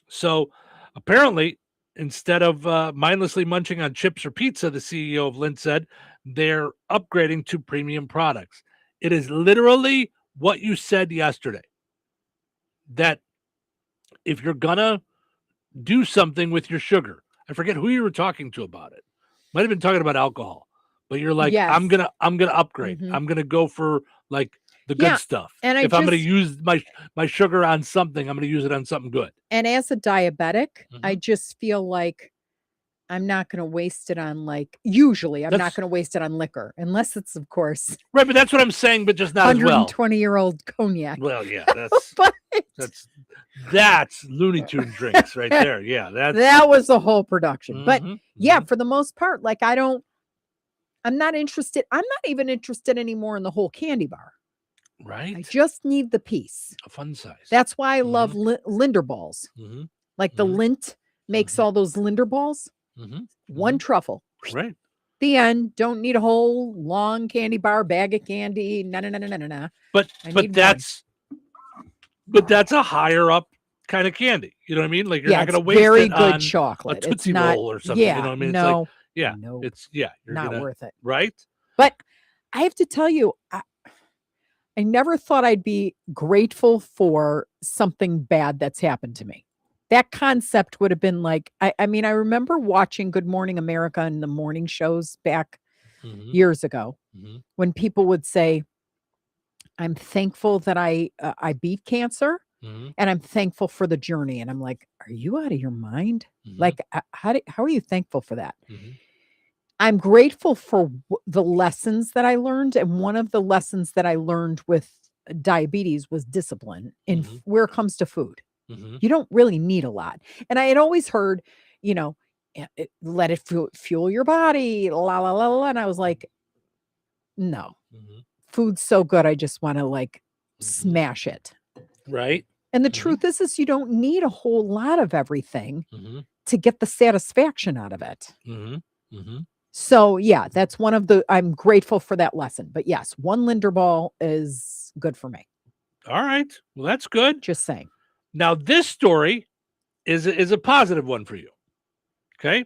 So apparently, instead of mindlessly munching on chips or pizza, the CEO of Lindt said, they're upgrading to premium products. It is literally what you said yesterday, that if you're gonna do something with your sugar, I forget who you were talking to about it. Might have been talking about alcohol, but you're like, Yes. I'm gonna upgrade. I'm gonna go for like the good stuff. And if I'm gonna use my sugar on something, I'm gonna use it on something good. And as a diabetic, I just feel like I'm not going to waste it on usually I'm not going to waste it on liquor unless it's, of course, right. But that's what I'm saying, but just not as well. 120-year-old cognac. Well, yeah, that's Looney Tune drinks right there. Yeah, that was the whole production. But yeah, for the most part, I'm not interested. I'm not even interested anymore in the whole candy bar. Right. I just need the piece. A fun size. That's why I love Linder balls. Like the Lindt makes all those Linder balls. One truffle. Right. The end. Don't need a whole long candy bar, bag of candy. No. But that's a higher up kind of candy. You know what I mean? Like you're not going to waste very it good on chocolate. a Tootsie it's not, Roll or something. Yeah, you know what I mean? No, it's like, no, it's you're not worth it. Right. But I have to tell you, I never thought I'd be grateful for something bad that's happened to me. That concept would have been like, I remember watching Good Morning America and the morning shows back years ago. when people would say, I'm thankful that I beat cancer, and I'm thankful for the journey. And I'm like, are you out of your mind? Like, how are you thankful for that? I'm grateful for the lessons that I learned. And one of the lessons that I learned with diabetes was discipline in where it comes to food. You don't really need a lot. And I had always heard, let it fuel your body, la, la, la, la. And I was like, no, food's so good. I just want to like smash it. Right. And the truth is you don't need a whole lot of everything to get the satisfaction out of it. So yeah, that's one of I'm grateful for that lesson. But yes, 1 Linderball is good for me. All right. Well, that's good. Just saying. Now, this story is a positive one for you. Okay.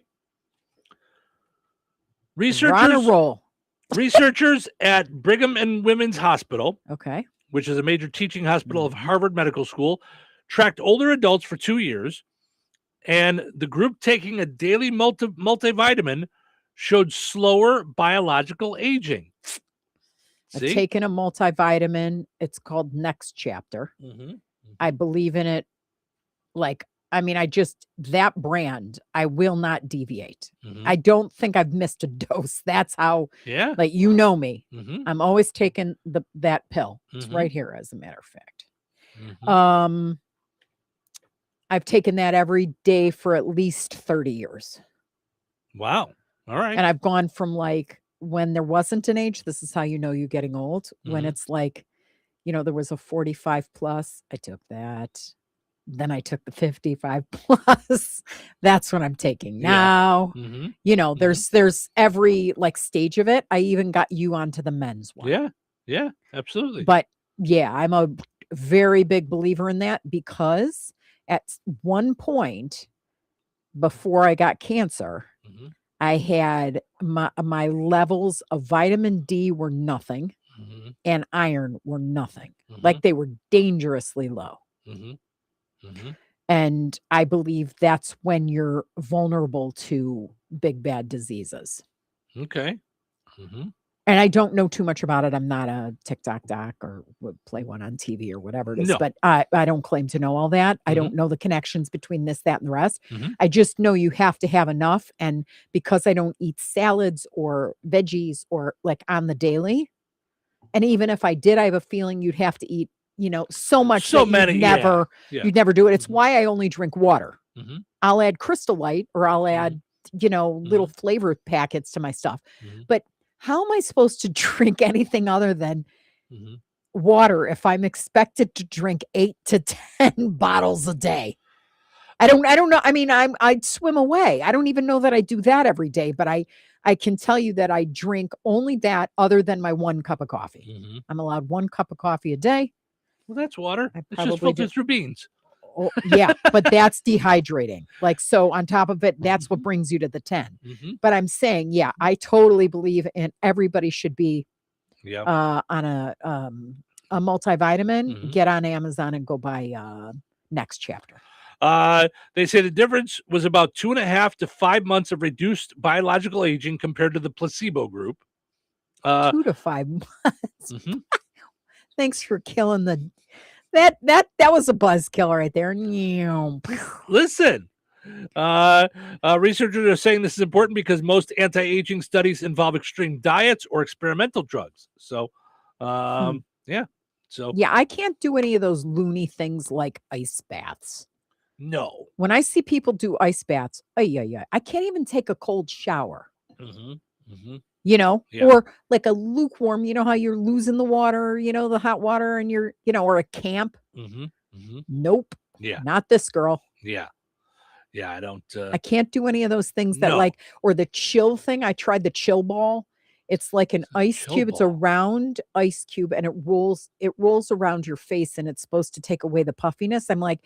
Researchers at Brigham and Women's Hospital, okay, which is a major teaching hospital of Harvard Medical School, tracked older adults for 2 years, and the group taking a daily multivitamin showed slower biological aging. I've taken a multivitamin. It's called Next Chapter. I believe in it. Like, I mean, that brand, I will not deviate. I don't think I've missed a dose. That's how, like, me. I'm always taking that pill. It's right here, as a matter of fact. I've taken that every day for at least 30 years. Wow. All right. And I've gone from like, when there wasn't an age, this is how you know you're getting old. When it's like, there was a 45 plus, I took that. Then I took the 55 plus. That's what I'm taking now. There's every like stage of it. I even got you onto the men's one. Yeah, absolutely. But yeah, I'm a very big believer in that, because at one point before I got cancer, I had my levels of vitamin D were nothing and iron were nothing. Like, they were dangerously low. And I believe that's when you're vulnerable to big bad diseases. Okay. And I don't know too much about it. I'm not a TikTok doc or would play one on TV or whatever it is, but I don't claim to know all that. I don't know the connections between this, that, and the rest. I just know you have to have enough. And because I don't eat salads or veggies or like on the daily, and even if I did, I have a feeling you'd have to eat, so much So that many, you'd never do it. It's why I only drink water. I'll add Crystal Light, or I'll add, little flavor packets to my stuff. But how am I supposed to drink anything other than water if I'm expected to drink 8 to 10 bottles a day? I don't know. I mean, I'd swim away. I don't even know that I do that every day, but I can tell you that I drink only that, other than my 1 cup of coffee. I'm allowed 1 cup of coffee a day. Well, that's water. It's just probably filtered through beans. Oh, yeah, but that's dehydrating. Like, so on top of it, that's what brings you to the 10. But I'm saying, yeah, I totally believe in everybody should be on a multivitamin. Get on Amazon and go buy Next Chapter. They say the difference was about 2.5 to 5 months of reduced biological aging compared to the placebo group. 2 to 5 months. Thanks for killing that was a buzzkill right there. Listen, researchers are saying this is important because most anti-aging studies involve extreme diets or experimental drugs. So, yeah. So yeah, I can't do any of those loony things like ice baths. No. When I see people do ice baths, I can't even take a cold shower. Or like a lukewarm, how you're losing the water, the hot water, and you're, or a camp. Nope. Yeah. Not this girl. Yeah. I don't. I can't do any of those things that or the chill thing. I tried the chill ball. It's like an ice cube. It's a round ice cube, and it rolls around your face, and it's supposed to take away the puffiness. I'm like,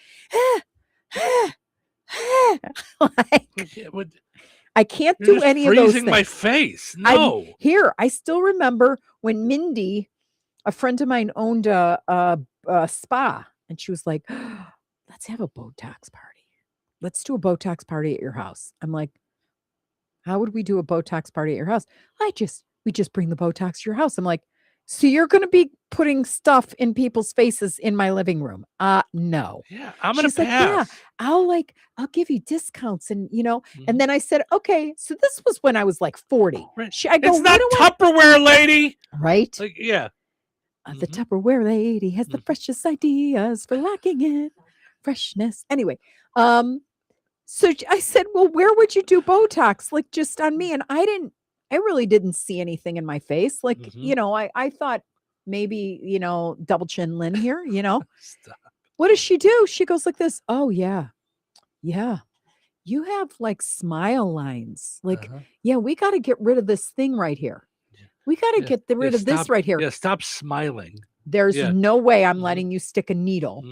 I can't do any of those things. Freezing my face. No. I still remember when Mindy, a friend of mine, owned a spa, and she was like, let's have a Botox party. Let's do a Botox party at your house. I'm like, how would we do a Botox party at your house? I just we just bring the Botox to your house. I'm like, so you're going to be putting stuff in people's faces in my living room? No. Yeah, I'm going to She's like, yeah, pass. I'll give you discounts. And, and then I said, okay, so this was when I was like 40. I go, It's not you know what? Tupperware, lady. Right? Like, yeah. The Tupperware lady has the freshest ideas for lacking in freshness. Anyway, so I said, well, where would you do Botox? Like just on me. And I really didn't see anything in my face. Like, I thought maybe, double chin Lynn here, Stop. What does she do? She goes like this. Oh yeah. Yeah. You have like smile lines. Like, yeah, we got to get rid of this thing right here. We got to get rid of this right here. Yeah, stop smiling. There's no way I'm letting you stick a needle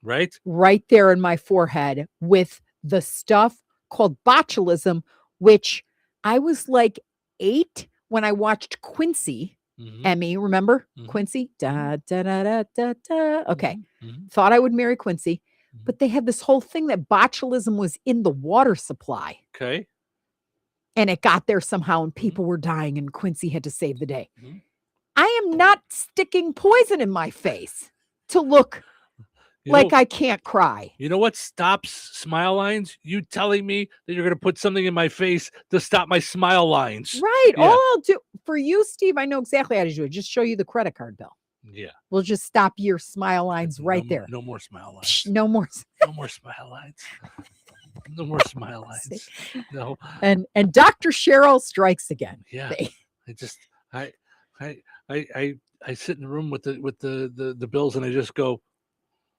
right there in my forehead with the stuff called botulism, which I was like 8 when I watched Quincy. Emmy, remember Quincy? Da, da, da, da, da, da. Okay. Thought I would marry Quincy, but they had this whole thing that botulism was in the water supply. Okay. And it got there somehow and people were dying and Quincy had to save the day. I am not sticking poison in my face to look I can't cry. You know what stops smile lines? You telling me that you're going to put something in my face to stop my smile lines. Right. Yeah. All I'll do for you, Steve, I know exactly how to do it. Just show you the credit card bill. Yeah. We'll just stop your smile lines right there. No more smile lines. Psh, no more. No more smile lines. No more smile lines. No. And Dr. Cheryl strikes again. Yeah. I sit in the room with the bills and I just go,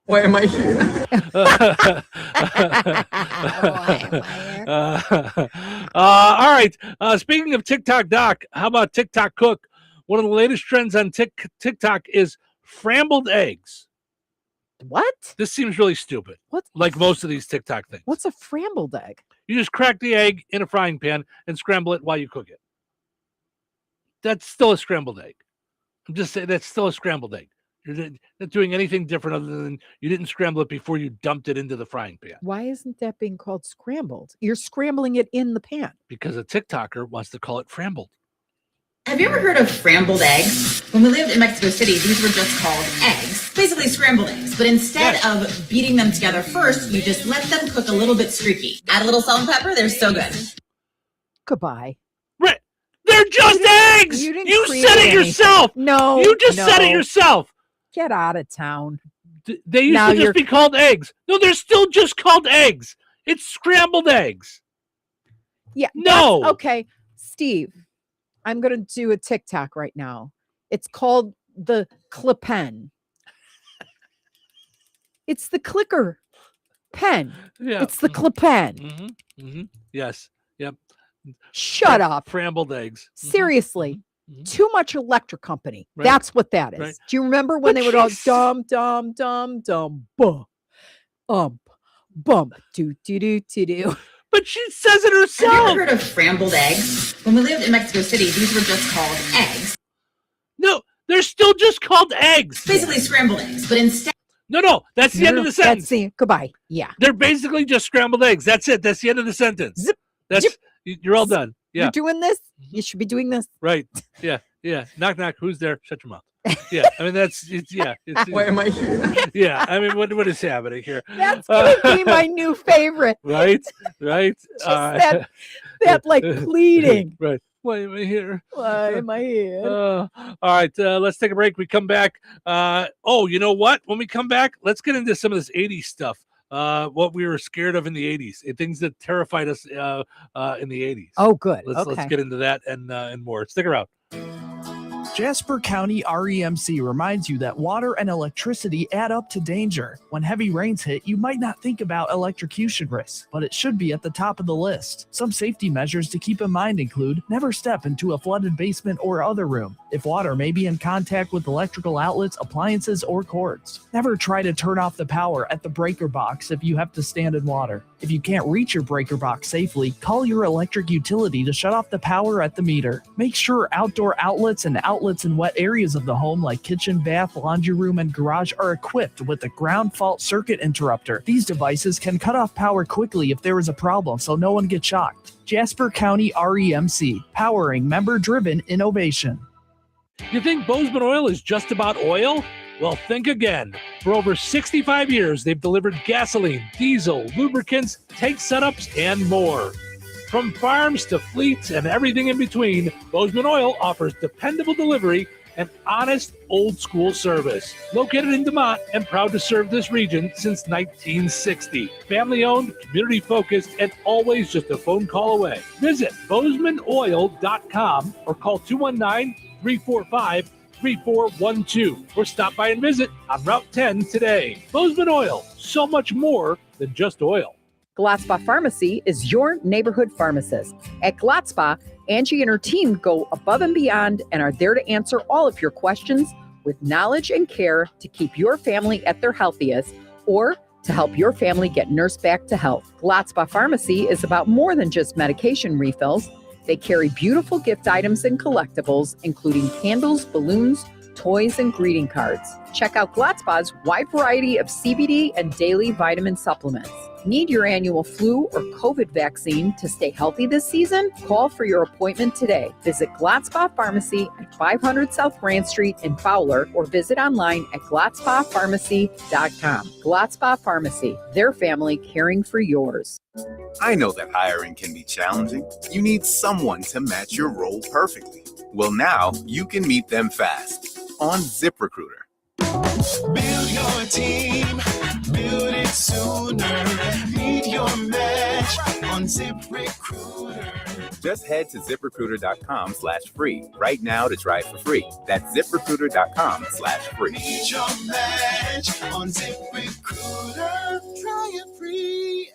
why am I here? All right. Speaking of TikTok, Doc, how about TikTok Cook? One of the latest trends on TikTok is scrambled eggs. What? This seems really stupid. What? Like most of these TikTok things. What's a scrambled egg? You just crack the egg in a frying pan and scramble it while you cook it. That's still a scrambled egg. I'm just saying that's still a scrambled egg. You're not doing anything different other than you didn't scramble it before you dumped it into the frying pan. Why isn't that being called scrambled? You're scrambling it in the pan. Because a TikToker wants to call it frambled. Have you ever heard of scrambled eggs? When we lived in Mexico City, these were just called eggs, basically scrambled eggs. But instead of beating them together first, you just let them cook a little bit streaky. Add a little salt and pepper, they're so good. Goodbye. Right. They're just eggs! You said it yourself! No. You just said it yourself! Get out of town. They used to just be called eggs. No, they're still just called eggs. It's scrambled eggs. Yeah. No. Okay. Steve, I'm going to do a TikTok right now. It's called the Clippen. It's the clicker pen. Yeah. It's the Clippen. Yes. Yep. Shut up. Scrambled eggs. Seriously. Too much electric company. Right. That's what that is. Right. Do you remember when they would all dum, bump, do. But she says it herself. Have you ever heard of scrambled eggs? When we lived in Mexico City, these were just called eggs. No, they're still just called eggs. Basically scrambled eggs, but instead. No, that's the end of the sentence. Goodbye. Yeah. They're basically just scrambled eggs. That's it. That's the end of the sentence. Zip. You're all done. Yeah. You're doing this? You should be doing this. Right. Yeah. Yeah. Knock, knock. Who's there? Shut your mouth. Yeah. I mean, Why am I here? Yeah. I mean, what is happening here? That's going to be my new favorite. Right. Just that like pleading. Right. Why am I here? Why am I here? All right. Let's take a break. We come back. You know what? When we come back, let's get into some of this 80s stuff. What we were scared of in the 80s, things that terrified us in the 80s. Oh, good. Let's get into that and more. Stick around. Jasper County REMC reminds you that water and electricity add up to danger. When heavy rains hit, you might not think about electrocution risks, but it should be at the top of the list. Some safety measures to keep in mind include never step into a flooded basement or other room. If water may be in contact with electrical outlets, appliances, or cords. Never try to turn off the power at the breaker box if you have to stand in water. If you can't reach your breaker box safely, call your electric utility to shut off the power at the meter. Make sure outdoor outlets and outlet outlets in wet areas of the home like kitchen, bath, laundry room, and garage are equipped with a ground fault circuit interrupter. These devices can cut off power quickly if there is a problem, so no one gets shocked. Jasper County REMC, powering member-driven innovation. You think Bozeman Oil is just about oil? Well, think again. For over 65 years, they've delivered gasoline, diesel, lubricants, tank setups, and more. From farms to fleets and everything in between, Bozeman Oil offers dependable delivery and honest, old-school service. Located in DeMont and proud to serve this region since 1960. Family-owned, community-focused, and always just a phone call away. Visit BozemanOil.com or call 219-345-3412 or stop by and visit on Route 10 today. Bozeman Oil, so much more than just oil. Glatzbach Pharmacy is your neighborhood pharmacist. At Glatzbach, Angie and her team go above and beyond and are there to answer all of your questions with knowledge and care to keep your family at their healthiest or to help your family get nursed back to health. Glatzbach Pharmacy is about more than just medication refills. They carry beautiful gift items and collectibles, including candles, balloons, toys, and greeting cards. Check out Glatzbach's wide variety of CBD and daily vitamin supplements. Need your annual flu or COVID vaccine to stay healthy this season? Call for your appointment today. Visit Glatzbach Pharmacy at 500 South Grand Street in Fowler or visit online at glatzbachpharmacy.com. Glatzbach Pharmacy, their family caring for yours. I know that hiring can be challenging. You need someone to match your role perfectly. Well, now you can meet them fast on ZipRecruiter. Build your team, build it sooner. Meet your match on ZipRecruiter. Just head to ZipRecruiter.com/free right now to try for free. That's ZipRecruiter.com/free. Meet your match on ZipRecruiter. Try it free.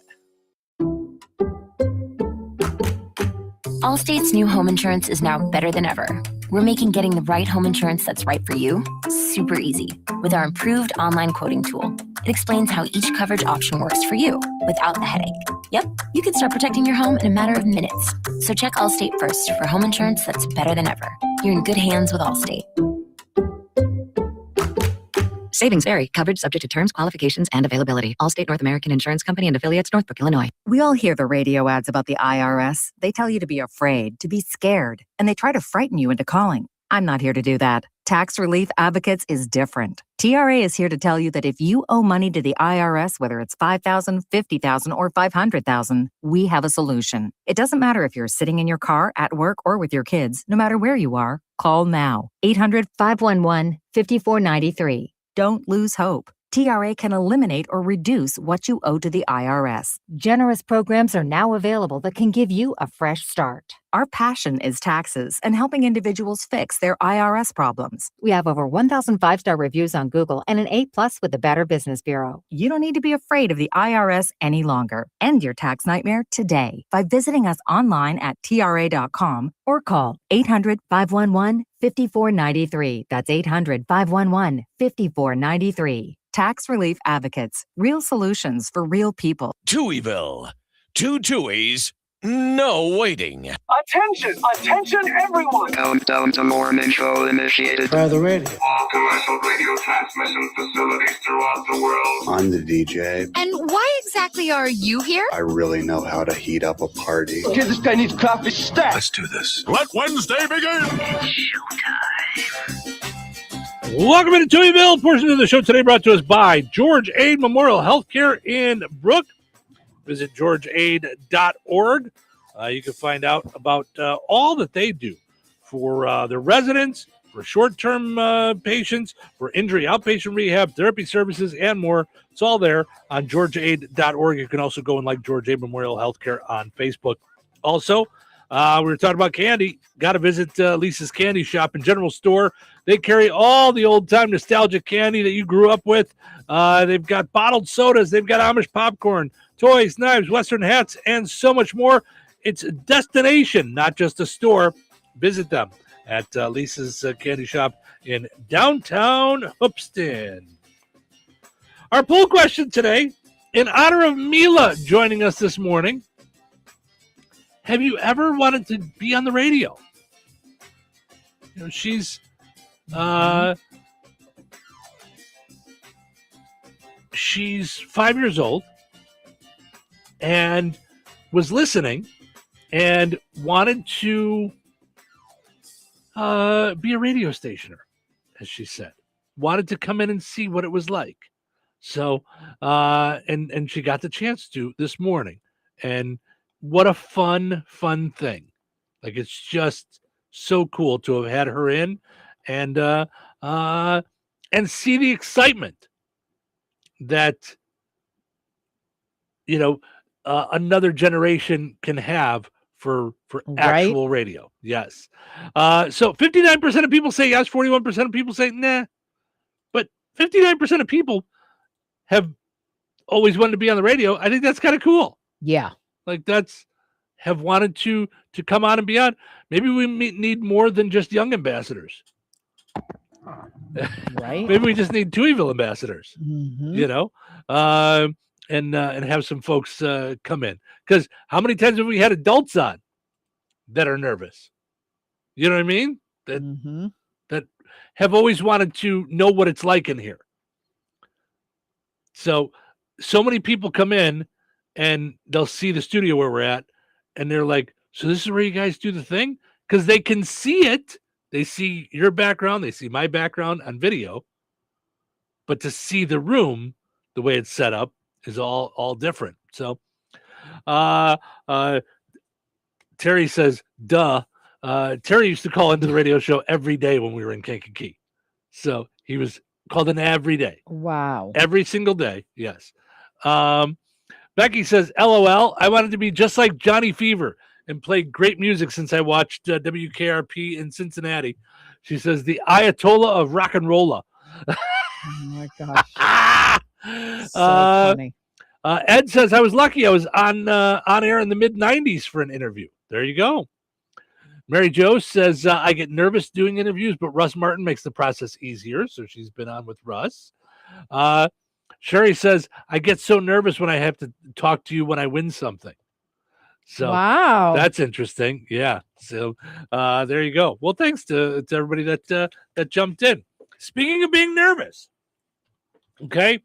Allstate's new home insurance is now better than ever. We're making getting the right home insurance that's right for you super easy with our improved online quoting tool. It explains how each coverage option works for you without the headache. Yep, you can start protecting your home in a matter of minutes. So check Allstate first for home insurance that's better than ever. You're in good hands with Allstate. Savings vary. Coverage subject to terms, qualifications, and availability. Allstate North American Insurance Company and affiliates, Northbrook, Illinois. We all hear the radio ads about the IRS. They tell you to be afraid, to be scared, and they try to frighten you into calling. I'm not here to do that. Tax Relief Advocates is different. TRA is here to tell you that if you owe money to the IRS, whether it's $5,000, $50,000, or $500,000, we have a solution. It doesn't matter if you're sitting in your car, at work, or with your kids. No matter where you are, call now. 800-511-5493. Don't lose hope. TRA can eliminate or reduce what you owe to the IRS. Generous programs are now available that can give you a fresh start. Our passion is taxes and helping individuals fix their IRS problems. We have over 1,000 5-star reviews on Google and an A+ with the Better Business Bureau. You don't need to be afraid of the IRS any longer. End your tax nightmare today by visiting us online at TRA.com or call 800-511-5493. That's 800-511-5493. Tax Relief Advocates. Real solutions for real people. Touhyville. 2 Touhies, no waiting. Attention, everyone! Countdown to morning show initiated. Try the radio. All commercial radio transmission facilities throughout the world. I'm the DJ. And why exactly are you here? I really know how to heat up a party. Okay, this guy needs coffee stat. Let's do this. Let Wednesday begin. Welcome into Touhyville. Portion of the show today brought to us by George Aid Memorial Healthcare in Brook. Visit georgeaid.org. You can find out about all that they do for their residents, for short-term patients, for injury outpatient rehab, therapy services, and more. It's all there on georgeaid.org. You can also go and like George Aid Memorial Healthcare on Facebook. Also, we were talking about candy. Got to visit Lisa's Candy Shop and General Store. They carry all the old-time nostalgic candy that you grew up with. They've got bottled sodas. They've got Amish popcorn, toys, knives, Western hats, and so much more. It's a destination, not just a store. Visit them at Lisa's Candy Shop in downtown Hoopeston. Our poll question today, in honor of Mila joining us this morning, have you ever wanted to be on the radio? You know, she's She's 5 years old and was listening and wanted to be a radio stationer, as she said. Wanted to come in and see what it was like. So, and she got the chance to this morning. And what a fun thing. Like, it's just so cool to have had her in and see the excitement that, another generation can have for actual radio. Yes. So 59% of people say yes, 41% of people say nah, but 59% of people have always wanted to be on the radio. I think that's kind of cool. Yeah. Like, have wanted to come on and be on. Maybe we need more than just young ambassadors. Right. Maybe we just need Touhyville ambassadors, and have some folks come in. Because how many times have we had adults on that are nervous? You know what I mean? That have always wanted to know what it's like in here. So many people come in and they'll see the studio where we're at, and they're like, so this is where you guys do the thing? Because they can see it. They see your background. They see my background on video. But to see the room, the way it's set up, is all different. So Terry says, duh. Terry used to call into the radio show every day when we were in Kankakee. So he was called in every day. Wow. Every single day. Yes. Becky says, LOL, I wanted to be just like Johnny Fever and play great music since I watched WKRP in Cincinnati. She says, the Ayatollah of rock and rolla. Oh my gosh. So funny. Ed says, I was lucky. I was on air in the mid-90s for an interview. There you go. Mary Jo says, I get nervous doing interviews, but Russ Martin makes the process easier. So she's been on with Russ. Sherry says, I get so nervous when I have to talk to you when I win something. So wow, that's interesting. Yeah. So there you go. Well, thanks to everybody that jumped in. Speaking of being nervous, okay,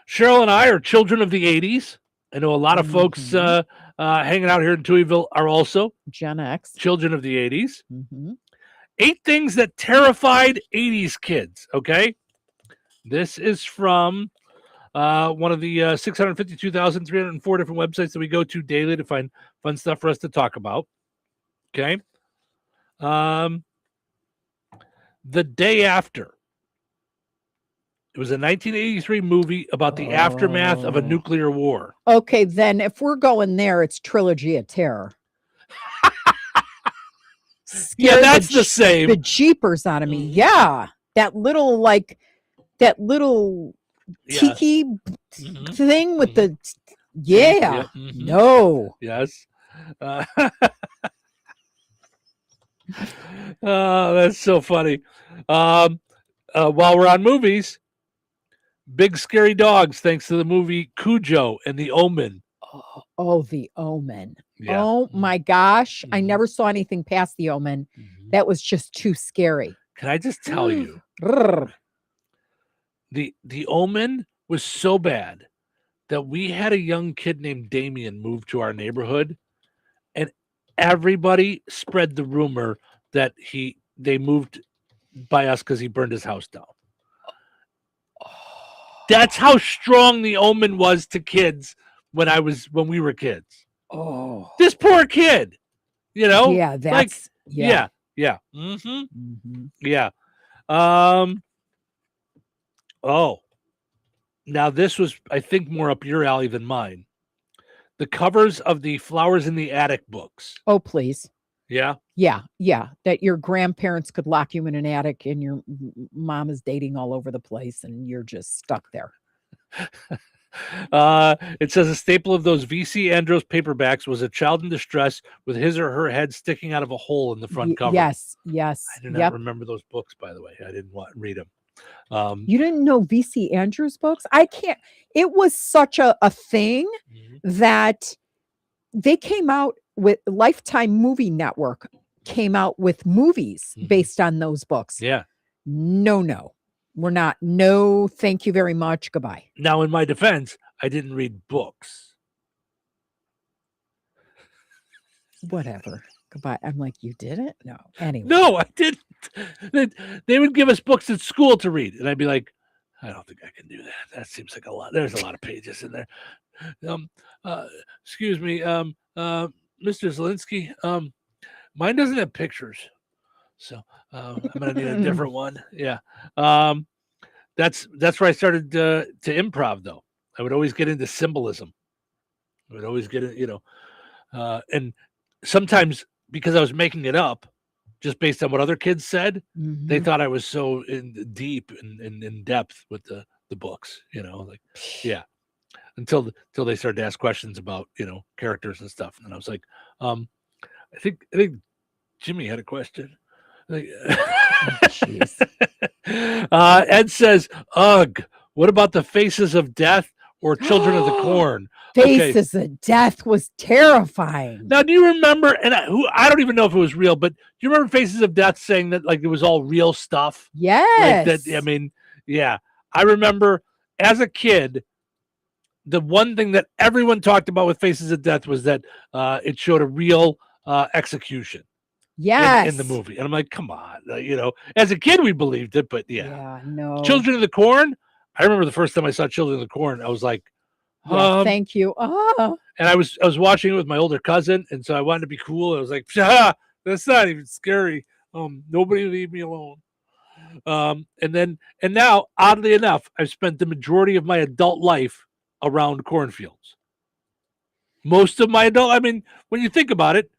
Cheryl and I are children of the 80s. I know a lot of folks hanging out here in Touhyville are also Gen X, children of the 80s. 8 things that terrified 80s kids. Okay. This is from one of the 652,304 different websites that we go to daily to find fun stuff for us to talk about. Okay. The Day After. It was a 1983 movie about the aftermath of a nuclear war. Okay, then if we're going there, it's Trilogy of Terror. Yeah, that's the same. The jeepers out of me. Yeah. That little tiki thing with the no. Yes. That's so funny. While we're on movies, Big Scary Dogs, thanks to the movie Cujo and The Omen. Oh, The Omen. Yeah. Oh my gosh. I never saw anything past The Omen. That was just too scary. Can I just tell you? The Omen was so bad that we had a young kid named Damien move to our neighborhood, and everybody spread the rumor that they moved by us because he burned his house down. That's how strong The Omen was to kids when we were kids. Oh, this poor kid, Yeah, that's yeah. Yeah. Yeah. Oh, now this was, I think, more up your alley than mine. The covers of the Flowers in the Attic books. Oh, please. Yeah. Yeah. That your grandparents could lock you in an attic and your mom is dating all over the place and you're just stuck there. It says a staple of those VC Andros paperbacks was a child in distress with his or her head sticking out of a hole in the front cover. Yes. I do not remember those books, by the way. I didn't read them. You didn't know VC Andrews books? I can't. It was such a thing that they came out with Lifetime Movie Network came out with movies based on those books. Yeah. No. We're not. No, thank you very much. Goodbye. Now, in my defense, I didn't read books. Whatever. Goodbye. I'm like, you did it? No. Anyway. No, I didn't. They would give us books at school to read, and I'd be like, I don't think I can do that. That seems like a lot. There's a lot of pages in there. Excuse me, Mr. Zelinsky. Mine doesn't have pictures, so I'm gonna need a different one. Yeah. That's where I started to improv, though. I would always get into symbolism. I would always get it, and sometimes because I was making it up, just based on what other kids said, they thought I was so deep and in depth with the books, like, yeah. Until they started to ask questions about, characters and stuff. And I was like, I think Jimmy had a question. Ed says, ugh, what about the Faces of Death or Children of the Corn? Faces of Death was terrifying. Now, do you remember, and I don't even know if it was real, but do you remember Faces of Death saying that like it was all real stuff? Yes. Like that, I mean, yeah. I remember as a kid, the one thing that everyone talked about with Faces of Death was that it showed a real execution. Yes. In the movie. And I'm like, come on. As a kid, we believed it, but yeah. Yeah, no. Children of the Corn. I remember the first time I saw Children of the Corn, I was like, thank you. Oh. And I was watching it with my older cousin, and so I wanted to be cool. I was like, that's not even scary. Nobody leave me alone. And now, oddly enough, I've spent the majority of my adult life around cornfields. Most of my adult, I mean, when you think about it,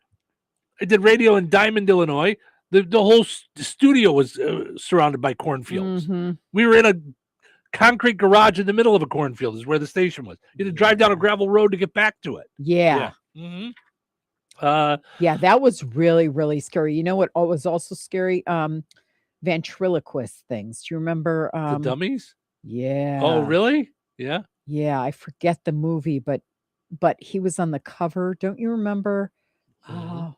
I did radio in Diamond, Illinois. The whole studio was surrounded by cornfields. We were in a concrete garage in the middle of a cornfield is where the station was. You had to drive down a gravel road to get back to it. Yeah. Yeah, that was really, really scary. You know what was also scary? Ventriloquist things. Do you remember? The dummies? Yeah. Oh, really? Yeah. Yeah, I forget the movie, but he was on the cover. Don't you remember? Oh,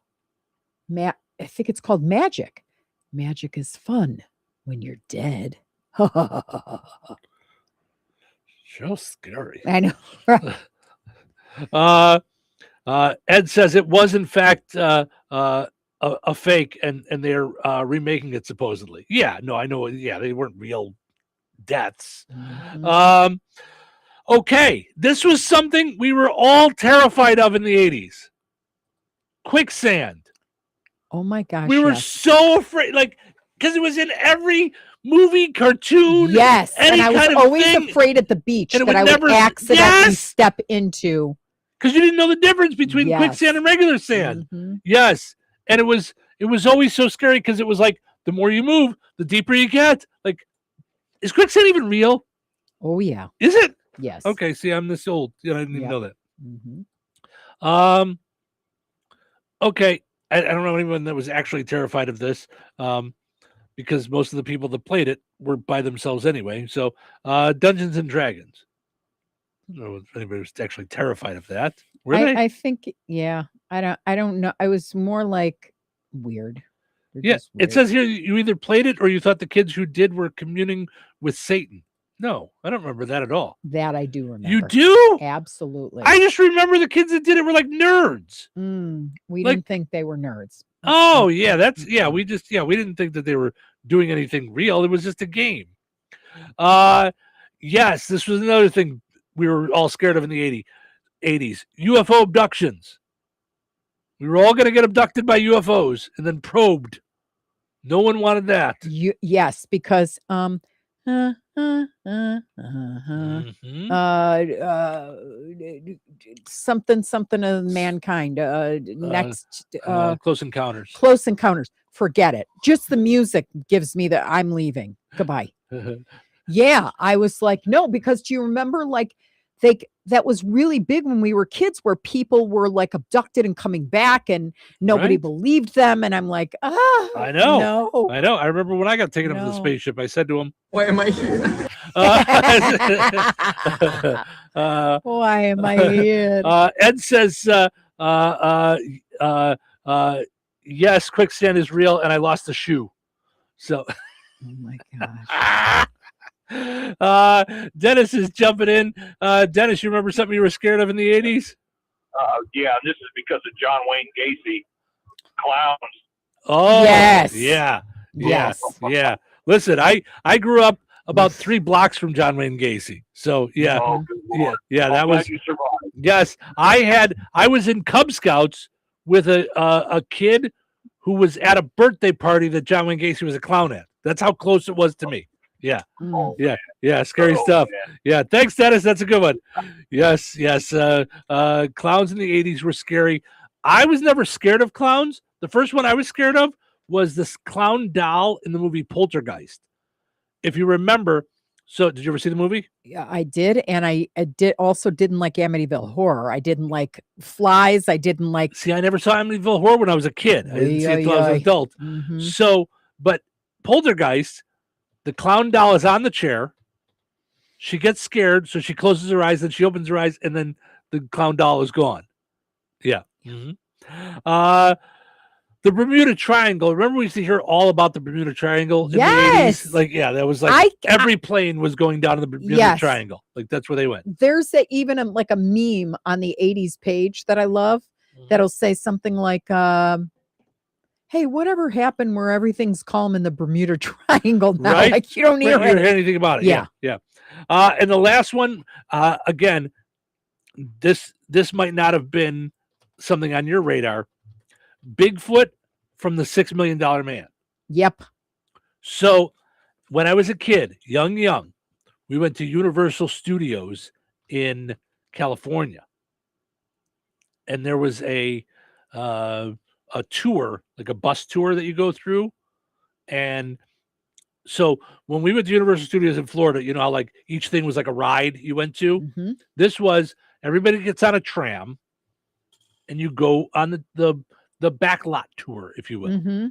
I think it's called Magic. Magic is fun when you're dead. So scary. I know. Ed says it was in fact a fake, and they're remaking it supposedly. Yeah, no, I know. Yeah, they weren't real deaths. Okay, this was something we were all terrified of in the 80s. Quicksand. Oh my gosh. We were so afraid, because it was in every movie, cartoon. Yes, and I was always afraid at the beach that I would accidentally step into. Because you didn't know the difference between quicksand and regular sand. Yes, and it was always so scary because it was like the more you move, the deeper you get. Like, is quicksand even real? Oh yeah. Is it? Yes. Okay. See, I'm this old. I didn't even know that. Okay. I don't know anyone that was actually terrified of this, because most of the people that played it were by themselves anyway. So, Dungeons and Dragons. I don't know if anybody was actually terrified of that. Were they? I think, yeah. I don't know. I was more like weird. Yeah. It says here you either played it or you thought the kids who did were communing with Satan. No, I don't remember that at all. That I do remember. You do? Absolutely. I just remember the kids that did it were like nerds. We didn't think they were nerds. Oh yeah, we didn't think that they were doing anything real. It was just a game. Yes, this was another thing we were all scared of in the 80s. UFO abductions. We were all going to get abducted by UFOs and then probed. No one wanted that. Yes, because something of mankind. Next, Close Encounters. Close Encounters. Forget it. Just the music gives me that I'm leaving. Goodbye. Yeah, I was like, no, because do you remember that was really big when we were kids, where people were like abducted and coming back and nobody believed them. And I'm like, I know. No. I know. I remember when I got taken up to the spaceship, I said to him, why am I here? Why am I here? Ed says, yes, quicksand is real, and I lost a shoe. So Oh my gosh. Dennis is jumping in. Dennis, you remember something you were scared of in the 80s? Yeah, this is because of John Wayne Gacy. Clowns. Oh, yes. Yeah. Yes. Yeah. Listen, I grew up about 3 blocks from John Wayne Gacy. So, yeah. Oh, good Lord. Yeah, that I'm glad was. you survived. Yes, I was in Cub Scouts with a kid who was at a birthday party that John Wayne Gacy was a clown at. That's how close it was to me. Yeah. Yeah. Scary stuff. Man. Yeah. Thanks, Dennis. That's a good one. Yes. Clowns in the 80s were scary. I was never scared of clowns. The first one I was scared of was this clown doll in the movie Poltergeist. If you remember, so did you ever see the movie? Yeah, I did. And I didn't like Amityville Horror. I didn't like Flies. I didn't like. See, I never saw Amityville Horror when I was a kid. I didn't see it until I was an adult. Mhm. So, but Poltergeist, the clown doll is on the chair. She gets scared, so she closes her eyes, then she opens her eyes, and then the clown doll is gone. Yeah. The Bermuda Triangle. Remember we used to hear all about the Bermuda Triangle in the 80s? Like, yeah, that was like every plane was going down to the Bermuda Triangle. Like, that's where they went. There's even a meme on the 80s page that I love that'll say something like, hey, whatever happened where everything's calm in the Bermuda Triangle now? Right? Like, you don't hear anything about it. Yeah. And the last one, again, this might not have been something on your radar. Bigfoot from the $6 Million Man. Yep. So when I was a kid, young, we went to Universal Studios in California. And there was a tour, like a bus tour that you go through. And so when we went to Universal Studios in Florida, you know how like each thing was like a ride you went to? Mm-hmm. This was everybody gets on a tram and you go on the back lot tour, if you will. Mm-hmm.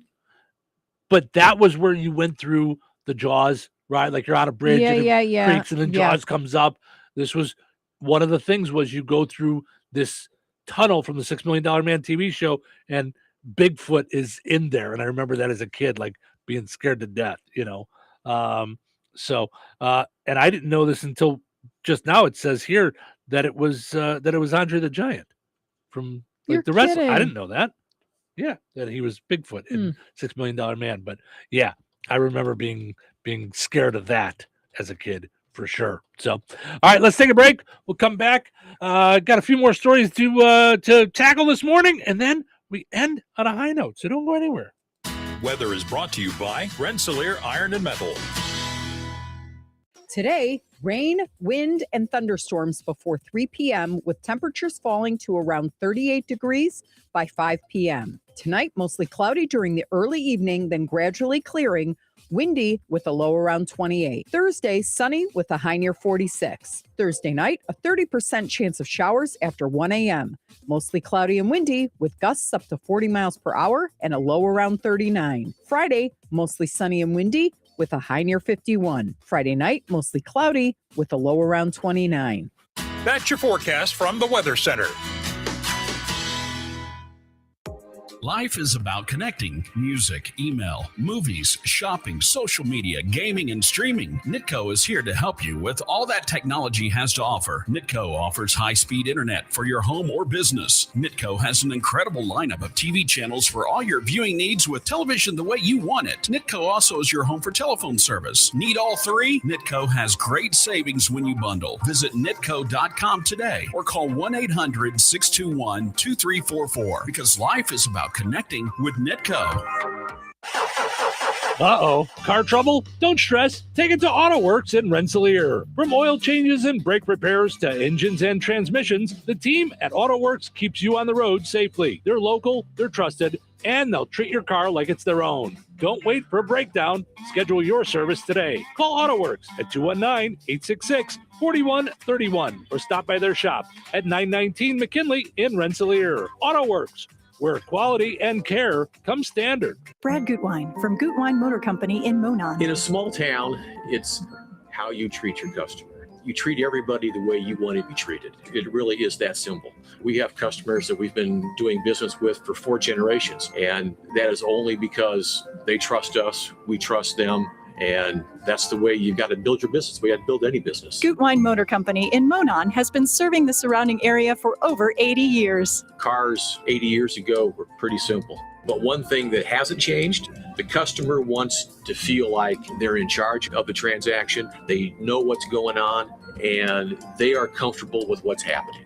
But that was where you went through the Jaws, right? Like you're on a bridge and it creaks and then Jaws comes up. This was one of the things was you go through this tunnel from the $6 Million Man TV show and Bigfoot is in there. And I remember that as a kid, like being scared to death, you know? And I didn't know this until just now. It says here that it was Andre the Giant from like the wrestler. I didn't know that. Yeah, that he was Bigfoot in $6 Million Man. But yeah, I remember being scared of that as a kid for sure. So, all right, let's take a break. We'll come back. Got a few more stories to tackle this morning, and then we end on a high note. So don't go anywhere. Weather is brought to you by Rensselaer Iron and Metal. Today, rain, wind, and thunderstorms before 3 p.m. with temperatures falling to around 38 degrees by 5 p.m. Tonight, mostly cloudy during the early evening, then gradually clearing, windy with a low around 28. Thursday, sunny with a high near 46. Thursday night, a 30% chance of showers after 1 a.m. Mostly cloudy and windy with gusts up to 40 miles per hour and a low around 39. Friday, mostly sunny and windy with a high near 51. Friday night, mostly cloudy with a low around 29. That's your forecast from the Weather Center. Life is about connecting. Music, email, movies, shopping, social media, gaming, and streaming. Nitco is here to help you with all that technology has to offer. Nitco offers high-speed internet for your home or business. Nitco has an incredible lineup of TV channels for all your viewing needs with television the way you want it. Nitco also is your home for telephone service. Need all three? Nitco has great savings when you bundle. Visit nitco.com today or call 1-800-621-2344 because life is about connecting with Nitco. Uh-oh. Car trouble? Don't stress. Take it to AutoWorks in Rensselaer. From oil changes and brake repairs to engines and transmissions, the team at AutoWorks keeps you on the road safely. They're local, they're trusted, and they'll treat your car like it's their own. Don't wait for a breakdown. Schedule your service today. Call AutoWorks at 219-866-4131 or stop by their shop at 919 McKinley in Rensselaer. AutoWorks, where quality and care come standard. Brad Gutwein from Gutwein Motor Company in Monon. In a small town, it's how you treat your customer. You treat everybody the way you want to be treated. It really is that simple. We have customers that we've been doing business with for 4 generations, and that is only because they trust us, we trust them, And that's the way you've got to build your business. We got to build any business. Gutwein Motor Company in Monon has been serving the surrounding area for over 80 years. Cars 80 years ago were pretty simple. But one thing that hasn't changed, the customer wants to feel like they're in charge of the transaction. They know what's going on, and they are comfortable with what's happening.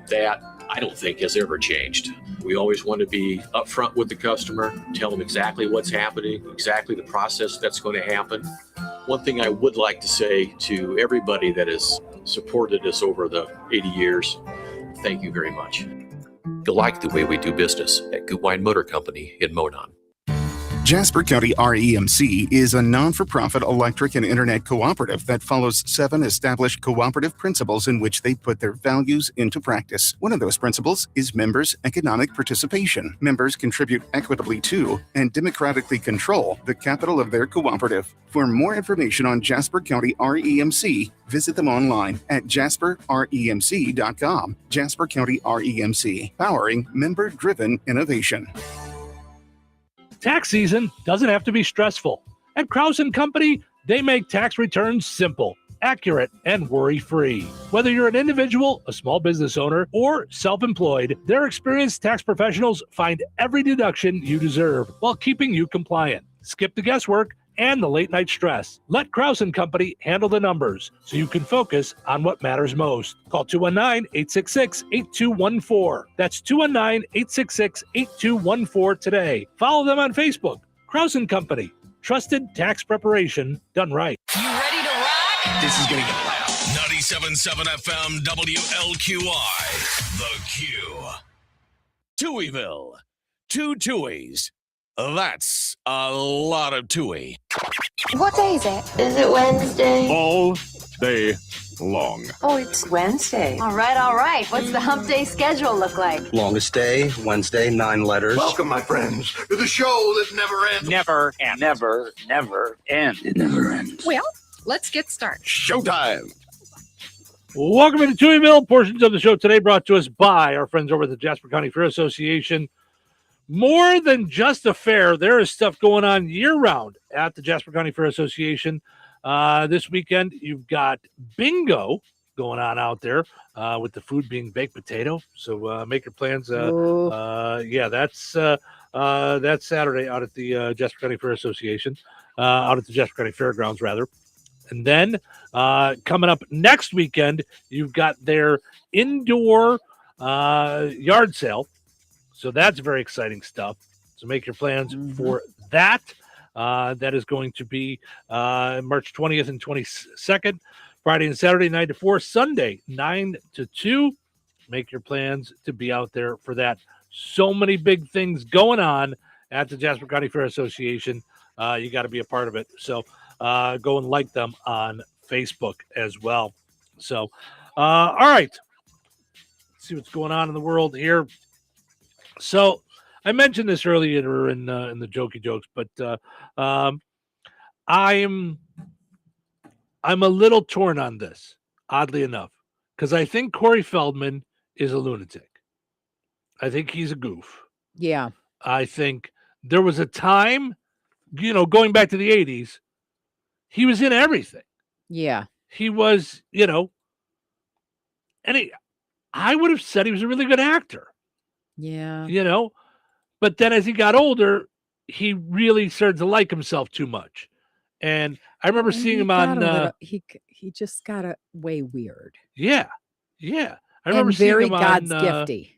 That, I don't think, has ever changed. We always want to be upfront with the customer, tell them exactly what's happening, exactly the process that's going to happen. One thing I would like to say to everybody that has supported us over the 80 years, thank you very much. You'll like the way we do business at Gutwein Motor Company in Monon. Jasper County REMC is a non-for-profit electric and internet cooperative that follows 7 established cooperative principles in which they put their values into practice. One of those principles is members' economic participation. Members contribute equitably to and democratically control the capital of their cooperative. For more information on Jasper County REMC, visit them online at jasperremc.com. Jasper County REMC, powering member-driven innovation. Tax season doesn't have to be stressful. At Krause & Company, they make tax returns simple, accurate, and worry-free. Whether you're an individual, a small business owner, or self-employed, their experienced tax professionals find every deduction you deserve while keeping you compliant. Skip the guesswork and the late-night stress. Let Krause & Company handle the numbers so you can focus on what matters most. Call 219-866-8214. That's 219-866-8214 today. Follow them on Facebook. Krause & Company. Trusted tax preparation done right. You ready to rock? This is going to get loud. 97.7 FM WLQI. The Q. Touhyville. 2 Touhies. That's a lot of Touhy. What day is it? Is it Wednesday? All day long. Oh, it's Wednesday. All right. What's the hump day schedule look like? Longest day, Wednesday, 9 letters. Welcome, my friends, to the show that never ends. Never ends. Never ends. It never ends. Well, let's get started. Showtime. Welcome to Touhyville. Portions of the show today brought to us by our friends over at the Jasper County Fair Association. More than just a fair, there is stuff going on year-round at the Jasper County Fair Association. This weekend, you've got bingo going on out there with the food being baked potato. So make your plans. That's Saturday out at the Jasper County Fair Association, out at the Jasper County Fairgrounds, rather. And then coming up next weekend, you've got their indoor yard sale. So that's very exciting stuff. So make your plans for that. That is going to be March 20th and 22nd, Friday and Saturday, 9 to 4, Sunday, 9 to 2. Make your plans to be out there for that. So many big things going on at the Jasper County Fair Association. You got to be a part of it. So go and like them on Facebook as well. So, all right. Let's see what's going on in the world here. So I mentioned this earlier in the jokey jokes, but I'm a little torn on this, oddly enough, because I think Corey Feldman is a lunatic. I think he's a goof. Yeah. I think there was a time, going back to the 80s, he was in everything. Yeah. He was, and I would have said he was a really good actor. Yeah. But then as he got older, he really started to like himself too much. And I remember seeing him on he just got way weird. Yeah. I remember seeing very him God's on gifty.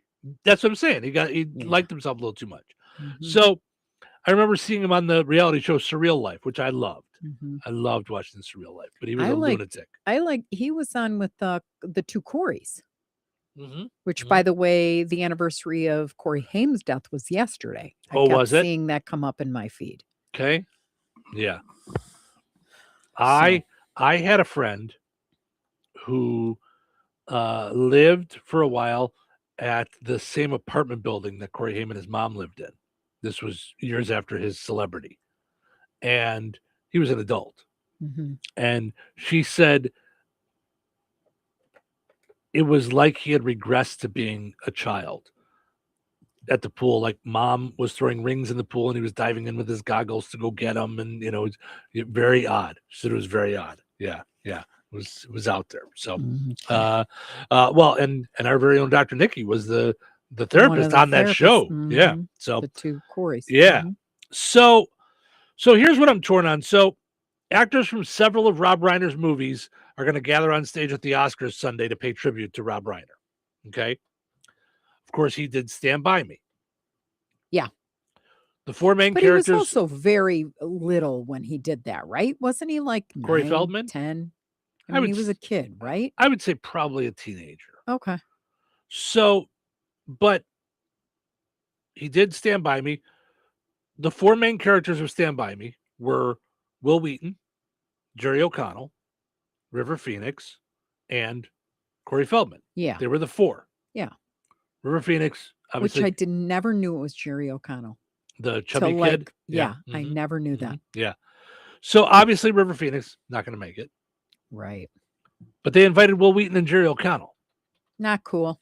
That's what I'm saying. He liked himself a little too much. So I remember seeing him on the reality show Surreal Life, which I loved. I loved watching Surreal Life, but he was a lunatic. He was on with the 2 Coreys. Which, by the way, the anniversary of Corey Haim's death was yesterday. I kept was it? seeing that come up in my feed. Okay. Yeah. I had a friend who lived for a while at the same apartment building that Corey Haim and his mom lived in. This was years after his celebrity. And he was an adult. And she said it was like he had regressed to being a child. at the pool. Like mom was throwing rings in the pool and he was diving in with his goggles to go get them. And, it's very odd. She said it was very odd. Yeah. Yeah. It was out there. So, well, and our very own Dr. Nikki was the therapist on that show. Yeah. So the two Corys. Yeah. So here's what I'm torn on. So actors from several of Rob Reiner's movies are going to gather on stage at the Oscars Sunday to pay tribute to Rob Reiner. Okay. Of course, he did Stand By Me. Yeah. The four main But characters. he was also very little when he did that, right? Wasn't he like Corey 9, Feldman? 10? I mean, he was a kid, right? I would say probably a teenager. Okay. So, but he did Stand By Me. The four main characters of Stand By Me were Will Wheaton, Jerry O'Connell, River Phoenix, and Corey Feldman. Yeah. They were the four. Yeah. River Phoenix, obviously. Which I never knew it was Jerry O'Connell. The chubby kid? Yeah. I never knew that. Yeah. So obviously River Phoenix, not going to make it. Right. But they invited Will Wheaton and Jerry O'Connell. Not cool.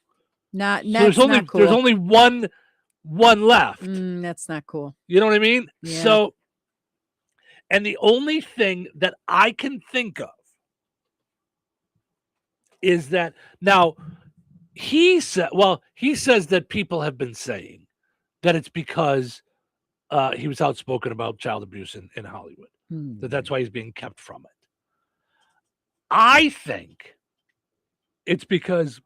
Not So there's only not cool. there's only one left. That's not cool. You know what I mean? Yeah. So, and the only thing that I can think of is that now he says that people have been saying that it's because he was outspoken about child abuse in Hollywood. That's why he's being kept from it. I think it's because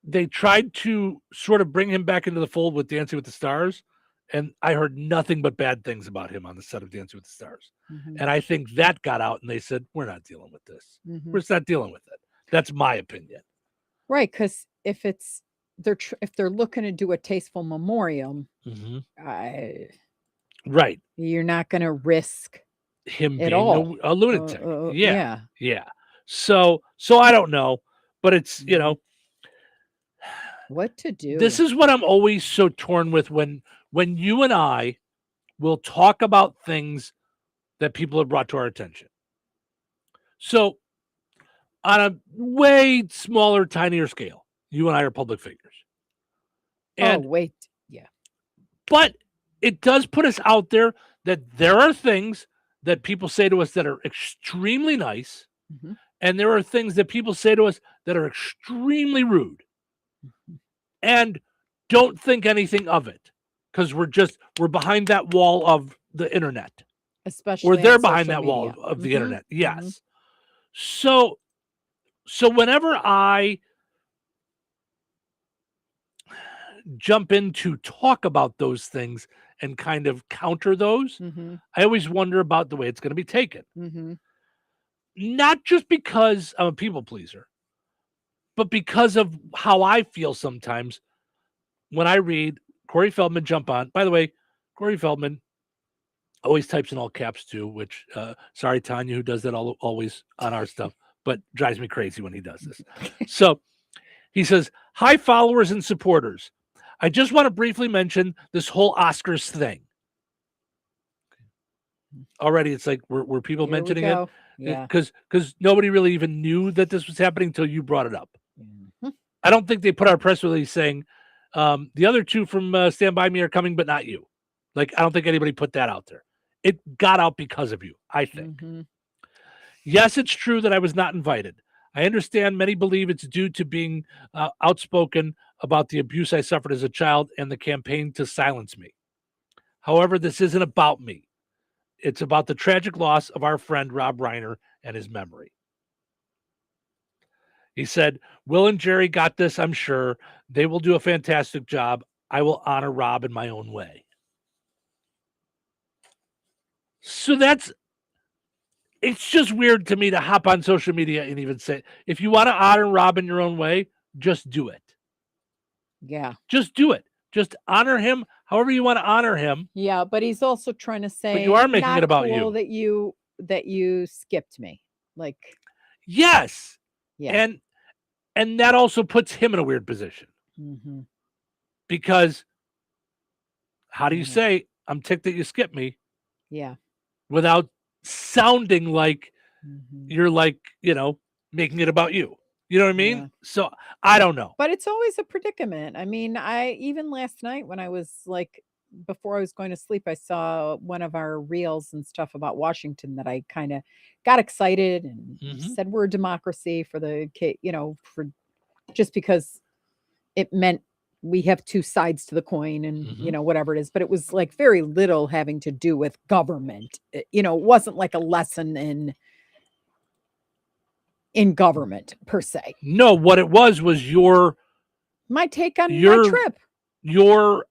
they tried to sort of bring him back into the fold with Dancing with the Stars, and I heard nothing but bad things about him on the set of Dancing with the Stars. And I think that got out, and they said, we're not dealing with this. We're just not dealing with it. That's my opinion. Right, because if they're looking to do a tasteful memoriam, right, you're not going to risk him at being all. a lunatic. Yeah. So I don't know, but it's what to do. This is what I'm always so torn with when you and I will talk about things that people have brought to our attention. So on a way smaller, tinier scale, you and I are public figures. And, yeah. But it does put us out there that there are things that people say to us that are extremely nice, and there are things that people say to us that are extremely rude. And don't think anything of it because we're behind that wall of the internet. Especially or they're on behind social that wall media. of the internet. Yes. So whenever I jump in to talk about those things and kind of counter those, I always wonder about the way it's going to be taken. Not just because I'm a people pleaser, but because of how I feel sometimes when I read Corey Feldman jump on. By the way, Corey Feldman always types in all caps too, which, sorry, Tanya, who does that always on our stuff, but drives me crazy when he does this. So he says, hi, followers and supporters. I just want to briefly mention this whole Oscars thing. Already, it's like, were people mentioning it? Yeah. Because nobody really even knew that this was happening until you brought it up. I don't think they put out a press release saying the other two from Stand By Me are coming, but not you. Like, I don't think anybody put that out there. It got out because of you, I think. Yes, it's true that I was not invited. I understand many believe it's due to being outspoken about the abuse I suffered as a child and the campaign to silence me. However, this isn't about me. It's about the tragic loss of our friend Rob Reiner and his memory. He said, Will and Jerry got this, I'm sure. They will do a fantastic job. I will honor Rob in my own way. So it's just weird to me to hop on social media and even say, if you want to honor Rob in your own way, just do it. Yeah. Just do it. Just honor him however you want to honor him. Yeah, but he's also trying to say, but you are making not it about cool you. that you skipped me. Like, yes. Yeah. And that also puts him in a weird position. Because how do you say, I'm ticked that you skipped me? Yeah. Without sounding like you're like, making it about you. You know what I mean? So I don't know. But it's always a predicament. I mean, even last night when I was like, before I was going to sleep, I saw one of our reels and stuff about Washington that I kind of got excited and said we're a democracy for the kid, for just because it meant we have two sides to the coin and whatever it is. But it was like very little having to do with government. It wasn't like a lesson in government per se. No, what it was my take on my trip. Your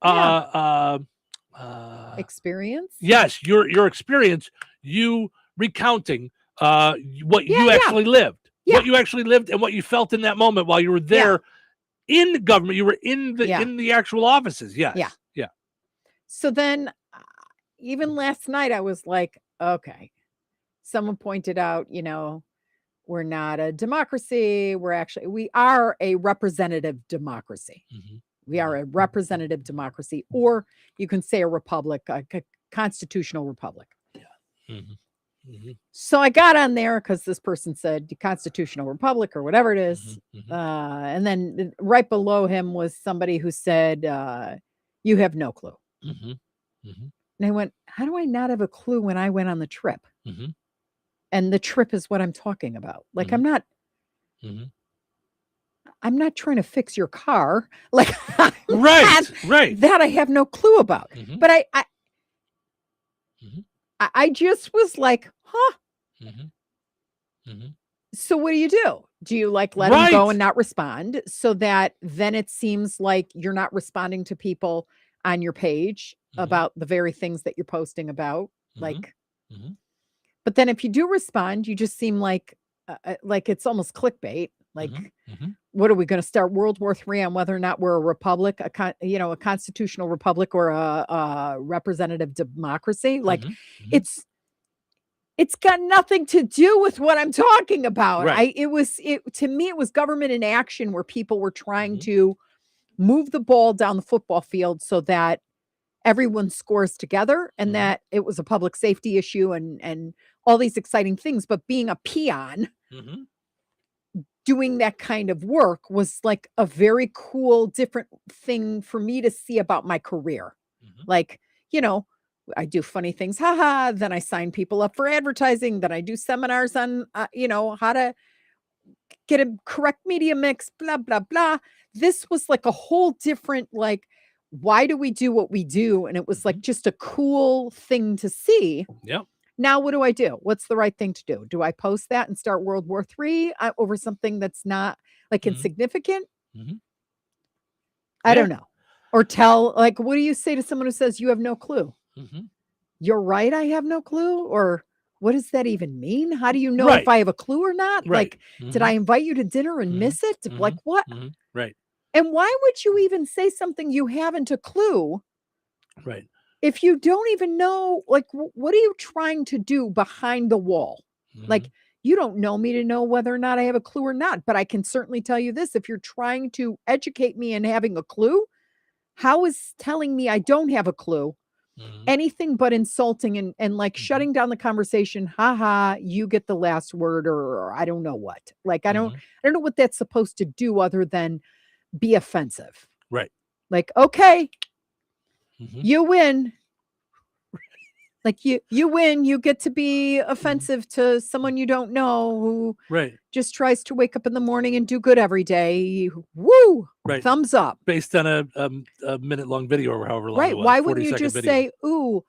experience. Yes, your experience. You recounting what you actually lived, what you actually lived, and what you felt in that moment while you were there in government. You were in the actual offices. Yes. Yeah. So then, even last night, I was like, okay. Someone pointed out, we're not a democracy. We are a representative democracy. We are a representative democracy, or you can say a republic, a constitutional republic. So I got on there because this person said constitutional republic or whatever it is. And then right below him was somebody who said, you have no clue. And I went, how do I not have a clue when I went on the trip? And the trip is what I'm talking about. Like, I'm not trying to fix your car. Like, right. That I have no clue about. But I just was like, huh. So what do? Do you like let them go and not respond so that then it seems like you're not responding to people on your page about the very things that you're posting about? Like, but then if you do respond, you just seem like it's almost clickbait. Like, what are we going to start World War III on whether or not we're a republic, a constitutional republic or a representative democracy? Like, it's got nothing to do with what I'm talking about. To me, it was government in action where people were trying to move the ball down the football field so that everyone scores together and that it was a public safety issue and all these exciting things. But being a peon, doing that kind of work was like a very cool, different thing for me to see about my career. Like, I do funny things. Then I sign people up for advertising. Then I do seminars on, how to get a correct media mix, blah, blah, blah. This was like a whole different, like, why do we do what we do? And it was like just a cool thing to see. Yep. Now, what do I do? What's the right thing to do? Do I post that and start World War III over something that's not like insignificant? I don't know. Or tell, like, what do you say to someone who says you have no clue? You're right. I have no clue. Or what does that even mean? How do you know if I have a clue or not? Like, did I invite you to dinner and miss it? Like, what? Right. And why would you even say something you haven't a clue? Right. If you don't even know, like, what are you trying to do behind the wall? Like, you don't know me to know whether or not I have a clue or not, but I can certainly tell you this. If you're trying to educate me and having a clue, how is telling me I don't have a clue anything but insulting and like shutting down the conversation? You get the last word, or I don't know what. Like, I don't know what that's supposed to do other than be offensive. Right. Like, okay, you win. Like, you win. You get to be offensive to someone you don't know who just tries to wake up in the morning and do good every day. Woo! Right. Thumbs up. Based on a minute-long video or however long it was. Why wouldn't you just say, ooh,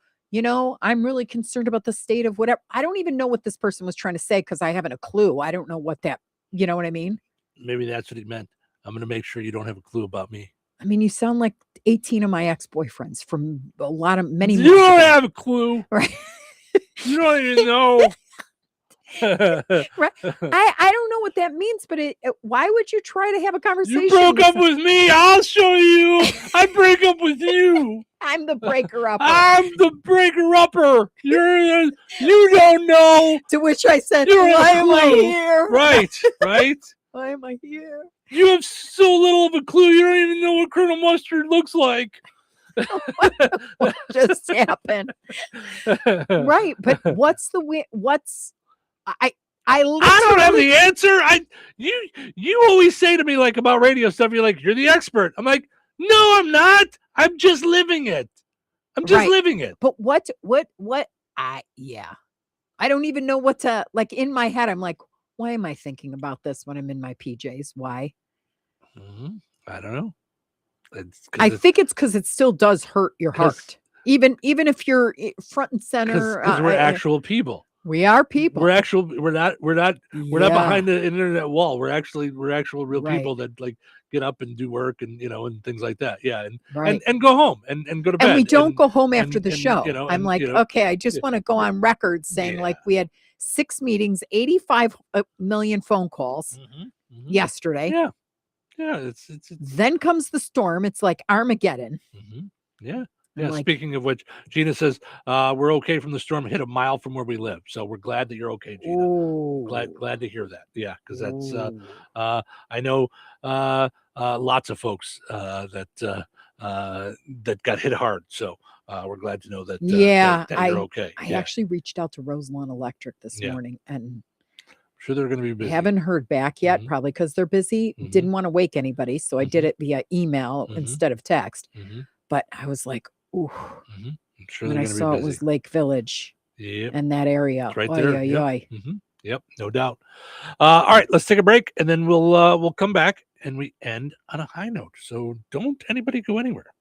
I'm really concerned about the state of whatever. I don't even know what this person was trying to say because I haven't a clue. I don't know what that, you know what I mean? Maybe that's what he meant. I'm going to make sure you don't have a clue about me. I mean, you sound like 18 of my ex-boyfriends from many. You don't have a clue. Right. You don't even know. Right. I don't know what that means, but why would you try to have a conversation? You broke up with me. I'll show you. I break up with you. I'm the breaker-upper. I'm the breaker-upper. You don't know. To which I said, why am I here? Right. Why am I here? You have so little of a clue. You don't even know what Colonel Mustard looks like. What just happened? Right. But I don't have the answer. You always say to me like about radio stuff, you're like, you're the expert. I'm like, no, I'm not. I'm just living it. I'm just living it. But what I don't even know what to like in my head. I'm like, why am I thinking about this when I'm in my PJs? Why? I don't know. I think it's because it still does hurt your heart. Even if you're front and center. Because we're actual people. We are people. We're not behind the internet wall. We're actual real people that like get up and do work and and things like that. Yeah. And go home and go to bed. And we don't go home after the show. I'm like, okay, I just want to go on record saying like we had 6 meetings, 85 million phone calls yesterday. Yeah. Yeah. It's then comes the storm. It's like Armageddon. Yeah. Yeah, speaking of which, Gina says, we're okay from the storm hit a mile from where we live. So we're glad that you're okay, Gina. Ooh. Glad to hear that. Yeah, because that's I know lots of folks that got hit hard. So we're glad to know that, that you're okay. I actually reached out to Roselawn Electric this morning and sure they're going to be busy. Haven't heard back yet, probably because they're busy. Didn't want to wake anybody. So I did it via email instead of text. But I was like, ooh. I'm sure when I saw it was Lake Village and that area. It's right there. Yep, no doubt. All right, let's take a break and then we'll come back and we end on a high note. So don't anybody go anywhere.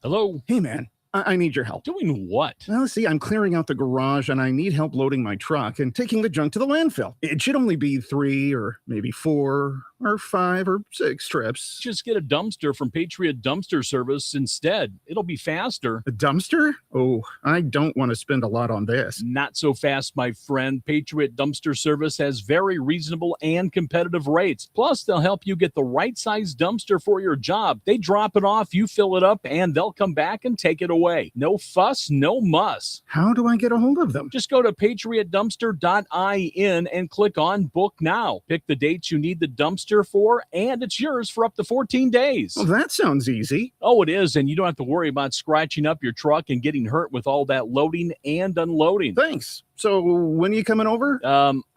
Hello. Hey, man. I need your help. Doing what? Well, see, I'm clearing out the garage and I need help loading my truck and taking the junk to the landfill. It should only be 3 or maybe 4 or 5 or 6 trips. Just get a dumpster from Patriot Dumpster Service instead. It'll be faster. A dumpster? Oh, I don't want to spend a lot on this. Not so fast, my friend. Patriot Dumpster Service has very reasonable and competitive rates. Plus, they'll help you get the right size dumpster for your job. They drop it off, you fill it up, and they'll come back and take it away. No fuss, no muss. How do I get a hold of them? Just go to patriotdumpster.in and click on Book Now. Pick the dates you need the dumpster for, and it's yours for up to 14 days. Well, that sounds easy. Oh, it is, and you don't have to worry about scratching up your truck and getting hurt with all that loading and unloading. Thanks. So when are you coming over?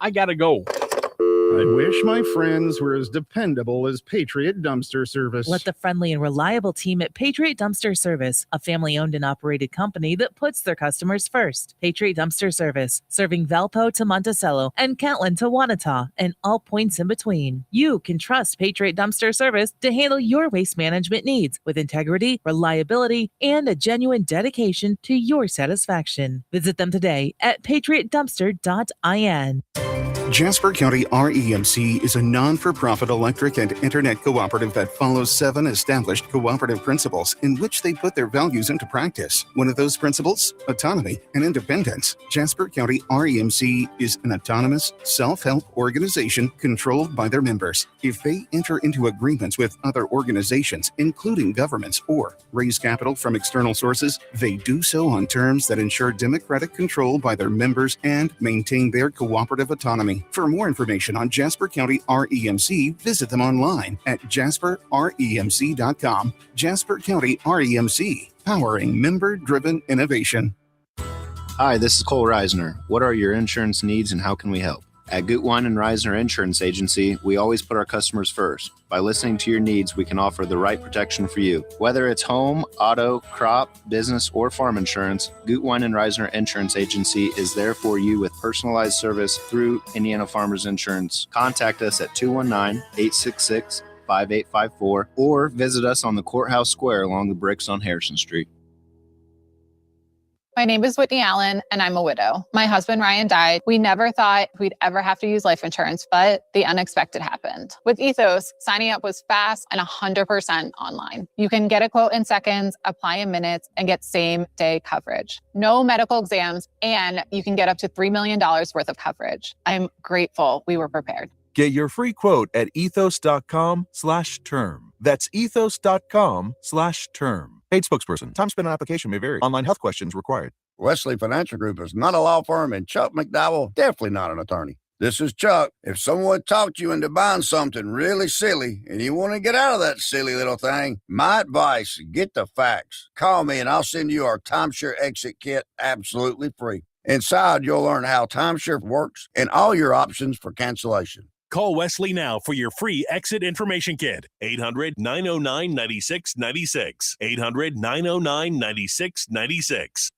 I gotta go. I wish my friends were as dependable as Patriot Dumpster Service. Let the friendly and reliable team at Patriot Dumpster Service, a family-owned and operated company that puts their customers first. Patriot Dumpster Service, serving Valpo to Monticello and Catlin to Wanata and all points in between. You can trust Patriot Dumpster Service to handle your waste management needs with integrity, reliability, and a genuine dedication to your satisfaction. Visit them today at patriotdumpster.in. Jasper County REMC is a non-for-profit electric and internet cooperative that follows 7 established cooperative principles in which they put their values into practice. One of those principles, autonomy and independence. Jasper County REMC is an autonomous, self-help organization controlled by their members. If they enter into agreements with other organizations, including governments, or raise capital from external sources, they do so on terms that ensure democratic control by their members and maintain their cooperative autonomy. For more information on Jasper County REMC, visit them online at jasperremc.com. Jasper County REMC, powering member-driven innovation. Hi, this is Cole Reisner. What are your insurance needs and how can we help? At Gutwein and Reisner Insurance Agency, we always put our customers first. By listening to your needs, we can offer the right protection for you. Whether it's home, auto, crop, business, or farm insurance, Gutwein and Reisner Insurance Agency is there for you with personalized service through Indiana Farmers Insurance. Contact us at 219-866-5854 or visit us on the Courthouse Square along the bricks on Harrison Street. My name is Whitney Allen, and I'm a widow. My husband, Ryan, died. We never thought we'd ever have to use life insurance, but the unexpected happened. With Ethos, signing up was fast and 100% online. You can get a quote in seconds, apply in minutes, and get same-day coverage. No medical exams, and you can get up to $3 million worth of coverage. I'm grateful we were prepared. Get your free quote at ethos.com/term. That's ethos.com/term. Paid spokesperson. Time spent on application may vary. Online health questions required. Wesley Financial Group is not a law firm, and Chuck McDowell definitely not an attorney. This is Chuck. If someone talked you into buying something really silly and you want to get out of that silly little thing, my advice, get the facts. Call me and I'll send you our timeshare exit kit absolutely free. Inside, you'll learn how timeshare works and all your options for cancellation. Call Wesley now for your free exit information kit. 800-909-9696. 800-909-9696.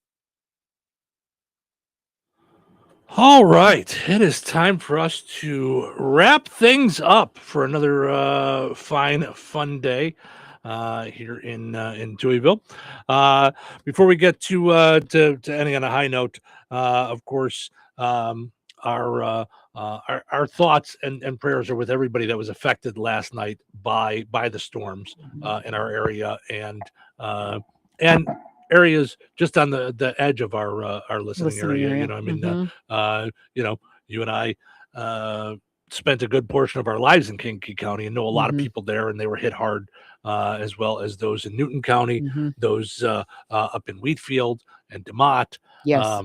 All right, it is time for us to wrap things up for another fun day here in Touhyville. Before we get to ending on a high note, of course, our thoughts and prayers are with everybody that was affected last night by the storms in our area and areas just on the edge of our listening area. You know, I mean, you and I spent a good portion of our lives in Kankakee County and know a lot of people there, and they were hit hard, as well as those in Newton County, those up in Wheatfield and DeMott. Yes.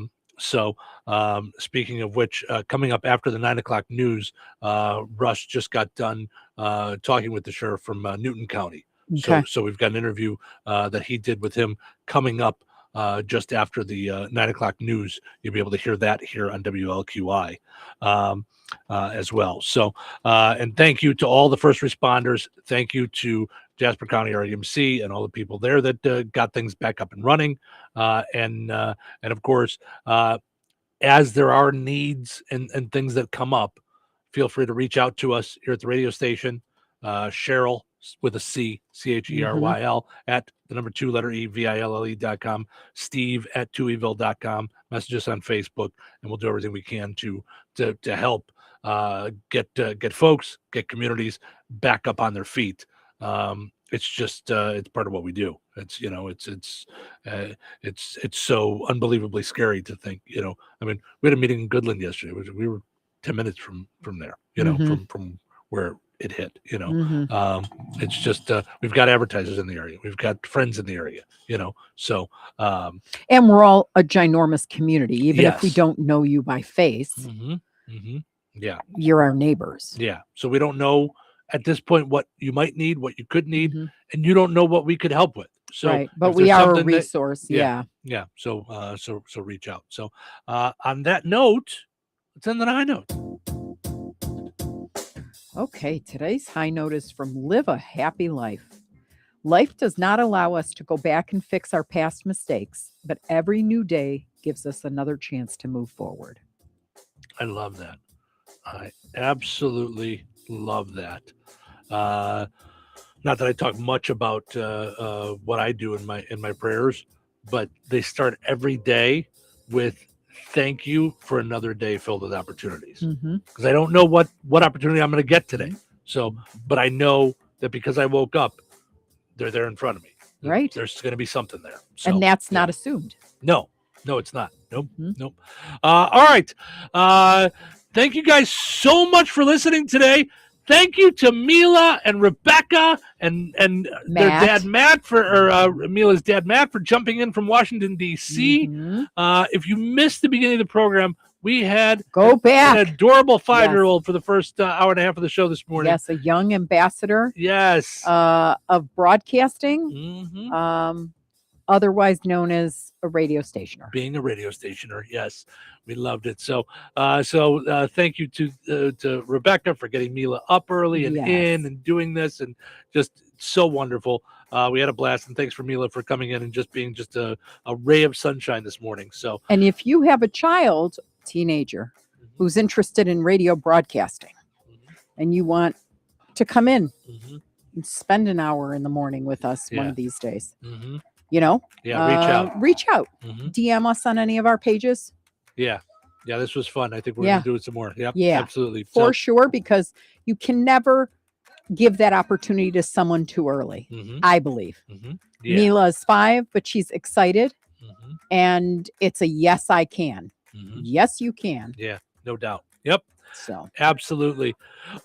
Speaking of which, coming up after the 9 o'clock news, Russ just got done talking with the sheriff from Newton County. Okay. So we've got an interview that he did with him coming up just after the 9 o'clock news. You'll be able to hear that here on WLQI as well. So, and thank you to all the first responders. Thank you to Jasper County REMC and all the people there that got things back up and running. And of course, as there are needs and things that come up, feel free to reach out to us here at the radio station. Cheryl with a C, CHERYL at the number 2 letter EVILLE.com, Steve at touhyville.com, message us on Facebook, and we'll do everything we can to help get folks, get communities back up on their feet. It's just it's part of what we do. It's it's so unbelievably scary to think. I mean, we had a meeting in Goodland yesterday. We were 10 minutes from there. From where it hit. It's just we've got advertisers in the area. We've got friends in the area. So and we're all a ginormous community, even if we Yes. don't know you by face. Yeah. You're our neighbors. Yeah. So we don't know at this point what you might need, what you could need, and you don't know what we could help with. So, Right, but if we there's are a something that- resource, yeah. Yeah. So reach out. So on that note, let's end on a high note. Okay, today's high note is from Live a Happy Life. Life does not allow us to go back and fix our past mistakes, but every new day gives us another chance to move forward. I love that. I absolutely love that. Not that I talk much about what I do in my prayers, but they start every day with thank you for another day filled with opportunities. Because I don't know what opportunity I'm going to get today. So, but I know that because I woke up, they're there in front of me. Right. There's going to be something there. So, And that's not assumed. no, it's not. Nope. All right. Thank you guys so much for listening today. Thank you to Mila and Rebecca and their dad Matt Mila's dad Matt for jumping in from Washington D.C. If you missed the beginning of the program, we had an adorable 5-year-old for the first hour and a half of the show this morning. Yes, a young ambassador. Yes. Of broadcasting, otherwise known as a radio stationer. Being a radio stationer, yes, we loved it. So thank you to Rebecca for getting Mila up early and in and doing this, and just so wonderful. We had a blast, and thanks for Mila for coming in and just being just a ray of sunshine this morning. So, And if you have a child, teenager, who's interested in radio broadcasting, and you want to come in and spend an hour in the morning with us one of these days, reach out. Reach out. DM us on any of our pages. Yeah, this was fun. I think we're going to do it some more. Yep, Yeah, absolutely. For sure, because you can never give that opportunity to someone too early, I believe. Yeah. Mila is 5, but she's excited. And it's a yes, I can. Yes, you can. Yeah, no doubt. Yep. So absolutely.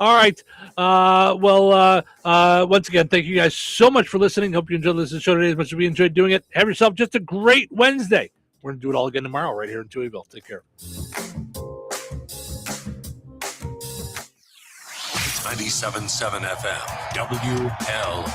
All right. Once again, thank you guys so much for listening. Hope you enjoyed listening to the show today as much as we enjoyed doing it. Have yourself just a great Wednesday. We're going to do it all again tomorrow right here in Touhyville. Take care. 97.7 FM, WL.